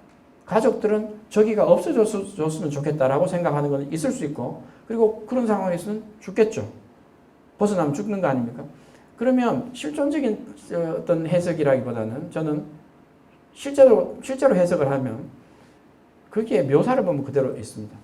가족들은 저기가 없어졌으면 좋겠다라고 생각하는 건 있을 수 있고, 그리고 그런 상황에서는 죽겠죠. 벗어나면 죽는 거 아닙니까? 그러면 실존적인 어떤 해석이라기보다는 저는 실제로 해석을 하면 거기에 묘사를 보면 그대로 있습니다.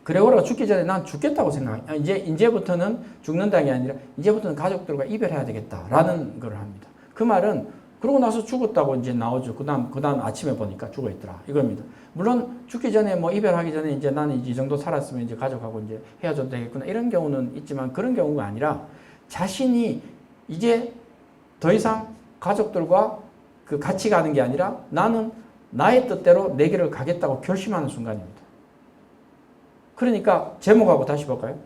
그레고르가 죽기 전에 난 죽겠다고 생각해. 이제부터는 죽는다는 게 아니라 이제부터는 가족들과 이별해야 되겠다라는 걸 합니다. 그 말은 그러고 나서 죽었다고 이제 나오죠. 그다음 아침에 보니까 죽어 있더라. 이겁니다. 물론 죽기 전에 뭐 이별하기 전에 이제 나는 이 정도 살았으면 이제 가족하고 이제 헤어져도 되겠구나. 이런 경우는 있지만 그런 경우가 아니라 자신이 이제 더 이상 가족들과 그 같이 가는 게 아니라 나는 나의 뜻대로 내 길을 가겠다고 결심하는 순간입니다. 그러니까 제목하고 다시 볼까요?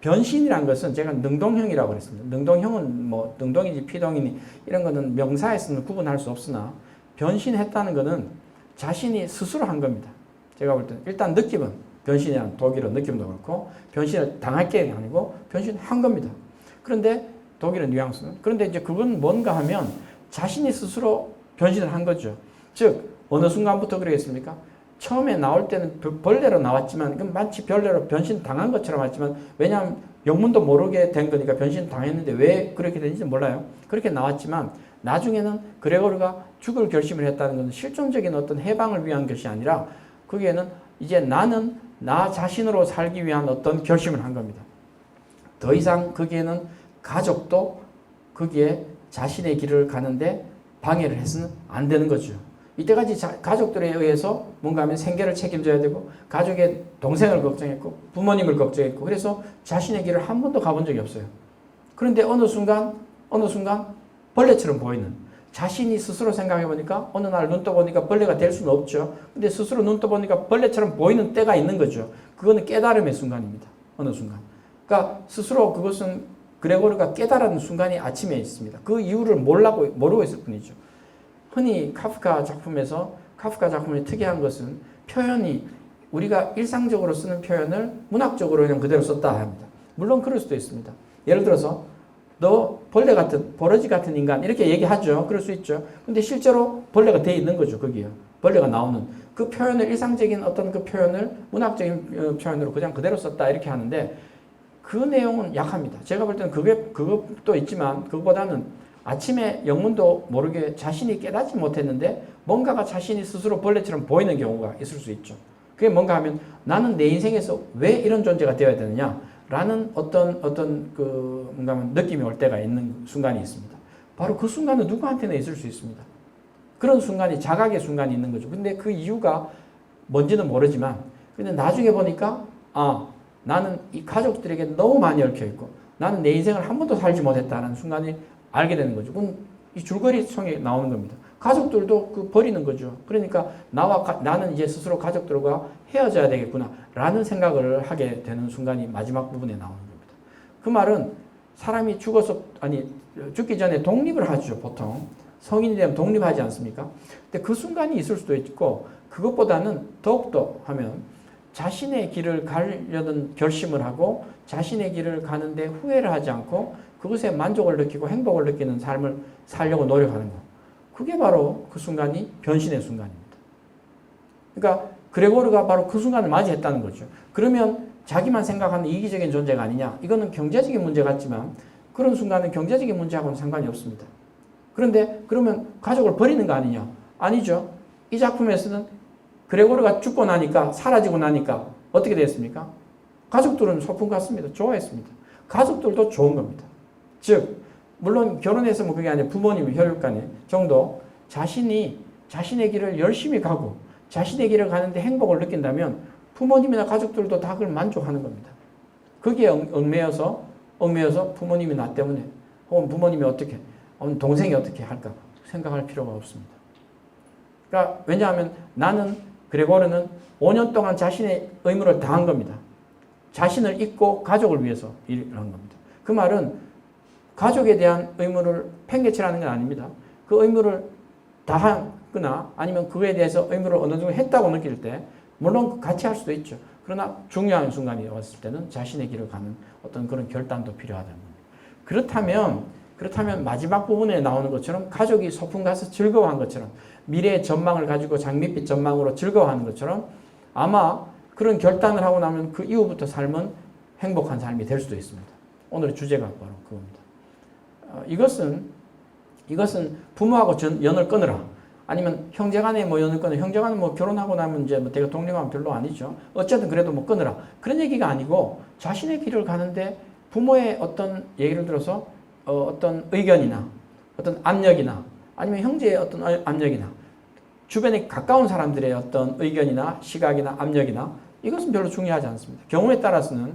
변신이란 것은 제가 능동형이라고 그랬습니다. 능동형은 뭐 능동이지 피동이니 이런 거는 명사에서는 구분할 수 없으나 변신했다는 것은 자신이 스스로 한 겁니다. 제가 볼 때는 일단 느낌은 변신이란 독일어 느낌도 그렇고 변신을 당할 게 아니고 변신한 겁니다. 그런데 독일어 뉘앙스는 그런데 이제 그건 뭔가 하면 자신이 스스로 변신을 한 거죠. 즉 어느 순간부터 그러겠습니까? 처음에 나올 때는 벌레로 나왔지만 마치 벌레로 변신 당한 것처럼 왔지만 왜냐하면 영문도 모르게 된 거니까 변신 당했는데 왜 그렇게 되는지 몰라요. 그렇게 나왔지만 나중에는 그레고르가 죽을 결심을 했다는 것은 실존적인 어떤 해방을 위한 것이 아니라 거기에는 이제 나는 나 자신으로 살기 위한 어떤 결심을 한 겁니다. 더 이상 거기에는 가족도 거기에 자신의 길을 가는데 방해를 해서는 안 되는 거죠. 이때까지 가족들에 의해서 뭔가 하면 생계를 책임져야 되고 가족의 동생을 걱정했고 부모님을 걱정했고 그래서 자신의 길을 한 번도 가본 적이 없어요. 그런데 어느 순간 벌레처럼 보이는 자신이 스스로 생각해 보니까 어느 날 눈 떠보니까 벌레가 될 수는 없죠. 근데 스스로 눈 떠보니까 벌레처럼 보이는 때가 있는 거죠. 그거는 깨달음의 순간입니다. 어느 순간. 그러니까 스스로 그것은 그레고르가 깨달은 순간이 아침에 있습니다. 그 이유를 모르고 있을 뿐이죠. 흔히 카프카 작품의 특이한 것은 표현이 우리가 일상적으로 쓰는 표현을 문학적으로 그냥 그대로 썼다 합니다. 물론 그럴 수도 있습니다. 예를 들어서 너 벌레 같은 버러지 같은 인간 이렇게 얘기하죠. 그럴 수 있죠. 근데 실제로 벌레가 돼 있는 거죠. 거기요. 벌레가 나오는 그 표현을 일상적인 어떤 그 표현을 문학적인 표현으로 그냥 그대로 썼다 이렇게 하는데 그 내용은 약합니다. 제가 볼 때는 그것도 있지만 그것보다는 아침에 영문도 모르게 자신이 깨닫지 못했는데 뭔가가 자신이 스스로 벌레처럼 보이는 경우가 있을 수 있죠. 그게 뭔가 하면 나는 내 인생에서 왜 이런 존재가 되어야 되느냐라는 어떤 뭔가 하면 느낌이 올 때가 있는 순간이 있습니다. 바로 그 순간은 누구한테나 있을 수 있습니다. 그런 순간이 자각의 순간이 있는 거죠. 근데 그 이유가 뭔지는 모르지만 근데 나중에 보니까 나는 이 가족들에게 너무 많이 얽혀 있고 나는 내 인생을 한 번도 살지 못했다는 순간이 알게 되는 거죠. 그건 이 줄거리성에 나오는 겁니다. 가족들도 버리는 거죠. 그러니까 나는 이제 스스로 가족들과 헤어져야 되겠구나 라는 생각을 하게 되는 순간이 마지막 부분에 나오는 겁니다. 그 말은 사람이 죽기 전에 독립을 하죠. 보통 성인이 되면 독립하지 않습니까? 근데 그 순간이 있을 수도 있고 그것보다는 더욱더 하면 자신의 길을 가려는 결심을 하고 자신의 길을 가는데 후회를 하지 않고 그것에 만족을 느끼고 행복을 느끼는 삶을 살려고 노력하는 것. 그게 바로 그 순간이 변신의 순간입니다. 그러니까 그레고르가 바로 그 순간을 맞이했다는 거죠. 그러면 자기만 생각하는 이기적인 존재가 아니냐. 이거는 경제적인 문제 같지만 그런 순간은 경제적인 문제하고는 상관이 없습니다. 그런데 그러면 가족을 버리는 거 아니냐. 아니죠. 이 작품에서는 그레고르가 죽고 나니까 사라지고 나니까 어떻게 됐습니까? 가족들은 소풍 갔습니다. 좋아했습니다. 가족들도 좋은 겁니다. 즉 물론 결혼해서 뭐 그게 아니라 부모님 혈육간에 정도 자신이 자신의 길을 열심히 가고 자신의 길을 가는데 행복을 느낀다면 부모님이나 가족들도 다 그걸 만족하는 겁니다. 거기에 얽매여서 부모님이 나 때문에 혹은 부모님이 어떻게 혹은 동생이 어떻게 할까 생각할 필요가 없습니다. 그러니까 왜냐하면 나는 그레고르는 5년 동안 자신의 의무를 다한 겁니다. 자신을 잊고 가족을 위해서 일을 한 겁니다. 그 말은 가족에 대한 의무를 팽개치라는 건 아닙니다. 그 의무를 다하거나 아니면 그에 대해서 의무를 어느 정도 했다고 느낄 때 물론 같이 할 수도 있죠. 그러나 중요한 순간이 왔을 때는 자신의 길을 가는 어떤 그런 결단도 필요하다는 겁니다. 그렇다면 그렇다면 마지막 부분에 나오는 것처럼 가족이 소풍 가서 즐거워한 것처럼 미래의 전망을 가지고 장밋빛 전망으로 즐거워하는 것처럼 아마 그런 결단을 하고 나면 그 이후부터 삶은 행복한 삶이 될 수도 있습니다. 오늘의 주제가 바로 그겁니다. 이것은 부모하고 연을 끊으라. 아니면 형제간에 뭐 연을 끊으라. 형제간은 뭐 결혼하고 나면 이제 뭐 되게 동령하면 별로 아니죠. 어쨌든 그래도 뭐 끊으라. 그런 얘기가 아니고 자신의 길을 가는데 부모의 어떤 예를 들어서 어떤 의견이나 어떤 압력이나 아니면 형제의 어떤 압력이나 주변에 가까운 사람들의 어떤 의견이나 시각이나 압력이나 이것은 별로 중요하지 않습니다. 경우에 따라서는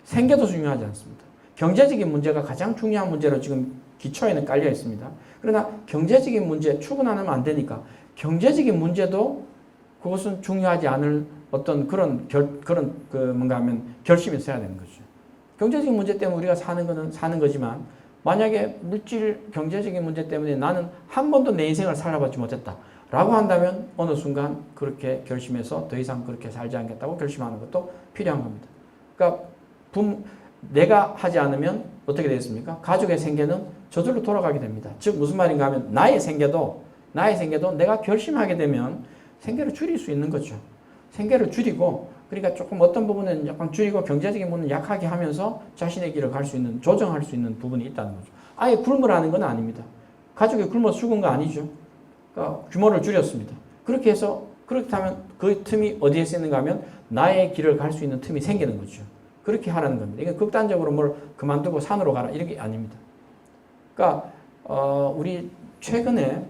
생계도 중요하지 않습니다. 경제적인 문제가 가장 중요한 문제로 지금 기초에는 깔려 있습니다. 그러나 경제적인 문제 추구 안 하면 안 되니까 경제적인 문제도 그것은 중요하지 않을 어떤 그런 뭔가 하면 결심이 있어야 되는 거죠. 경제적인 문제 때문에 우리가 사는 거는 사는 거지만 만약에 물질 경제적인 문제 때문에 나는 한 번도 내 인생을 살아보지 못했다 라고 한다면 어느 순간 그렇게 결심해서 더 이상 그렇게 살지 않겠다고 결심하는 것도 필요한 겁니다. 그러니까 내가 하지 않으면 어떻게 되겠습니까? 가족의 생계는 저절로 돌아가게 됩니다. 즉 무슨 말인가 하면 나의 생계도 내가 결심하게 되면 생계를 줄일 수 있는 거죠. 생계를 줄이고 그러니까 조금 어떤 부분은 약간 줄이고 경제적인 부분은 약하게 하면서 자신의 길을 갈 수 있는 조정할 수 있는 부분이 있다는 거죠. 아예 굶으라는 건 아닙니다. 가족이 굶어 죽은 거 아니죠. 그러니까 규모를 줄였습니다. 그렇게 해서 그렇다면 그 틈이 어디에 쓰이는가 하면 나의 길을 갈 수 있는 틈이 생기는 거죠. 그렇게 하라는 겁니다. 이게 극단적으로 뭘 그만두고 산으로 가라 이런 게 아닙니다. 그러니까 우리 최근에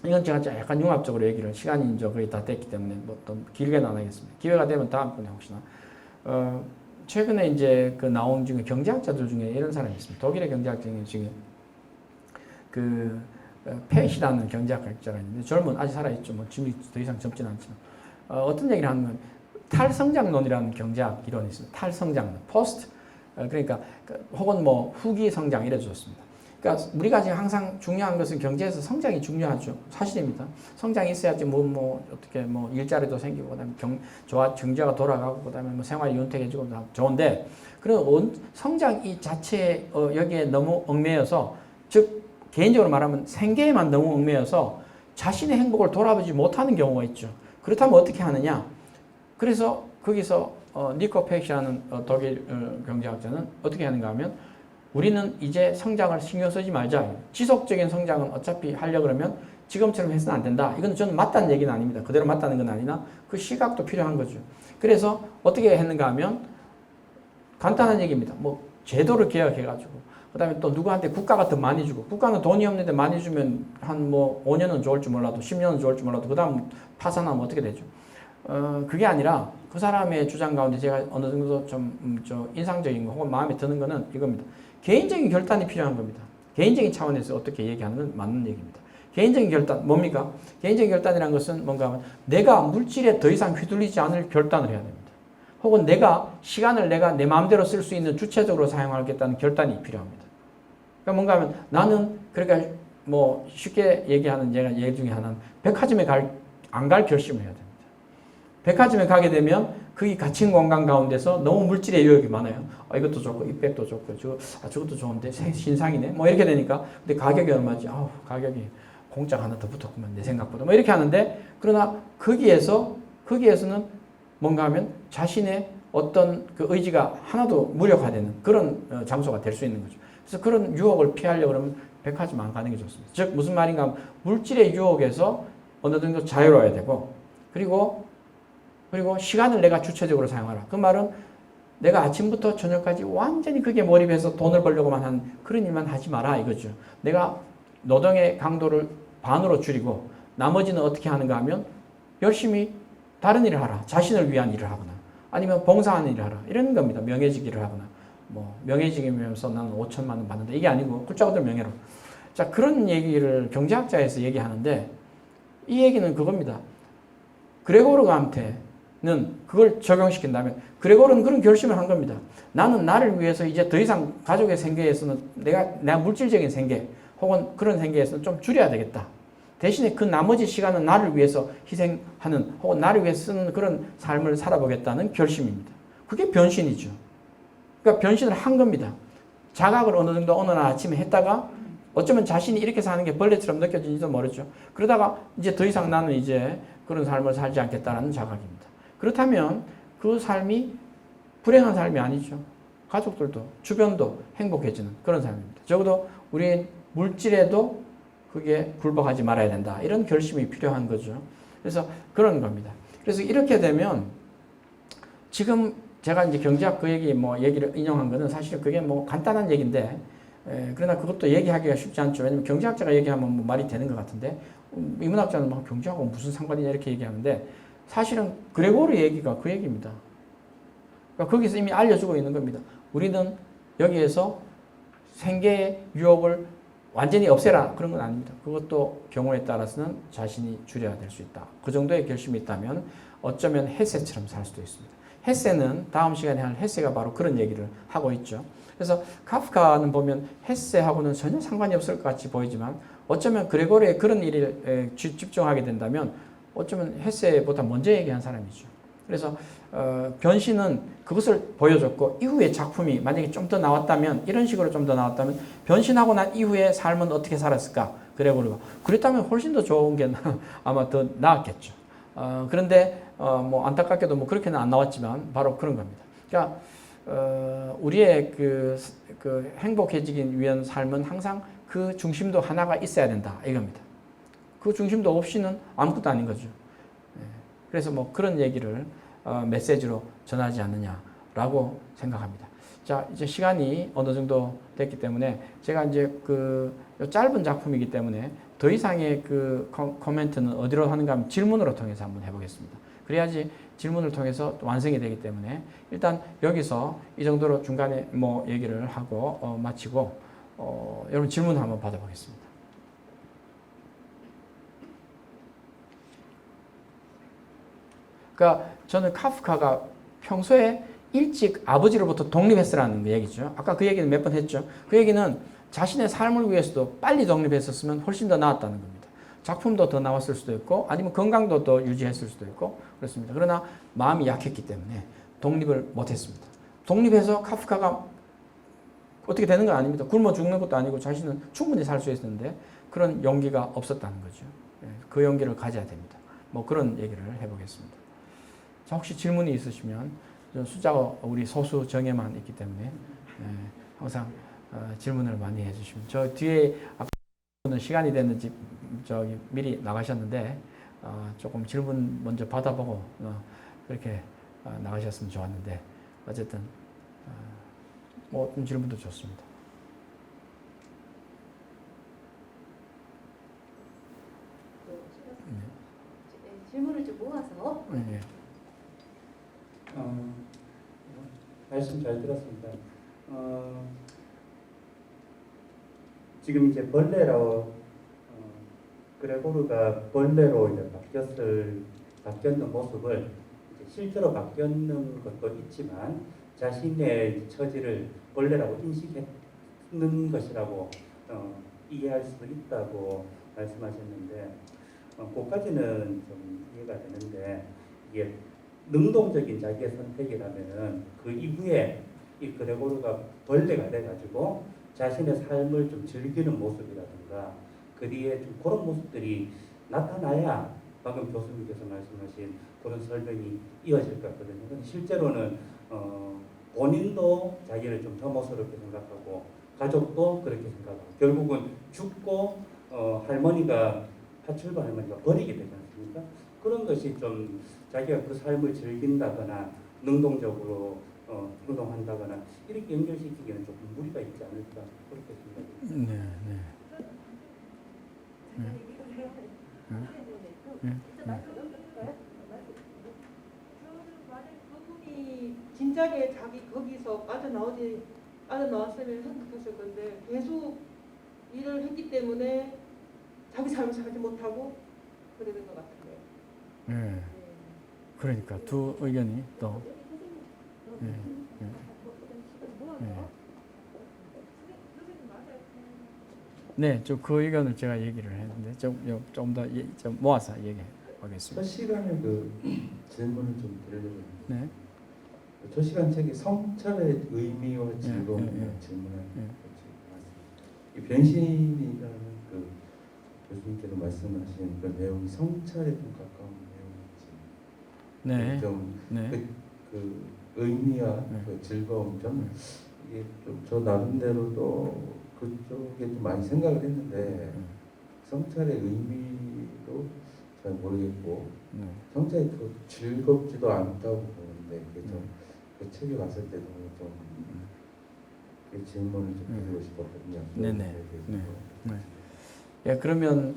이건 제가 약간 융합적으로 얘기를 시간이 이제 거의 다 됐기 때문에 뭐 또 길게는 안 하겠습니다. 기회가 되면 다음번에 혹시나 최근에 이제 그 나온 중에 경제학자들 중에 이런 사람이 있습니다. 독일의 경제학자 중에 그 펫이라는 경제학자가 있는데 아직 살아있죠. 뭐 지금 더 이상 젊지는 않지만 어떤 얘기를 하는 건 탈성장론이라는 경제학 이론이 있습니다. 탈성장론, 포스트 그러니까 혹은 뭐 후기 성장 이래 주었습니다. 그러니까 우리가 지금 항상 중요한 것은 경제에서 성장이 중요하죠. 사실입니다. 성장이 있어야지 어떻게 일자리도 생기고 그다음에 경제가 돌아가고 그다음에 뭐 생활이 윤택해지고 다 좋은데 그런 성장 이 자체에 여기에 너무 얽매여서 즉 개인적으로 말하면 생계에만 너무 얽매여서 자신의 행복을 돌아보지 못하는 경우가 있죠. 그렇다면 어떻게 하느냐? 그래서 거기서 니코 팩이라는 독일 경제학자는 어떻게 하는가 하면 우리는 이제 성장을 신경 쓰지 말자. 지속적인 성장은 어차피 하려고 그러면 지금처럼 해서는 안 된다. 이건 저는 맞다는 얘기는 아닙니다. 그대로 맞다는 건 아니나 그 시각도 필요한 거죠. 그래서 어떻게 했는가 하면 간단한 얘기입니다. 뭐 제도를 개혁해가지고 그다음에 또 누구한테 국가가 더 많이 주고 국가는 돈이 없는데 많이 주면 한 5년은 좋을 줄 몰라도 10년은 좋을 줄 몰라도 그 다음 파산하면 어떻게 되죠? 그게 아니라 그 사람의 주장 가운데 제가 어느 정도 좀 인상적인 거 혹은 마음에 드는 거는 이겁니다. 개인적인 결단이 필요한 겁니다. 개인적인 차원에서 어떻게 얘기하는 건 맞는 얘기입니다. 개인적인 결단 뭡니까? 개인적인 결단이라는 것은 뭔가 하면 내가 물질에 더 이상 휘둘리지 않을 결단을 해야 됩니다. 혹은 내가 시간을 내가 내 마음대로 쓸 수 있는 주체적으로 사용하겠다는 결단이 필요합니다. 그러니까 뭔가 하면 나는 그러니까 뭐 쉽게 얘기하는 제가 예를 중에 하나는 백화점에 안 갈 결심을 해야 됩니다. 백화점에 가게 되면 거기 갇힌 공간 가운데서 너무 물질의 유혹이 많아요. 이것도 좋고 이 백도 좋고 저것도 좋은데 신상이네. 뭐 이렇게 되니까 근데 가격이 얼마지? 가격이 공짜가 하나 더 붙었구만 내 생각보다. 뭐 이렇게 하는데 그러나 거기에서는 뭔가 하면 자신의 어떤 그 의지가 하나도 무력화되는 그런 장소가 될 수 있는 거죠. 그래서 그런 유혹을 피하려고 그러면 백화점 안 가는 게 좋습니다. 즉 무슨 말인가 하면 물질의 유혹에서 어느 정도 자유로워야 되고 그리고 시간을 내가 주체적으로 사용하라. 그 말은 내가 아침부터 저녁까지 완전히 그게 몰입해서 돈을 벌려고만 한 그런 일만 하지 마라 이거죠. 내가 노동의 강도를 반으로 줄이고 나머지는 어떻게 하는가 하면 열심히 다른 일을 하라. 자신을 위한 일을 하거나 아니면 봉사하는 일을 하라. 이런 겁니다. 명예직일을 하거나 뭐 명예직이면서 나는 5천만 원 받는다. 이게 아니고 꿀자고들 명예로. 자 그런 얘기를 경제학자에서 얘기하는데 이 얘기는 그겁니다. 그레고르한테는 그걸 적용시킨다면 그레고르는 그런 결심을 한 겁니다. 나는 나를 위해서 이제 더 이상 가족의 생계에서는 내가 물질적인 생계 혹은 그런 생계에서는 좀 줄여야 되겠다. 대신에 그 나머지 시간은 나를 위해서 희생하는 혹은 나를 위해서 쓰는 그런 삶을 살아보겠다는 결심입니다. 그게 변신이죠. 그러니까 변신을 한 겁니다. 자각을 어느 정도 어느 날 아침에 했다가 어쩌면 자신이 이렇게 사는 게 벌레처럼 느껴지는지도 모르죠. 그러다가 이제 더 이상 나는 이제 그런 삶을 살지 않겠다라는 자각입니다. 그렇다면 그 삶이 불행한 삶이 아니죠. 가족들도 주변도 행복해지는 그런 삶입니다. 적어도 우리 물질에도 그게 굴복하지 말아야 된다. 이런 결심이 필요한 거죠. 그래서 그런 겁니다. 그래서 이렇게 되면 지금 제가 이제 경제학 그 얘기 얘기를 인용한 거는 사실 그게 간단한 얘기인데 그러나 그것도 얘기하기가 쉽지 않죠. 왜냐면 경제학자가 얘기하면 말이 되는 것 같은데 인문학자는 경제하고 무슨 상관이냐 이렇게 얘기하는데 사실은 그레고르 얘기가 그 얘기입니다. 그러니까 거기서 이미 알려주고 있는 겁니다. 우리는 여기에서 생계의 유혹을 완전히 없애라 그런 건 아닙니다. 그것도 경우에 따라서는 자신이 줄여야 될 수 있다. 그 정도의 결심이 있다면 어쩌면 헤세처럼 살 수도 있습니다. 헤세는 다음 시간에 할 헤세가 바로 그런 얘기를 하고 있죠. 그래서 카프카는 보면 헤세하고는 전혀 상관이 없을 것 같이 보이지만 어쩌면 그레고르의 그런 일에 집중하게 된다면 어쩌면 헤세보다 먼저 얘기한 사람이죠. 그래서 변신은 그것을 보여줬고 이후에 작품이 만약에 좀 더 나왔다면 이런 식으로 좀 더 나왔다면 변신하고 난 이후에 삶은 어떻게 살았을까? 그레고르가 그랬다면 훨씬 더 좋은 게 아마 더 나았겠죠. 그런데 안타깝게도 그렇게는 안 나왔지만 바로 그런 겁니다. 그러니까 우리의 그 행복해지기 위한 삶은 항상 그 중심도 하나가 있어야 된다 이겁니다. 그 중심도 없이는 아무것도 아닌 거죠. 그래서 그런 얘기를 메시지로 전하지 않느냐라고 생각합니다. 자, 이제 시간이 어느 정도 됐기 때문에 제가 이제 짧은 작품이기 때문에 더 이상의 코멘트는 어디로 하는가 하면 질문으로 통해서 한번 해보겠습니다. 그래야지 질문을 통해서 완성이 되기 때문에 일단 여기서 이 정도로 중간에 얘기를 하고 마치고 여러분 질문 한번 받아보겠습니다. 그러니까 저는 카프카가 평소에 일찍 아버지로부터 독립했으라는 얘기죠. 아까 그 얘기는 몇 번 했죠. 그 얘기는 자신의 삶을 위해서도 빨리 독립했었으면 훨씬 더 나았다는 겁니다. 작품도 더 나왔을 수도 있고 아니면 건강도 더 유지했을 수도 있고 그렇습니다. 그러나 마음이 약했기 때문에 독립을 못했습니다. 독립해서 카프카가 어떻게 되는 건 아닙니다. 굶어 죽는 것도 아니고 자신은 충분히 살 수 있었는데 그런 용기가 없었다는 거죠. 그 용기를 가져야 됩니다. 그런 얘기를 해보겠습니다. 자, 혹시 질문이 있으시면 숫자가 우리 소수 정예만 있기 때문에 항상 질문을 많이 해주시면 저 뒤에 앞으로는 시간이 됐는지 저기 미리 나가셨는데 조금 질문 먼저 받아보고 그렇게 나가셨으면 좋았는데 어쨌든 어떤 질문도 좋습니다. 질문을 좀 모아서 네. 말씀 잘 들었습니다. 지금 이제 벌레로 그레고르가 벌레로 이제 바뀌었는 모습을 이제 실제로 바뀌었는 것도 있지만 자신의 처지를 벌레라고 인식했는 것이라고 이해할 수 있다고 말씀하셨는데 그까지는 좀 이해가 되는데 이게 능동적인 자기의 선택이라면은 그 이후에 이 그레고르가 벌레가 돼가지고 자신의 삶을 좀 즐기는 모습이라든가 그 뒤에 좀 그런 모습들이 나타나야 방금 교수님께서 말씀하신 그런 설명이 이어질 것 같거든요. 근데 실제로는 본인도 자기를 좀 혐오스럽게 생각하고 가족도 그렇게 생각하고 결국은 죽고 할머니가 파출부 할머니가 버리게 되지 않습니까? 그런 것이 좀 자기가 그 삶을 즐긴다거나 능동적으로 행동한다거나 이렇게 연결시키기에는 조금 무리가 있지 않을까 그렇게 생각합니다. 네, 네. 그분이 진작에 자기 거기서 빠져나왔으면 행복했을 건데 계속 일을 했기 때문에 자기 삶을 살지 못하고 그러는 것 같은데요. 네. 그러니까 두 의견이 또 네, 저 그 의견을 제가 얘기를 했는데 좀 더 좀 모아서 얘기하겠습니다. 첫 시간에 그 질문을 좀 드리려고 했는데 네. 조시간 책이 성찰의 의미와 즐거움을 예. 질문하는 예. 것이 맞습니다. 이 변신이라는 그 교수님께서 말씀하신 그 내용이 성찰에 좀 가까운 내용인지 네. 좀 네. 그 의미와 네. 그 즐거움 좀 이게 좀 저 나름대로도 그쪽에 좀 많이 생각을 했는데 성찰의 의미도 잘 모르겠고 네. 성찰이 더 즐겁지도 않다고 보는데 이게 좀 그 책에 갔을 때도 좀 그 질문을 좀 드리고 싶었거든요. 네네. 네. 예, 그러면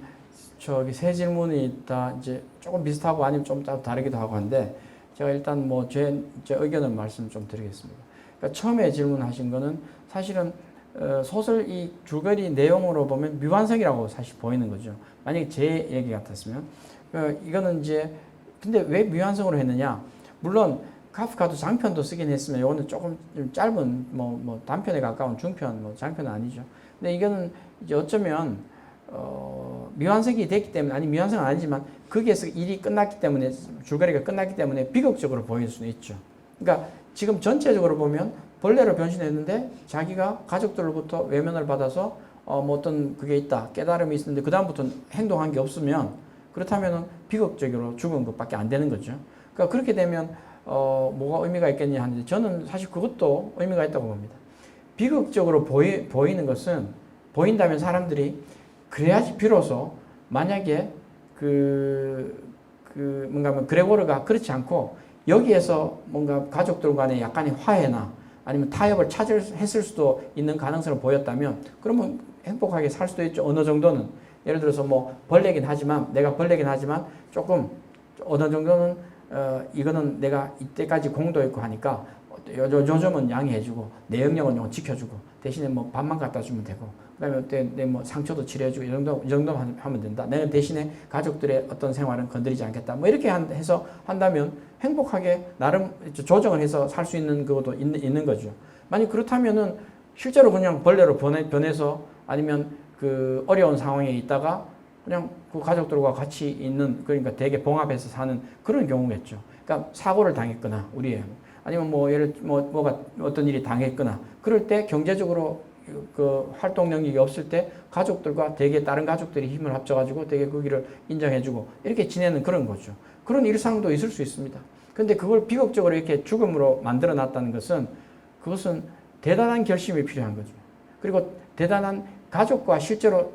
저기 세 질문이 있다. 이제 조금 비슷하고 아니면 좀 다르기도 하고 한데 제가 일단 뭐 제 의견을 말씀 좀 드리겠습니다. 그러니까 처음에 질문하신 거는 사실은 소설 이 줄거리 내용으로 보면 미완성이라고 사실 보이는 거죠. 만약에 제 얘기 같았으면 이거는 이제 근데 왜 미완성으로 했느냐? 물론 카프카도 장편도 쓰긴 했으면 이거는 조금 좀 짧은 뭐 단편에 가까운 중편 뭐 장편은 아니죠. 근데 이거는 이제 어쩌면 미완성이 됐기 때문에 아니 미완성은 아니지만 거기에서 일이 끝났기 때문에 줄거리가 끝났기 때문에 비극적으로 보일 수는 있죠. 그러니까 지금 전체적으로 보면 벌레로 변신했는데 자기가 가족들로부터 외면을 받아서 뭐 어떤 그게 있다 깨달음이 있었는데 그 다음부터는 행동한 게 없으면 그렇다면은 비극적으로 죽은 것밖에 안 되는 거죠. 그러니까 그렇게 되면 뭐가 의미가 있겠냐 하는데 저는 사실 그것도 의미가 있다고 봅니다. 비극적으로 보이는 것은 보인다면 사람들이 그래야지 비로소 만약에 뭔가 그레고르가 그렇지 않고 여기에서 뭔가 가족들 간에 약간의 화해나 아니면 타협을 했을 수도 있는 가능성을 보였다면 그러면 행복하게 살 수도 있죠. 어느 정도는 예를 들어서 뭐 내가 벌레긴 하지만 조금 어느 정도는 이거는 내가 이때까지 공도했고 하니까 요 점은 양해해주고 내 영역은 지켜주고 대신에 뭐 밥만 갖다 주면 되고 그다음에 어때 내 뭐 상처도 치료해주고 이 정도만 하면 된다. 내가 대신에 가족들의 어떤 생활은 건드리지 않겠다. 뭐 이렇게 해서 한다면 행복하게 나름 조정을 해서 살 수 있는 그것도 있는 거죠. 만약 그렇다면은 실제로 그냥 벌레로 변해서 아니면 그 어려운 상황에 있다가 그냥 그 가족들과 같이 있는 그러니까 되게 봉합해서 사는 그런 경우겠죠. 그러니까 사고를 당했거나 아니면 뭐 뭐가 어떤 일이 당했거나 그럴 때 경제적으로 그 활동 능력이 없을 때 가족들과 되게 다른 가족들이 힘을 합쳐가지고 되게 거기를 인정해주고 이렇게 지내는 그런 거죠. 그런 일상도 있을 수 있습니다. 근데 그걸 비극적으로 이렇게 죽음으로 만들어 놨다는 것은 그것은 대단한 결심이 필요한 거죠. 그리고 대단한 가족과 실제로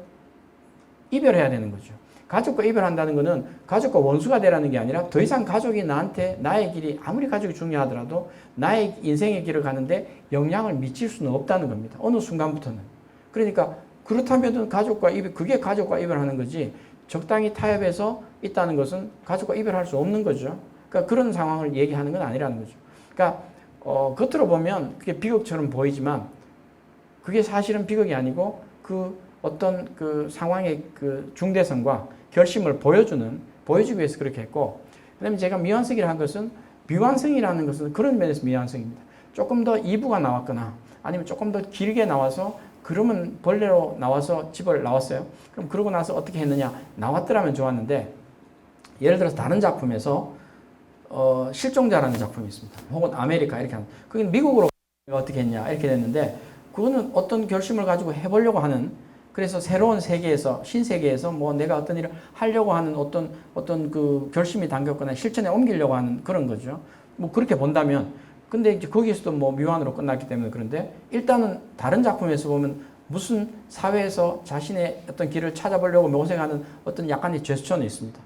이별해야 되는 거죠. 가족과 이별한다는 것은 가족과 원수가 되라는 게 아니라 더 이상 가족이 나한테 나의 길이 아무리 가족이 중요하더라도 나의 인생의 길을 가는데 영향을 미칠 수는 없다는 겁니다. 어느 순간부터는. 그러니까 그렇다면 그게 가족과 이별하는 거지 적당히 타협해서 있다는 것은 가족과 이별할 수 없는 거죠. 그러니까 그런 상황을 얘기하는 건 아니라는 거죠. 그러니까 겉으로 보면 그게 비극처럼 보이지만 그게 사실은 비극이 아니고 어떤 그 상황의 그 중대성과 결심을 보여주기 위해서 그렇게 했고, 그 다음에 제가 미완성이라 한 것은, 미완성이라는 것은 그런 면에서 미완성입니다. 조금 더 이부가 나왔거나, 아니면 조금 더 길게 나와서, 그러면 벌레로 나와서 집을 나왔어요. 그럼 그러고 나서 어떻게 했느냐? 나왔더라면 좋았는데, 예를 들어서 다른 작품에서, 실종자라는 작품이 있습니다. 혹은 아메리카 이렇게 하는, 그게 미국으로 어떻게 했냐? 이렇게 됐는데, 그거는 어떤 결심을 가지고 해보려고 하는 그래서 새로운 세계에서 신세계에서 뭐 내가 어떤 일을 하려고 하는 어떤 그 결심이 담겼거나 실천에 옮기려고 하는 그런 거죠. 뭐 그렇게 본다면 근데 이제 거기에서도 뭐 미완으로 끝났기 때문에 그런데 일단은 다른 작품에서 보면 무슨 사회에서 자신의 어떤 길을 찾아보려고 모색하는 어떤 약간의 제스처는 있습니다.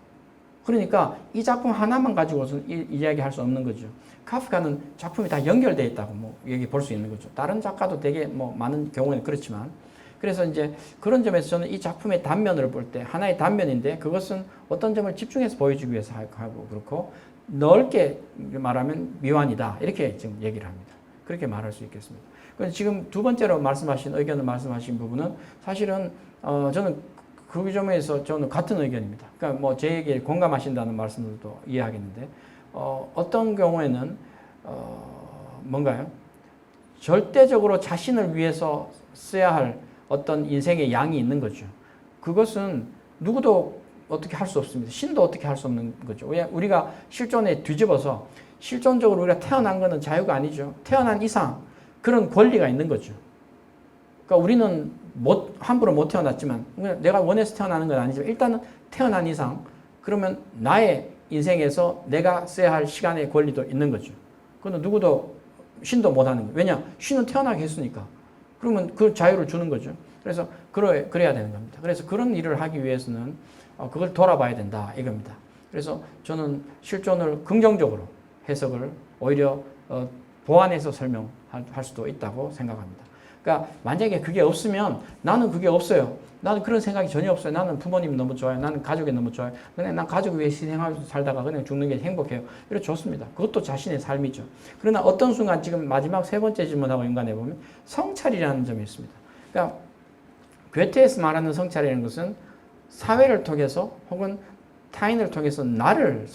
그러니까 이 작품 하나만 가지고서는 이야기할 수 없는 거죠. 카프카는 작품이 다 연결되어 있다고 뭐 얘기 볼 수 있는 거죠. 다른 작가도 되게 뭐 많은 경우에는 그렇지만 그래서 이제 그런 점에서 저는 이 작품의 단면을 볼 때 하나의 단면인데 그것은 어떤 점을 집중해서 보여주기 위해서 하고 그렇고 넓게 말하면 미완이다 이렇게 지금 얘기를 합니다. 그렇게 말할 수 있겠습니다. 그런데 지금 두 번째로 의견을 말씀하신 부분은 사실은 저는 그 점에서 저는 같은 의견입니다. 그러니까 뭐 제 얘기에 공감하신다는 말씀도 이해하겠는데 어떤 경우에는 뭔가요? 절대적으로 자신을 위해서 써야 할 어떤 인생의 양이 있는 거죠. 그것은 누구도 어떻게 할 수 없습니다. 신도 어떻게 할 수 없는 거죠. 우리가 실존에 뒤집어서 실존적으로 우리가 태어난 거는 자유가 아니죠. 태어난 이상 그런 권리가 있는 거죠. 그러니까 우리는 함부로 못 태어났지만 내가 원해서 태어나는 건 아니지만 일단은 태어난 이상 그러면 나의 인생에서 내가 써야 할 시간의 권리도 있는 거죠. 그건 누구도 신도 못하는 거예요. 왜냐? 신은 태어나게 했으니까. 그러면 그 자유를 주는 거죠. 그래서 그래야 되는 겁니다. 그래서 그런 일을 하기 위해서는 그걸 돌아봐야 된다 이겁니다. 그래서 저는 실존을 긍정적으로 해석을 오히려 보완해서 설명할 수도 있다고 생각합니다. 그러니까 만약에 그게 없으면 나는 그게 없어요. 나는 그런 생각이 전혀 없어요. 나는 부모님 너무 좋아요. 나는 가족이 너무 좋아요. 그냥 난 가족 위해 희생하면서 살다가 그냥 죽는 게 행복해요. 이래 좋습니다. 그것도 자신의 삶이죠. 그러나 어떤 순간 지금 마지막 세 번째 질문하고 연관해 보면 성찰이라는 점이 있습니다. 그러니까 괴테에서 말하는 성찰이라는 것은 사회를 통해서 혹은 타인을 통해서 나를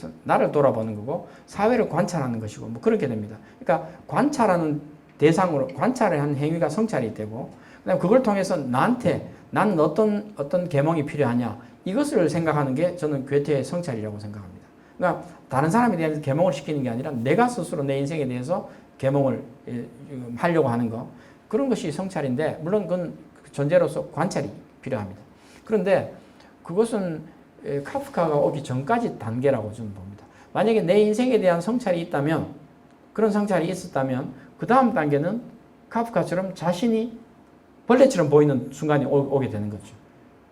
돌아보는 거고 사회를 관찰하는 것이고 뭐 그렇게 됩니다. 그러니까 관찰하는 대상으로 관찰을 한 행위가 성찰이 되고 그다음에 그걸 통해서 나는 어떤 계몽이 필요하냐 이것을 생각하는 게 저는 괴테의 성찰이라고 생각합니다. 그러니까 다른 사람에 대해서 계몽을 시키는 게 아니라 내가 스스로 내 인생에 대해서 계몽을 하려고 하는 거 그런 것이 성찰인데 물론 그건 존재로서 관찰이 필요합니다. 그런데 그것은 카프카가 오기 전까지 단계라고 저는 봅니다. 만약에 내 인생에 대한 성찰이 있다면 그런 성찰이 있었다면 그 다음 단계는 카프카처럼 자신이 벌레처럼 보이는 순간이 오게 되는 거죠.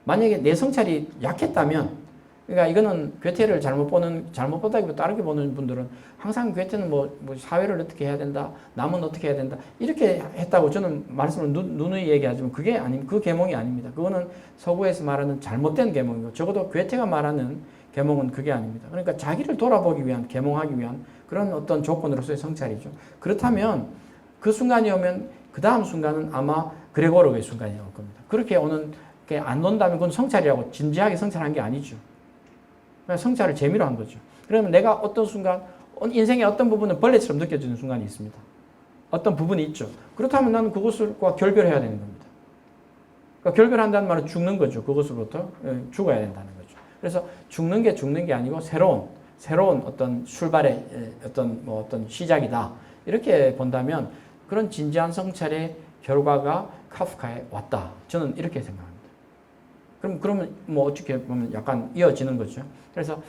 만약에 내 성찰이 약했다면 그러니까 이거는 괴테를 잘못 보다기보다 다르게 보는 분들은 항상 괴테는 뭐 사회를 어떻게 해야 된다, 남은 어떻게 해야 된다 이렇게 했다고 저는 말씀을 누누이 얘기하지만 그게 그 계몽이 아닙니다. 그거는 서구에서 말하는 잘못된 계몽이고 적어도 괴테가 말하는 계몽은 그게 아닙니다. 그러니까 자기를 돌아보기 위한 계몽하기 위한 그런 어떤 조건으로서의 성찰이죠. 그렇다면 그 순간이 오면 그 다음 순간은 아마 그레고르의 순간이 올 겁니다. 그렇게 오는 게 안 온다면 그건 성찰이라고 진지하게 성찰한 게 아니죠. 그냥 성찰을 재미로 한 거죠. 그러면 내가 어떤 순간 인생의 어떤 부분은 벌레처럼 느껴지는 순간이 있습니다. 어떤 부분이 있죠. 그렇다면 나는 그것과 결별해야 되는 겁니다. 그러니까 결별한다는 말은 죽는 거죠. 그것으로부터 죽어야 된다는 거죠. 그래서 죽는 게 아니고 새로운 어떤 출발의 어떤 시작이다. 이렇게 본다면 그런 진지한 성찰의 결과가 카프카에 왔다. 저는 이렇게 생각합니다. 그러면 뭐 어떻게 보면 약간 이어지는 거죠. 그래서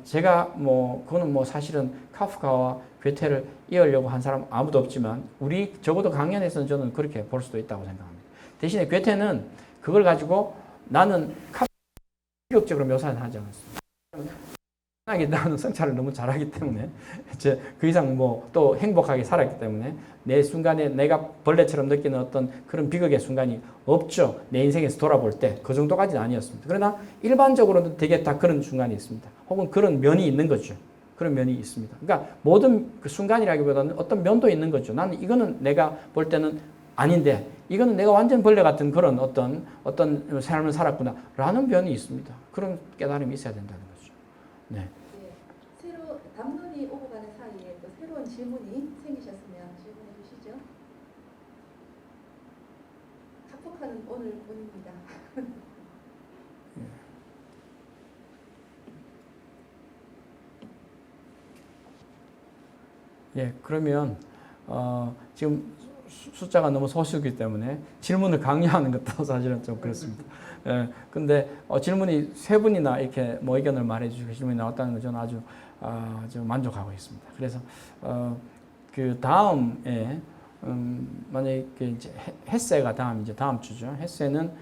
제가 그거는 사실은 카프카와 괴테를 이으려고 한 사람 아무도 없지만 적어도 강연에서는 저는 그렇게 볼 수도 있다고 생각합니다. 대신에 괴테는 그걸 가지고 나는 비극적으로 묘사는 하지 않았습니다. 나는 성찰을 너무 잘하기 때문에 그 이상 또 행복하게 살았기 때문에 내 순간에 내가 벌레처럼 느끼는 어떤 그런 비극의 순간이 없죠. 내 인생에서 돌아볼 때 그 정도까지는 아니었습니다. 그러나 일반적으로는 되게 다 그런 순간이 있습니다. 혹은 그런 면이 있는 거죠. 그런 면이 있습니다. 그러니까 모든 그 순간이라기보다는 어떤 면도 있는 거죠. 나는 이거는 내가 볼 때는 아닌데 이거는 내가 완전 벌레 같은 그런 어떤 삶을 살았구나 라는 면이 있습니다. 그런 깨달음이 있어야 된다는 거죠. 네. 새로 담론이 오고 가는 사이에 또 새로운 질문이 생기셨으면 질문해 주시죠. 카프카는 오늘 본입니다. 예, 그러면 지금 숫자가 너무 소수이기 때문에 질문을 강요하는 것도 사실은 좀 그렇습니다. 예, 근데 질문이 세 분이나 이렇게 의견을 말해주시고 질문이 나왔다는 거 저는 아주 만족하고 있습니다. 그래서 그 다음에 만약에 이제 헤세가 다음 주죠. 헤세는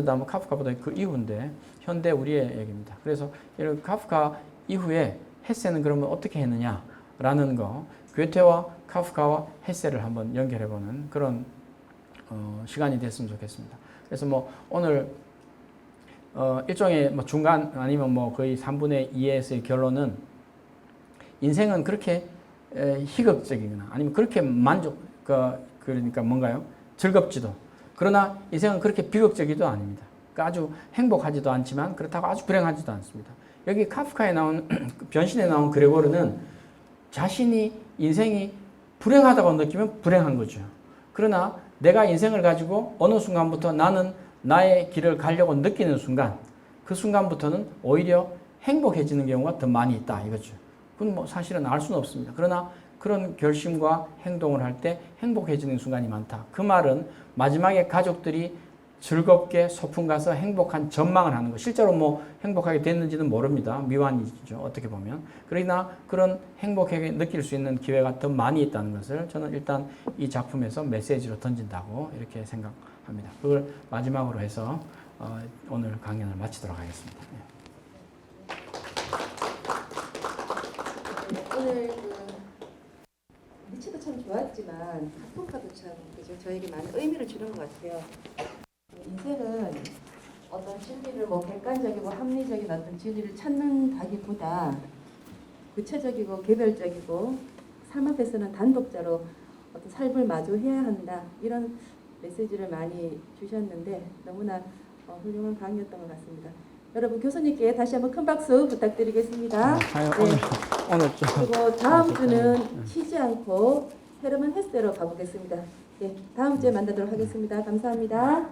다음 카프카보다 그 이후인데 현대 우리의 얘기입니다. 그래서 이런 카프카 이후에 헤세는 그러면 어떻게 했느냐라는 거. 괴테와 카프카와 헤세를 한번 연결해보는 그런 시간이 됐으면 좋겠습니다. 그래서 오늘 일종의 중간 아니면 거의 3분의 2에서의 결론은 인생은 그렇게 희극적이거나 아니면 그렇게 그러니까 뭔가요? 즐겁지도. 그러나 인생은 그렇게 비극적이도 아닙니다. 그러니까 아주 행복하지도 않지만 그렇다고 아주 불행하지도 않습니다. 여기 카프카에 나온 변신에 나온 그레고르는 자신이 인생이 불행하다고 느끼면 불행한 거죠. 그러나 내가 인생을 가지고 어느 순간부터 나는 나의 길을 가려고 느끼는 순간 그 순간부터는 오히려 행복해지는 경우가 더 많이 있다 이거죠. 그건 뭐 사실은 알 수는 없습니다. 그러나 그런 결심과 행동을 할 때 행복해지는 순간이 많다. 그 말은 마지막에 가족들이 즐겁게 소풍 가서 행복한 전망을 하는 거. 실제로 뭐 행복하게 됐는지는 모릅니다. 미완이죠. 어떻게 보면. 그러나 그런 행복하게 느낄 수 있는 기회가 더 많이 있다는 것을 저는 일단 이 작품에서 메시지로 던진다고 이렇게 생각합니다. 그걸 마지막으로 해서 오늘 강연을 마치도록 하겠습니다. 오늘 그 리치도 참 좋았지만 카프카도 참 그죠? 저에게 많은 의미를 주는 것 같아요. 인생은 어떤 진리를 뭐 객관적이고 합리적인 어떤 진리를 찾는다기보다 구체적이고 개별적이고 삶 앞에서는 단독자로 어떤 삶을 마주해야 한다 이런 메시지를 많이 주셨는데 너무나 훌륭한 강의였던 것 같습니다. 여러분 교수님께 다시 한번 큰 박수 부탁드리겠습니다. 오늘 좀 그리고 다음 주는 쉬지 않고 헤르만 헤세로 가보겠습니다. 예, 다음 주에 만나도록 하겠습니다. 감사합니다.